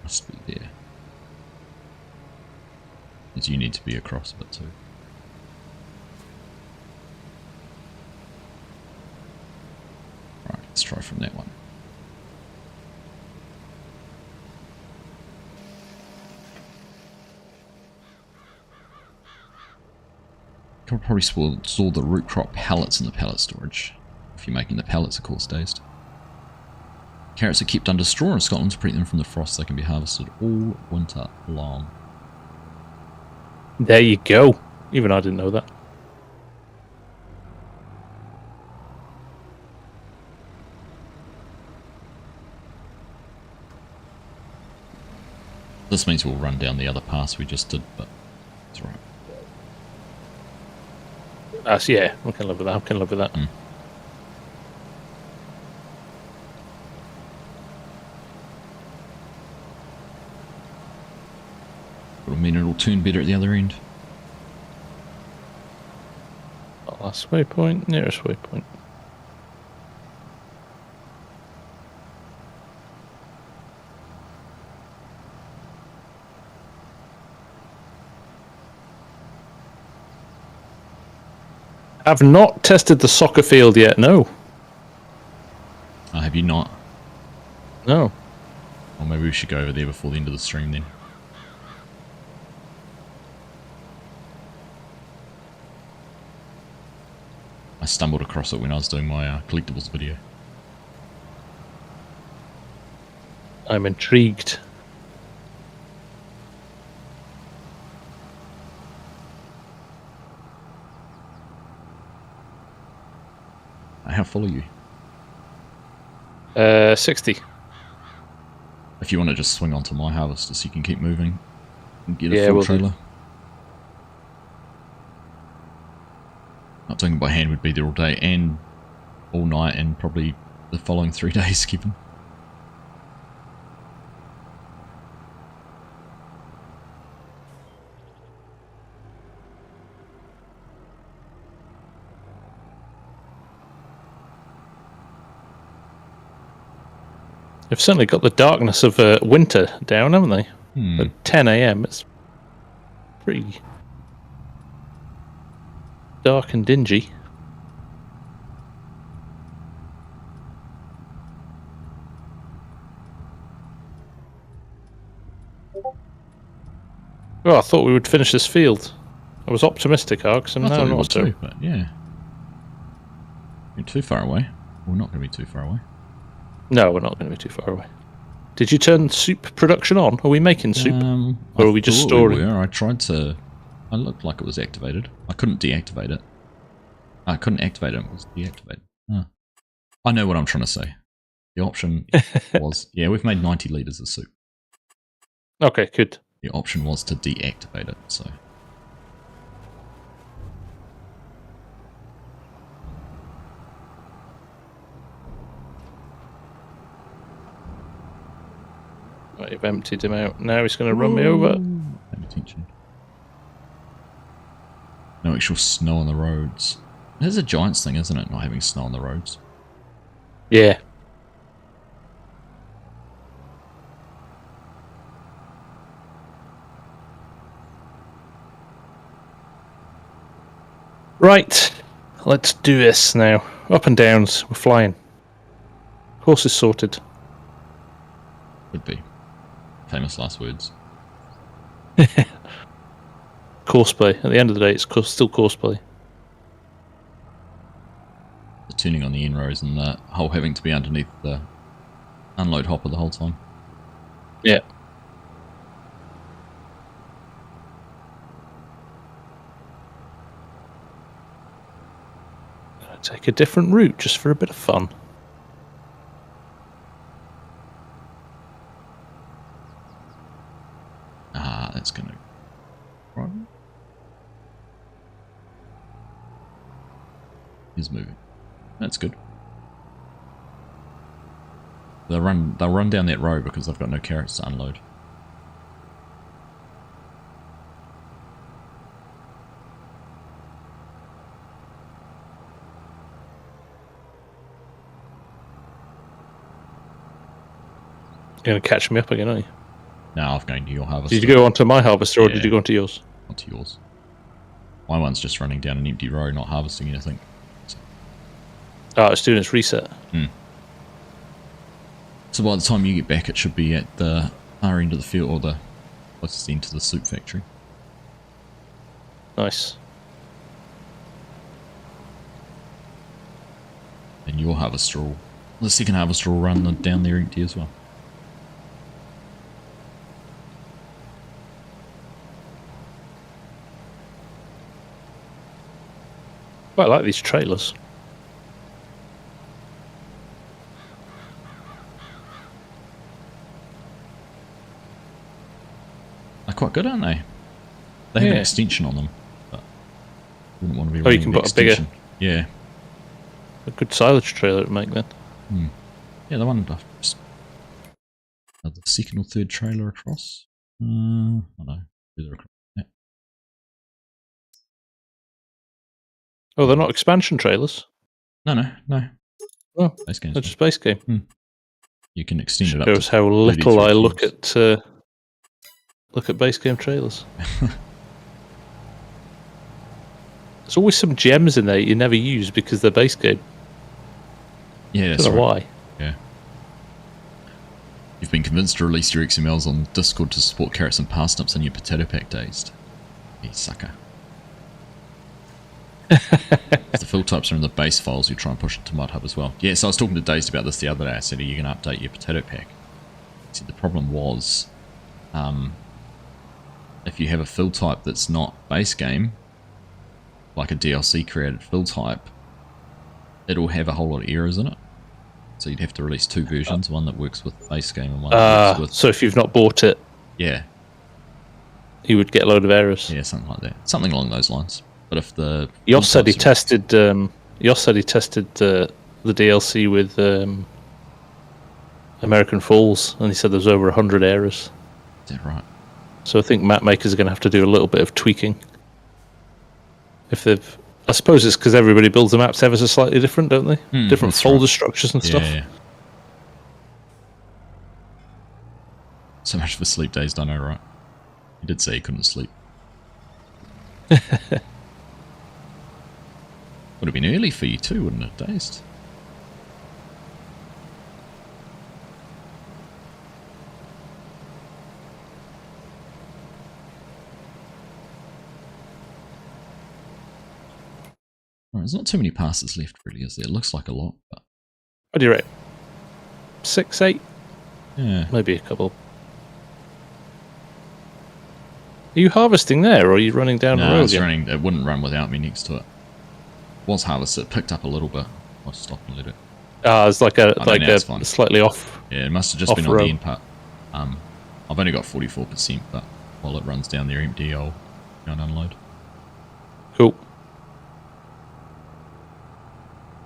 Must be there. Because you need to be across a bit too. Right, let's try from that one. Can probably store the root crop pellets in the pellet storage. If you're making the pellets, of course, dazed. Carrots are kept under straw in Scotland to protect them from the frost. They can be harvested all winter long. There you go. Even I didn't know that. This means we'll run down the other pass we just did, but it's alright. Yeah, I can live with that. I can live with that. It'll mean it'll turn better at the other end. Last waypoint, nearest waypoint. I've not tested the soccer field yet, no. Have you not? No. Or maybe we should go over there before the end of the stream then. I stumbled across it when I was doing my collectibles video. I'm intrigued. How full are you? 60. If you want to just swing onto my harvester so you can keep moving and get a full trailer. Not doing it by hand would be there all day and all night and probably the following 3 days, Kevin. They've certainly got the darkness of winter down, haven't they? At 10 AM, it's pretty dark and dingy. Well, I thought we would finish this field. I was optimistic, Args, and now not so. But yeah. You're too far away. We're not going to be too far away. No, we're not going to be too far away. Did you turn soup production on? Are we making soup? Or are we just storing? I tried to It looked like it was activated. I couldn't deactivate it. I couldn't activate it. It was deactivated. Huh. I know what I'm trying to say. The option was, yeah, we've made 90 litres of soup. Okay, good. The option was to deactivate it, so. Right, you've emptied him out. Now he's going to run me over. Pay attention. No actual snow on the roads. There's a Giants thing, isn't it? Not having snow on the roads. Yeah. Right. Let's do this now. Up and downs. We're flying. Horse is sorted. Would be. Famous last words. Courseplay. At the end of the day, it's still courseplay. The tuning on the in-rows and the whole having to be underneath the unload hopper the whole time. Yeah. Take a different route just for a bit of fun. Ah, that's going to... Right. He's moving. That's good. They'll run down that road because they've got no carrots to unload. You're going to catch me up again, aren't you? Now I've going to your harvester. Did you go onto my harvester or did you go onto yours? Onto yours. My one's just running down an empty road, not harvesting anything. So. Oh, it's doing its reset. So by the time you get back, it should be at the other end of the field, or the closest end to the soup factory. Nice. And your harvester will... The second harvester will run down there empty as well. Quite like these trailers. They're quite good, aren't they? They have an extension on them, but wouldn't want to be you running can the put a bigger... extension. Yeah. A good silage trailer to make then. Yeah, the one... the second or third trailer across. I don't know. Further across. Yeah. Oh, they're not expansion trailers? No. Oh, base games, they're just base game. You can extend it up. Shows how little I look at base game trailers. There's always some gems in there you never use because they're base game. Yeah, that's I don't know why. Yeah. You've been convinced to release your XMLs on Discord to support carrots and parsnips on your potato pack dazed. You sucker. If the field types are in the base files, you try and push it to MudHub as well. Yeah, so I was talking to Dazed about this the other day. I said, are you going to update your potato pack? He said the problem was, if you have a field type that's not base game, like a DLC created field type, it'll have a whole lot of errors in it. So you'd have to release two versions, one that works with base game and one that works with... So if you've not bought it, yeah, you would get a load of errors. Yeah, something like that. Something along those lines. But if the... Yoss said he tested the DLC with American Falls, and he said there's over 100 errors. Is that right? So I think map makers are going to have to do a little bit of tweaking. If they've... I suppose it's because everybody builds the maps ever so slightly different, don't they? Different folder structures and stuff. Yeah. So much for sleep days, I know, right? He did say he couldn't sleep. Would have been early for you too, wouldn't it, Dazed? Right, there's not too many passes left, really, is there? It looks like a lot, but... What do you rate? 6, 8? Yeah. Maybe a couple. Are you harvesting there, or are you running down the road? It's running. It wouldn't run without me next to it. Was harvested. It picked up a little bit. I stopped and let it. It's like a slightly off. Yeah, it must have just been on the end part. I've only got 44%, but while it runs down there empty, I'll go and unload. Cool.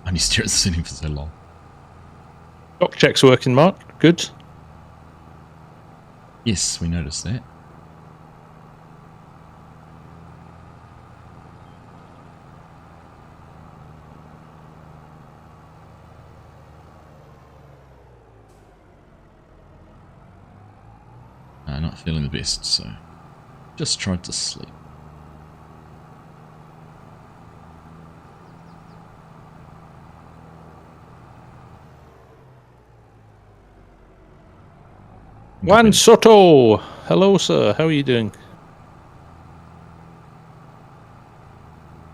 I only stare at the ceiling for so long. Dock check's working, Mark. Good. Yes, we noticed that. Not feeling the best, so just tried to sleep. Juan Soto! Hello, sir. How are you doing?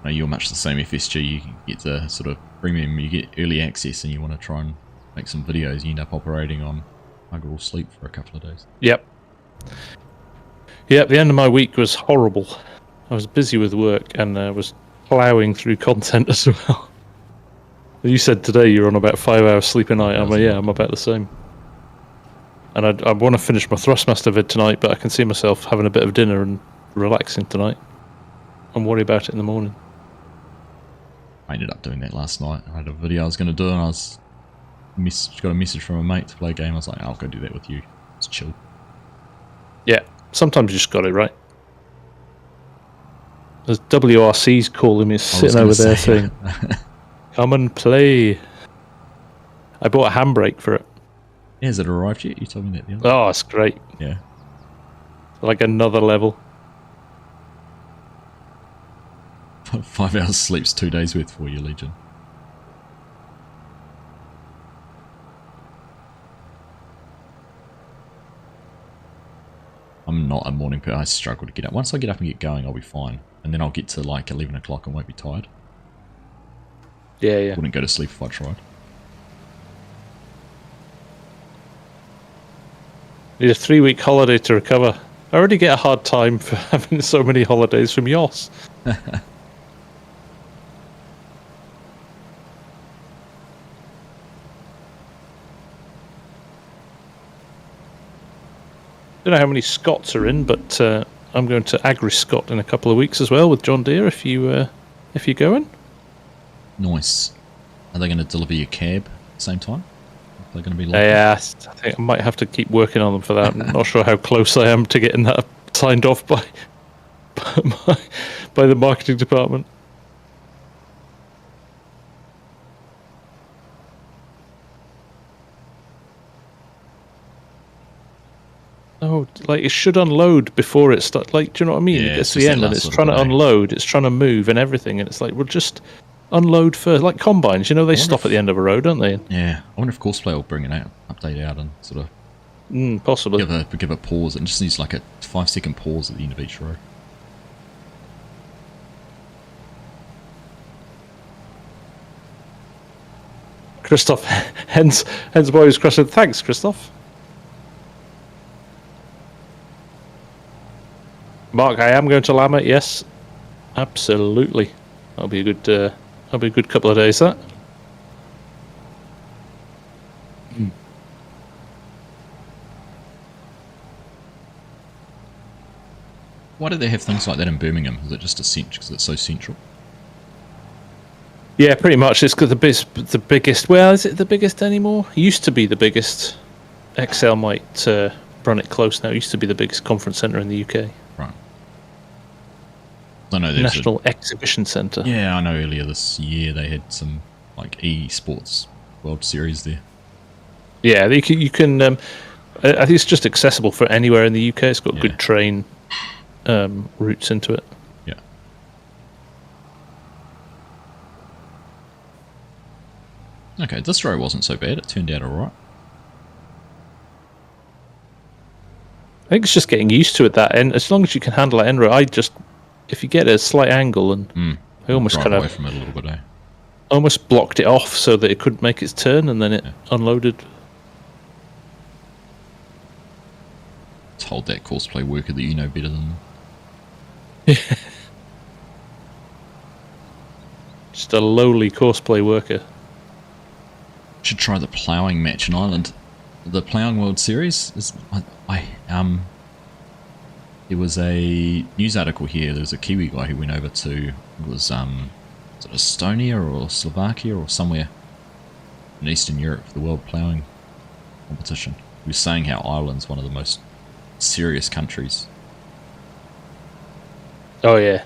You're much the same FSG. You get the sort of premium, you get early access, and you want to try and make some videos. You end up operating on overall sleep for a couple of days. Yep. Yep, the end of my week was horrible. I was busy with work and was ploughing through content as well. You said today you're on about 5 hours sleep a night. I'm about the same. And I want to finish my Thrustmaster vid tonight, but I can see myself having a bit of dinner and relaxing tonight. And worry about it in the morning. I ended up doing that last night. I had a video I was going to do, and I got a message from a mate to play a game. I was like, I'll go do that with you. It's chill. Yeah, sometimes you just got it, right? There's WRC's calling me, sitting over there saying, come and play. I bought a handbrake for it. Yeah, has it arrived yet? You told me that the other day. Oh, it's great. Yeah. Like another level. 5 hours sleep's 2 days worth for you, Legion. I'm not a morning person. I struggle to get up. Once I get up and get going, I'll be fine. And then I'll get to like 11 o'clock and won't be tired. Yeah. Wouldn't go to sleep if I tried. Need a 3-week holiday to recover. I already get a hard time for having so many holidays from Yoss. Don't know how many Scots are in, but I'm going to Agri-Scot in a couple of weeks as well with John Deere if you go in. Nice. Are they going to deliver your cab at the same time? They're going to be local? Yeah, I think I might have to keep working on them for that. I'm not sure how close I am to getting that signed off by the marketing department. Oh, like it should unload before it starts. Like, do you know what I mean? Yeah, it gets to the end and it's trying to unload, it's trying to move and everything, and it's like, well, just unload first. Like combines, you know, they stop at the end of a road, don't they? Yeah, I wonder if Courseplay will bring it out, update out, and sort of possibly give a pause. It just needs like a 5-second pause at the end of each row. Christoph, hence why he's crushing. Thanks, Christoph. Mark, I am going to Lama. Yes, absolutely. That'll be a good couple of days. That. Why do they have things like that in Birmingham? Is it just because it's so central? Yeah, pretty much. It's the biggest. Well, is it the biggest anymore? It used to be the biggest. XL might run it close now. It used to be the biggest conference centre in the UK. Right. I know National Exhibition Centre. Yeah, I know earlier this year they had some like eSports World Series there. Yeah, you can I think it's just accessible for anywhere in the UK. It's got good train routes into it. Yeah. Okay, this row wasn't so bad. It turned out alright. I think it's just getting used to it, that end. As long as you can handle that end row, if you get a slight angle, and I almost kind away from it a little bit, almost blocked it off so that it couldn't make its turn, and then it unloaded. Told that Courseplay worker that you know better than them. Just a lowly courseplay worker. Should try the ploughing match in Ireland. The Ploughing World Series is there was a news article here. There was a Kiwi guy who went over to, it was sort of Estonia or Slovakia or somewhere in Eastern Europe for the World Ploughing competition. He was saying how Ireland's one of the most serious countries. Oh yeah.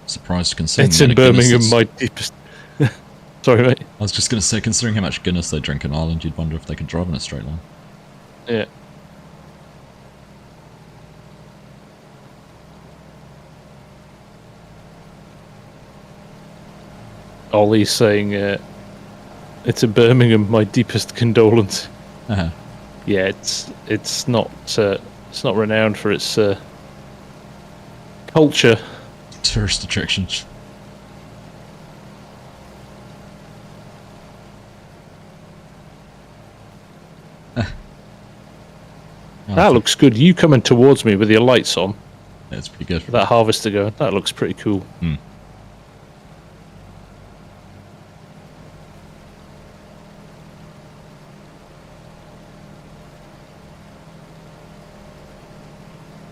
Surprised considering It's in Birmingham, my deepest. Sorry, mate. I was just going to say, considering how much Guinness they drink in Ireland, you'd wonder if they could drive in a straight line. Yeah. Ollie's saying, it's in Birmingham, my deepest condolence. Uh-huh. Yeah, it's not renowned for its culture. Tourist attractions. That looks good. You coming towards me with your lights on. That's pretty good. That harvester going. That looks pretty cool. Hmm.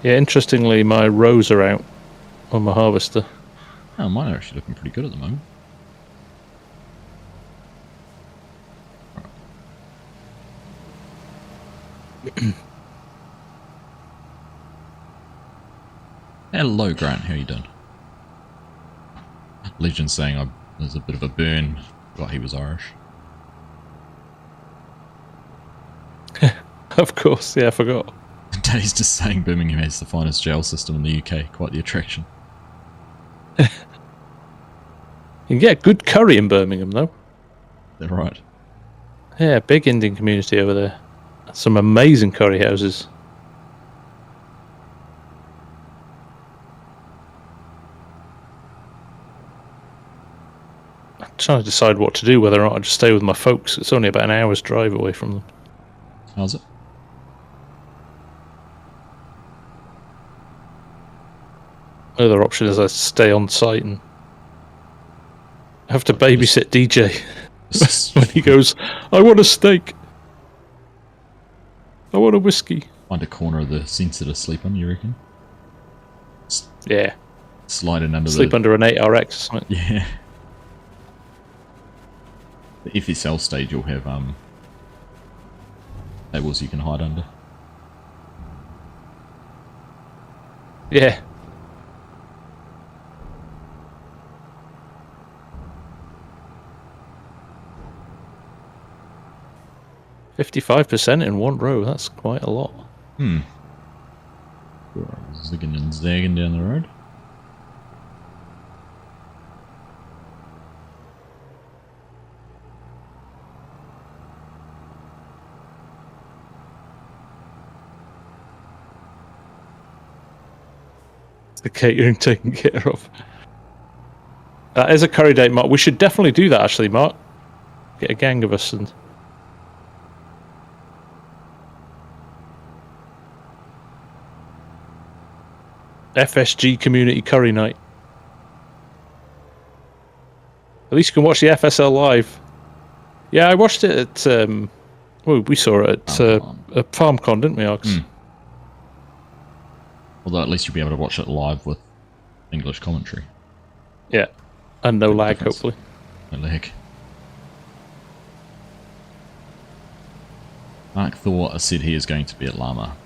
Yeah, interestingly, my rows are out on my harvester. Oh, mine are actually looking pretty good at the moment. Hello, Grant. How you doing? Legend saying there's a bit of a burn. Forgot he was Irish. Of course, yeah, I forgot. Daddy's just saying Birmingham has the finest jail system in the UK. Quite the attraction. You can get good curry in Birmingham, though. They're right. Yeah, big Indian community over there. Some amazing curry houses. I'm trying to decide what to do, whether or not I just stay with my folks. It's only about an hour's drive away from them. How's it? Another option is I stay on site and have to babysit DJ when he goes, I want a steak. I want a whiskey. Find a corner of the sensor to sleep in, you reckon? Yeah. Slide in under Sleep under an 8RX or something. Yeah. The FSL stage you'll have tables you can hide under. Yeah. $55% in one row, that's quite a lot. Hmm. Zigging and zagging down the road. The catering taken care of. That is a curry date, Mark. We should definitely do that, actually, Mark. Get a gang of us and... FSG Community Curry Night. At least you can watch the FSL live. Yeah, I watched it at... well, we saw it at FarmCon, didn't we, Args? Although at least you'll be able to watch it live with English commentary. Yeah, and no lag, hopefully. No lag. Mark Thor said he is going to be at Llama.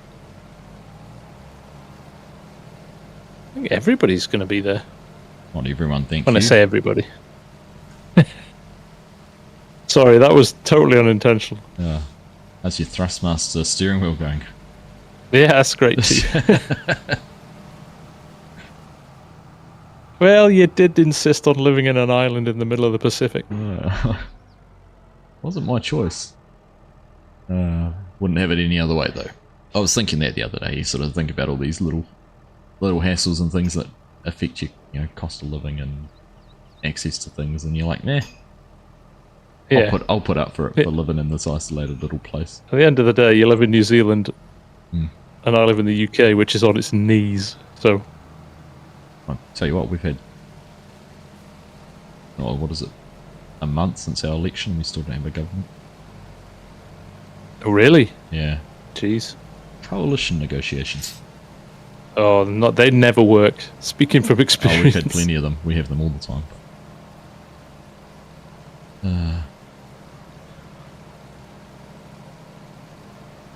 I think everybody's going to be there. Not everyone, thank when you. I say everybody. Sorry, that was totally unintentional. Yeah. How's your Thrustmaster steering wheel going? Yeah, that's great too. Well, you did insist on living in an island in the middle of the Pacific. Wasn't my choice. Wouldn't have it any other way though. I was thinking that the other day. You sort of think about all these little hassles and things that affect your, cost of living and access to things, and you're like, nah. Yeah. I'll put up for it for living in this isolated little place. At the end of the day, you live in New Zealand. and I live in the UK, which is on its knees. So, I'll tell you what, we've had, what is it, a month since our election, and we still don't have a government. Oh, really? Yeah. Jeez. Coalition negotiations. Oh, they never work. Speaking from experience. Oh, we've had plenty of them. We have them all the time.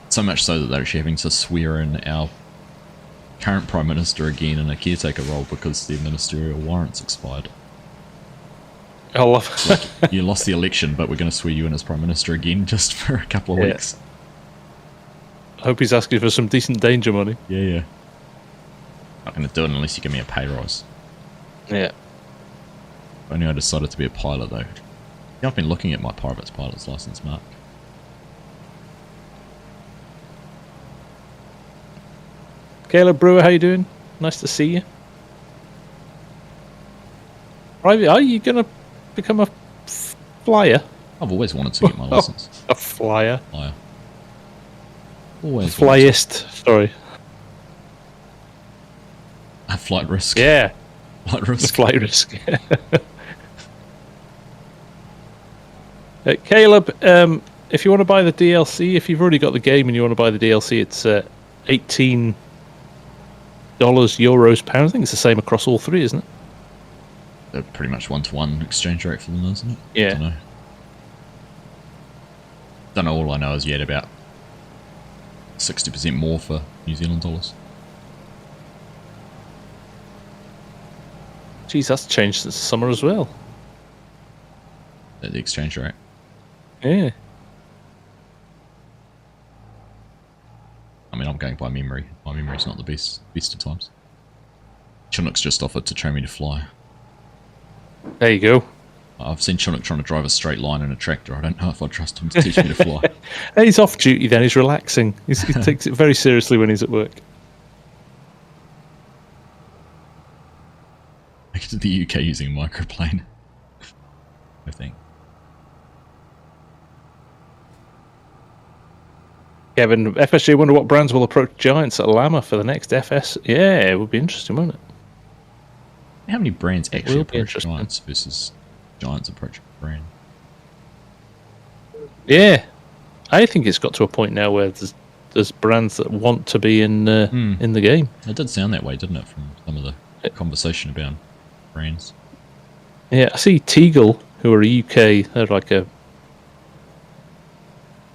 So much so that they're actually having to swear in our current Prime Minister again in a caretaker role because their ministerial warrant's expired. I love it. Like, you lost the election, but we're going to swear you in as Prime Minister again just for a couple of weeks. I hope he's asking for some decent danger money. Yeah. Not going to do it unless you give me a pay rise. Yeah. If only I decided to be a pilot, though. Yeah, I've been looking at my private pilot's license, Mark. Caleb Brewer, how you doing? Nice to see you. Private, are you going to become a flyer? I've always wanted to get my license. A flyer? Flyer. Always. Flyist, sorry. A flight risk. Yeah. Flight risk. Flight risk. Caleb, if you want to buy the DLC, if you've already got the game and you want to buy the DLC, it's $18, euros, pounds. I think it's the same across all three, isn't it? They're pretty much one-to-one exchange rate for them, isn't it? Yeah. Don't know. All I know is you had about 60% more for New Zealand dollars. Geez, that's changed since summer as well. At the exchange rate. Yeah. I mean, I'm going by memory. My memory's not the best of times. Chinook's just offered to train me to fly. There you go. I've seen Chinook trying to drive a straight line in a tractor. I don't know if I trust him to teach me to fly. He's off duty then. He's relaxing. He takes it very seriously when he's at work. I get to the UK using a microplane. I think. Kevin, FSG, wonder what brands will approach Giants at Lama for the next FS. Yeah, it would be interesting, wouldn't it? How many brands actually approach Giants versus Giants approach a brand? Yeah, I think it's got to a point now where there's brands that want to be in the game. It did sound that way, didn't it, from some of the conversation about brands? Yeah, I see Teagle, who are a UK, they're like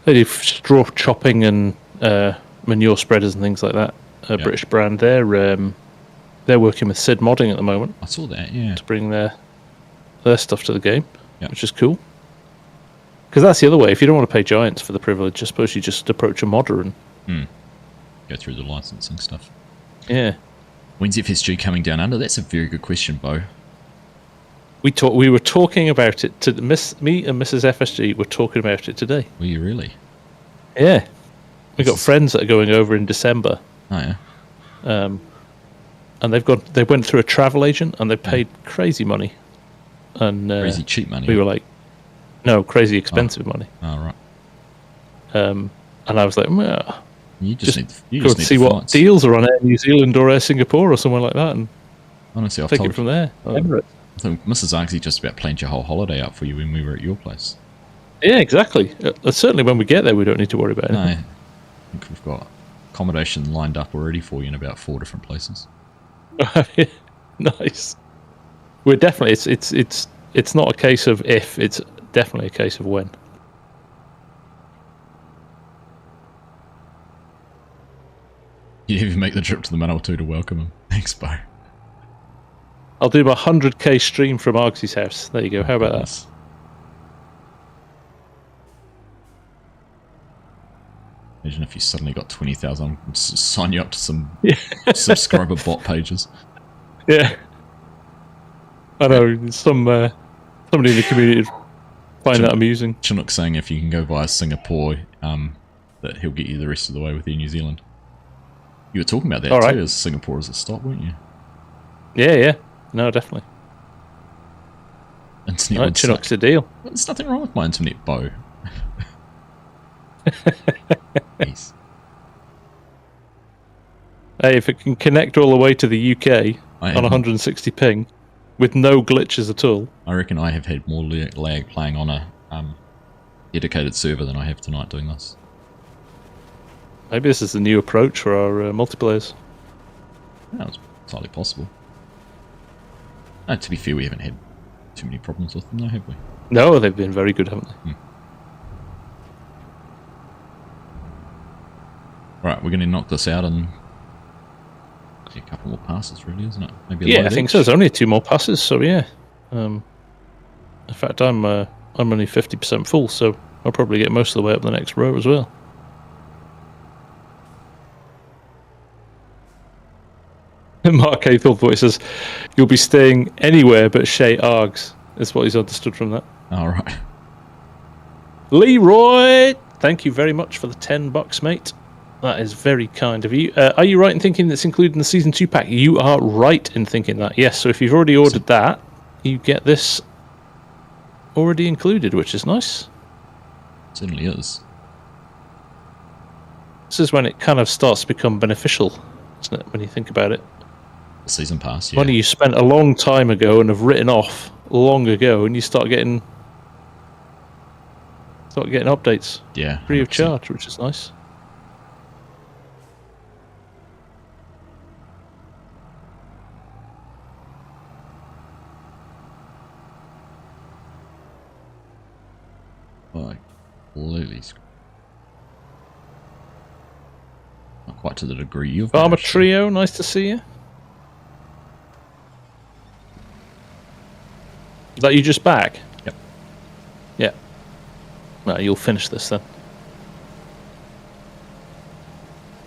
they do straw chopping and manure spreaders and things like that. A British brand. They're working with Sid Modding at the moment. I saw that, yeah. To bring their stuff to the game, which is cool. Because that's the other way. If you don't want to pay Giants for the privilege, I suppose you just approach a modder and go through the licensing stuff. Yeah. When's FSG coming down under? That's a very good question, Bo. We were talking about it. Me and Mrs. FSG were talking about it today. Were you really? Yeah. We got friends that are going over in December. Oh yeah. And they went through a travel agent and they paid crazy money. And crazy cheap money. We were like, no, crazy expensive money. Oh right. And I was like, well, you just need to see what deals are on Air New Zealand or Air Singapore or somewhere like that, and honestly, I've take it from there. I think Mrs. Argsy just about planned your whole holiday out for you when we were at your place. Yeah, exactly. Certainly, when we get there, we don't need to worry about it. No, I think we've got accommodation lined up already for you in about 4 different places. Nice. We're definitely. It's not a case of if. It's definitely a case of when. You even make the trip to the Manawatu to welcome him. Thanks, Bo. I'll do my 100k stream from Argsy's house. There you go. How about that? Imagine if you suddenly got 20,000. Sign you up to some subscriber bot pages. Yeah. I know. Somebody in the community find that amusing. Chinook saying if you can go via Singapore, that he'll get you the rest of the way with Air New Zealand. You were talking about that too, as Singapore as a stop, weren't you? Yeah. No, definitely. Internet Chinook's a deal. There's nothing wrong with my internet, Bo. Yes. Hey, if it can connect all the way to the UK on 160 ping with no glitches at all. I reckon I have had more lag playing on a dedicated server than I have tonight doing this. Maybe this is the new approach for our multiplayers. Yeah, it's entirely possible. To be fair, we haven't had too many problems with them though, have we? No, they've been very good, haven't they? Right, we're going to knock this out in a couple more passes, really, isn't it? Maybe yeah, I think so. There's only 2 more passes, so yeah. In fact, I'm only 50% full, so I'll probably get most of the way up the next row as well. Mark Haythorpe says, "You'll be staying anywhere but Shea Args." That's what he's understood from that. All right. Leroy, thank you very much for the $10, mate. That is very kind of you. Are you right in thinking that's included in the Season 2 pack? You are right in thinking that, yes. So if you've already ordered that, you get this already included, which is nice. It certainly is. This is when it kind of starts to become beneficial, isn't it, when you think about it? The season pass, yeah. Money you spent a long time ago and have written off long ago, and you start getting updates free of charge, which is nice. Completely. Not quite to the degree you've. Farmer Trio, nice to see you. Is that you just back? Yep. Yeah. No, you'll finish this then.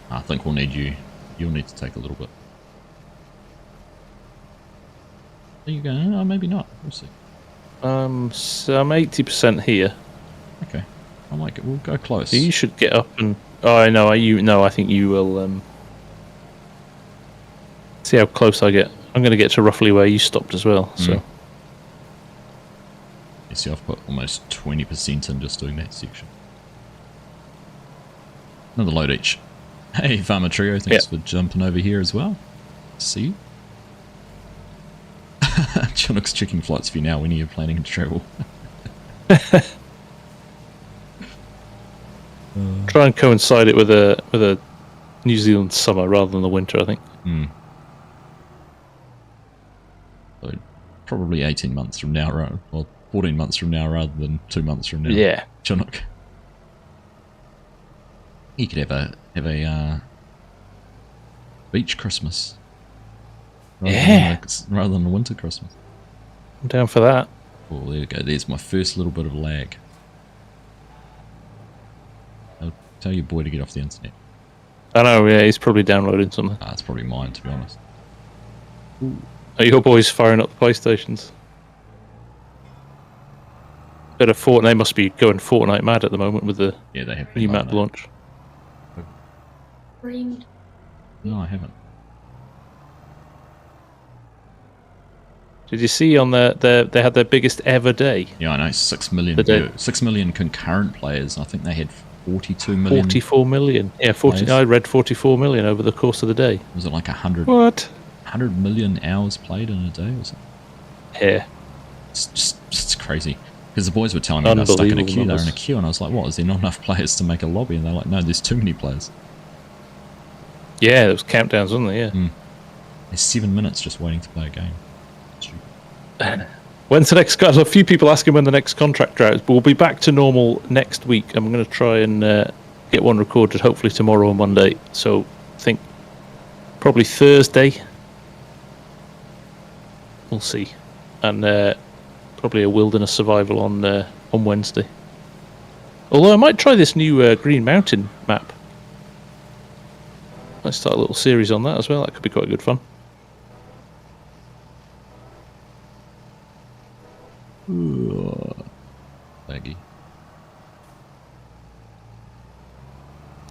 I think we'll need you. You'll need to take a little bit. There you go. Oh, maybe not. We'll see. So I'm 80% here. Okay. I like it. We'll go close. So you should get up and. Oh, I know. I think you will. See how close I get. I'm going to get to roughly where you stopped as well. So. You see, I've put almost 20% in just doing that section. Another load each. Hey, Farmer Trio, thanks for jumping over here as well. See you. Chinook's checking flights for you now when you're planning to travel. Try and coincide it with a New Zealand summer rather than the winter, I think. So probably 18 months from now, right? Well, 14 months from now rather than 2 months from now. Yeah. Chinook. You could have a beach Christmas. Rather than a winter Christmas. I'm down for that. Oh, there you go. There's my first little bit of lag. I'll tell your boy to get off the internet. I know, yeah, he's probably downloading something. It's probably mine, to be honest. Are your boys firing up the PlayStations? Bit of Fortnite. They must be going Fortnite mad at the moment with the they have new map launch. No, I haven't. Did you see on they had their biggest ever day? Yeah, I know. 6 million concurrent players. I think they had 42 million. 44 million. Yeah, 40. I read 44 million over the course of the day. Was it like 100? What? 100 million hours played in a day or something? Yeah. It's crazy. Because the boys were telling me they're stuck in a queue. They're in a queue, and I was like, "What? Is there not enough players to make a lobby?" And they're like, "No, there's too many players." Yeah, there was countdowns, wasn't there? Yeah. There's 7 minutes just waiting to play a game. When's the next? There's a few people asking when the next contract drought is, but we'll be back to normal next week. I'm going to try and get one recorded, hopefully tomorrow or Monday. So I think probably Thursday. We'll see, and probably a wilderness survival on Wednesday. Although I might try this new Green Mountain map. Let's start a little series on that as well. That could be quite good fun. Laggy.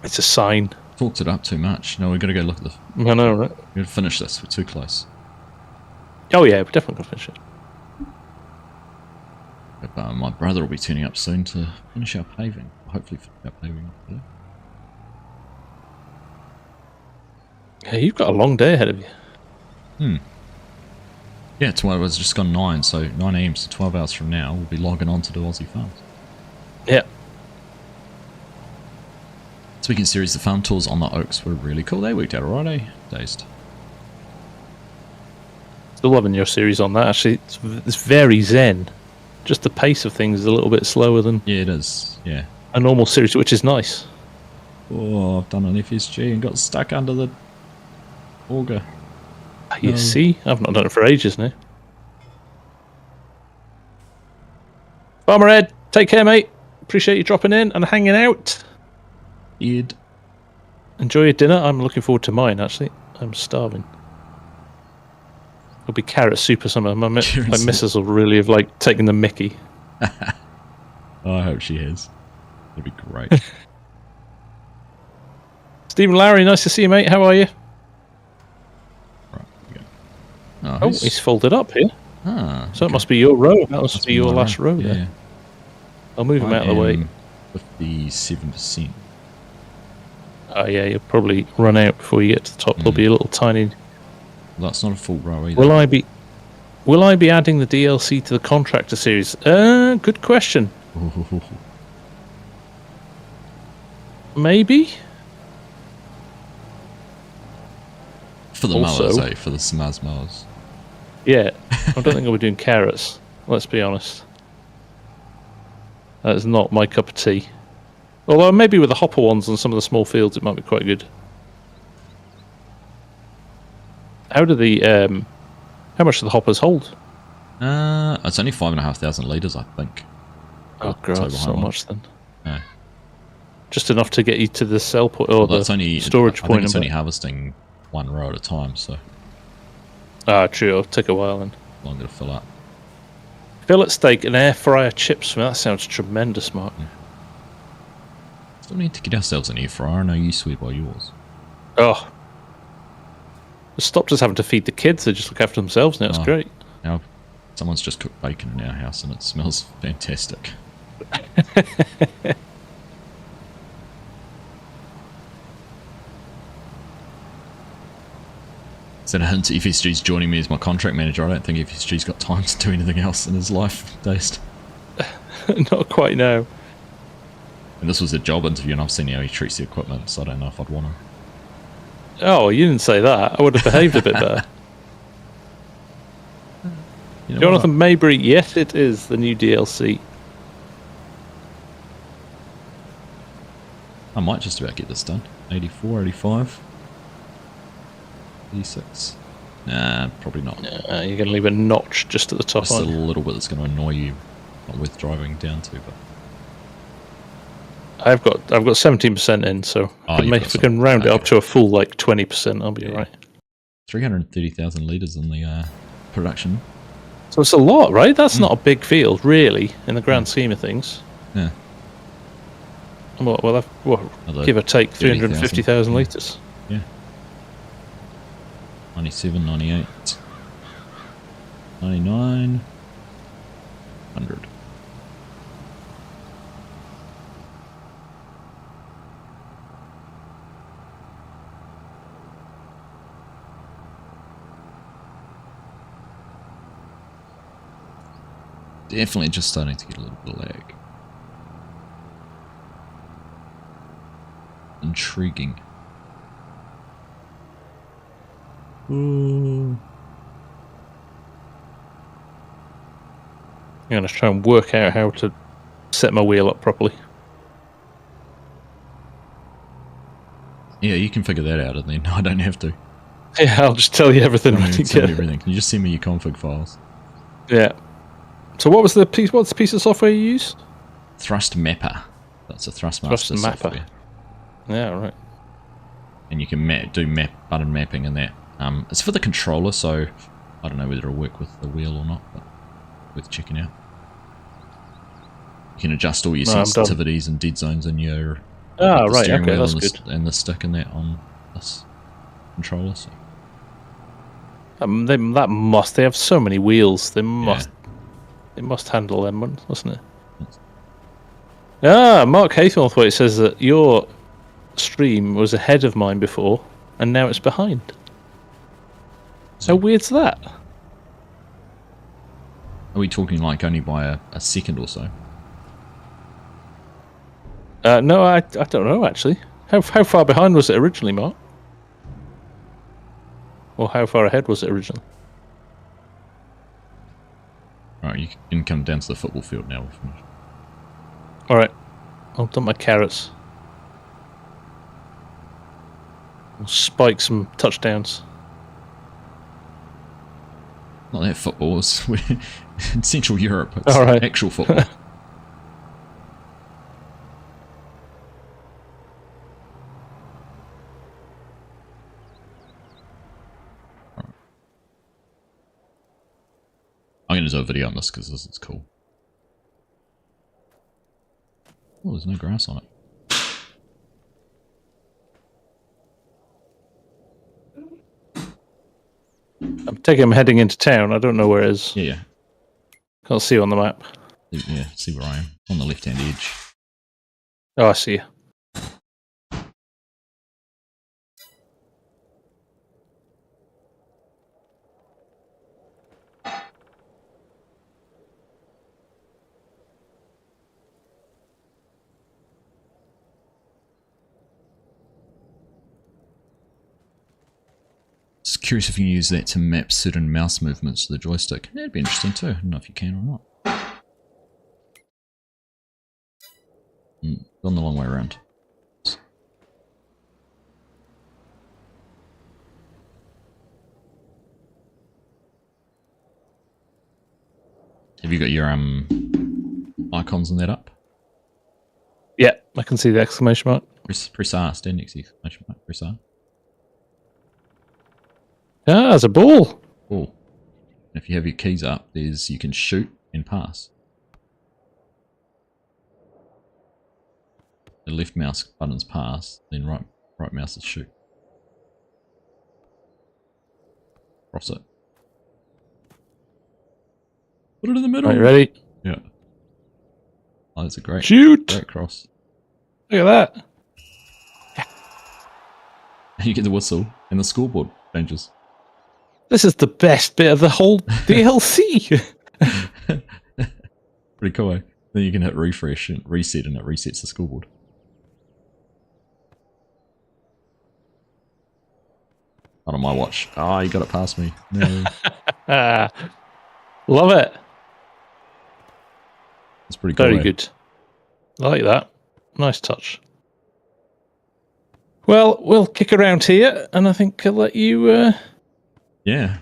It's a sign. Talked it up too much. No, we've got to go look at the... I know, right? We've got to finish this. We're too close. Oh yeah, we're definitely going to finish it. But, my brother will be turning up soon to finish our paving. Hopefully finish our paving today. Yeah, you've got a long day ahead of you. Yeah, 12 hours just gone 9, so 9 AM to 12 hours from now, we'll be logging on to do Aussie Farms. Yeah. This weekend series, the farm tours on the Oaks were really cool. They worked out alright, eh? Dazed. Still loving your series on that, actually. It's very zen. Just the pace of things is a little bit slower than it is, yeah. A normal series, which is nice. Oh, I've done an FSG and got stuck under the auger. You see? I've not done it for ages now. Farmer Ed, take care, mate. Appreciate you dropping in and hanging out. Ed. Enjoy your dinner. I'm looking forward to mine, actually. I'm starving. It'll be carrot soup or something. My missus will really have taken the mickey. Oh, I hope she has. That'd be great. Stephen Lowry, nice to see you, mate. How are you? Right, we go. Oh, he's folded up here. Ah, so it must be your row. That must be your last row there. Yeah. I'll move him out of the way. 57%. Oh yeah, you'll probably run out before you get to the top. There'll be a little tiny. Well, that's not a full row either. Will I be adding the DLC to the Contractor series? Good question. Maybe. For the mowers, eh? For the Smaz mowers. Yeah, I don't think I'll be doing carrots. Let's be honest. That is not my cup of tea. Although maybe with the hopper ones on some of the small fields, it might be quite good. How much do the hoppers hold? It's only 5,500 litres, I think. Oh god, so much then. Yeah. Just enough to get you to the sell point or the storage point. I think it's only harvesting one row at a time, so. Ah, true. It'll take a while then. Longer to fill up. Fillet steak and air fryer chips. That sounds tremendous, Mark. Yeah. Still need to get ourselves an air fryer. I know you swear by yours. Oh. Stopped us having to feed the kids. They just look after themselves now. It's great. Now, someone's just cooked bacon in our house and it smells fantastic. Is that a hint? FSG's joining me as my contract manager. I don't think FSG's got time to do anything else in his life, Dazed. Not quite now. And this was a job interview and I've seen how he treats the equipment, so I don't know if I'd want him. Oh, you didn't say that. I would have behaved a bit better. You know Jonathan Maybury, yes it is the new DLC. I might just about get this done. 84, 85. 86. Nah, probably not. You're going to leave a notch just at the top. Just a little bit that's going to annoy you. Not worth driving down to, but I've got 17% in, so if we can round it up to a full 20%, I'll be alright. 330,000 litres in the production. So it's a lot, right? That's not a big field, really, in the grand scheme of things. Yeah. Well, give or take 350,000 litres. Yeah. 97, 98, 99, 100. Definitely just starting to get a little bit of lag. Intriguing. Ooh. I'm going to try and work out how to set my wheel up properly. Yeah, you can figure that out, and then I don't have to. Yeah, I'll just tell you everything. Tell you everything. Can you just send me your config files? Yeah. So what's the piece of software you use? Thrust Mapper. That's a Thrustmaster software. Yeah, right. And you can do button mapping in that. It's for the controller, so I don't know whether it'll work with the wheel or not, but worth checking out. You can adjust all your sensitivities and dead zones in your right, okay, that's good. And the stick in that on this controller. So. They have so many wheels. They must handle them, mustn't it? Mark Haythornthwaite says that your stream was ahead of mine before. and now it's behind. How weird's that? Are we talking like only by a second or so? No, I don't know actually. How far behind was it originally, Mark? Or how far ahead was it originally? Alright, you can come down to the football field now. Alright, I'll dump my carrots. We'll spike some touchdowns. Not that football, we're in Central Europe. It's actual football. I'm going to do a video on this because this is cool. Oh, there's no grass on it. I'm taking him heading into town. I don't know where it is. Yeah. Can't see you on the map. Yeah, see where I am. On the left-hand edge. Oh, I see you. Just curious if you can use that to map certain mouse movements to the joystick. That'd be interesting too. I don't know if you can or not. Gone the long way around. Have you got your icons in that up? Yeah, I can see the exclamation mark. Press R, stand next to the exclamation mark. Press R. Ah, there's a ball. Ball. If you have your keys up, you can shoot and pass. The left mouse button's pass, then right mouse is shoot. Cross it. Put it in the middle. Right, ready? Yeah. Oh, that's a great cross. Look at that. You get the whistle and the scoreboard changes. This is the best bit of the whole DLC. Pretty cool, eh? Then you can hit refresh and reset and it resets the scoreboard. Not on my watch. Ah, you got it past me. No. Love it. It's pretty cool. Very good. I like that. Nice touch. Well, we'll kick around here, and I think I'll let you... Yeah.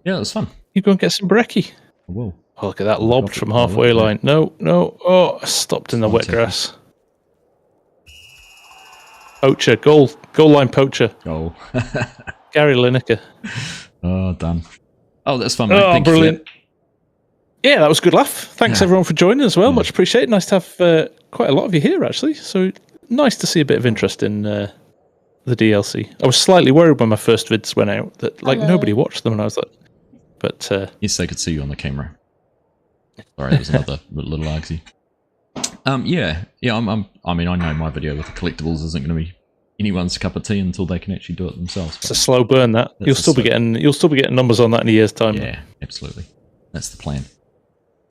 Yeah, it was fun. You go and get some brekkie. I will. Oh, look at that, lobbed from halfway line. No. Oh, stopped in the wet grass. Poacher, goal line poacher. Goal. Gary Lineker. Oh, done. Oh, that's fun, mate. Oh, Thank brilliant. Yeah, that was a good laugh. Thanks everyone for joining as well. Yeah. Much appreciated. Nice to have quite a lot of you here, actually. So nice to see a bit of interest in the DLC. I was slightly worried when my first vids went out that nobody watched them, and I was like, but yes, they could see you on the camera. Sorry, there's another little Argsy. Yeah. I mean, I know my video with the collectibles isn't going to be anyone's cup of tea until they can actually do it themselves. It's a slow burn. That you'll still be getting numbers on that in a year's time. Yeah, absolutely. That's the plan.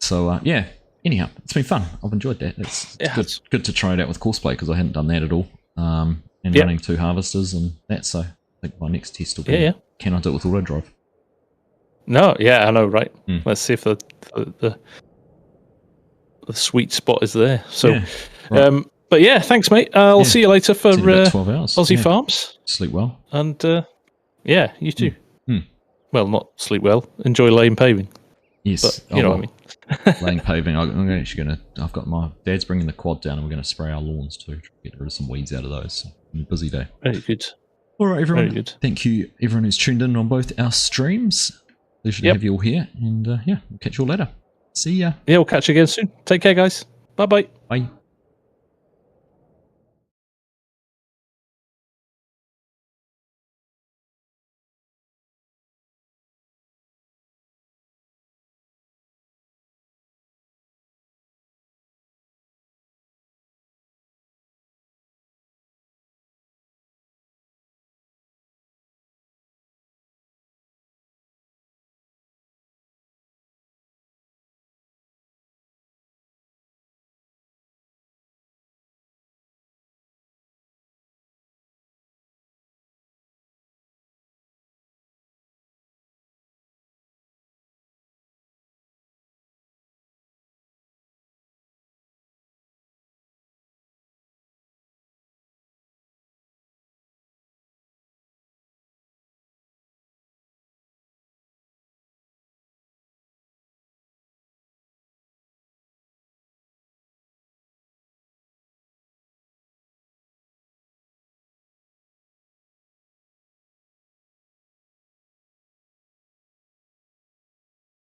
So yeah. Anyhow, it's been fun. I've enjoyed that. It's good to try it out with Courseplay because I hadn't done that at all. And running 2 harvesters and that. So I think my next test will be can I do it with auto drive? No, yeah, I know, right? Let's see if the sweet spot is there. So, but yeah, thanks, mate. I'll see you later for 12 hours. Aussie Farms. Sleep well. And yeah, you too. Well, not sleep well. Enjoy laying paving. Yes, but you know what I mean. Laying paving. I'm actually going to. I've got my dad's bringing the quad down, and we're going to spray our lawns too, to get rid of some weeds out of those. So, a busy day. Very good. All right, everyone. Very good. Thank you, everyone who's tuned in on both our streams. Pleasure to have you all here, and we'll catch you all later. See ya. Yeah, we'll catch you again soon. Take care, guys. Bye-bye. Bye.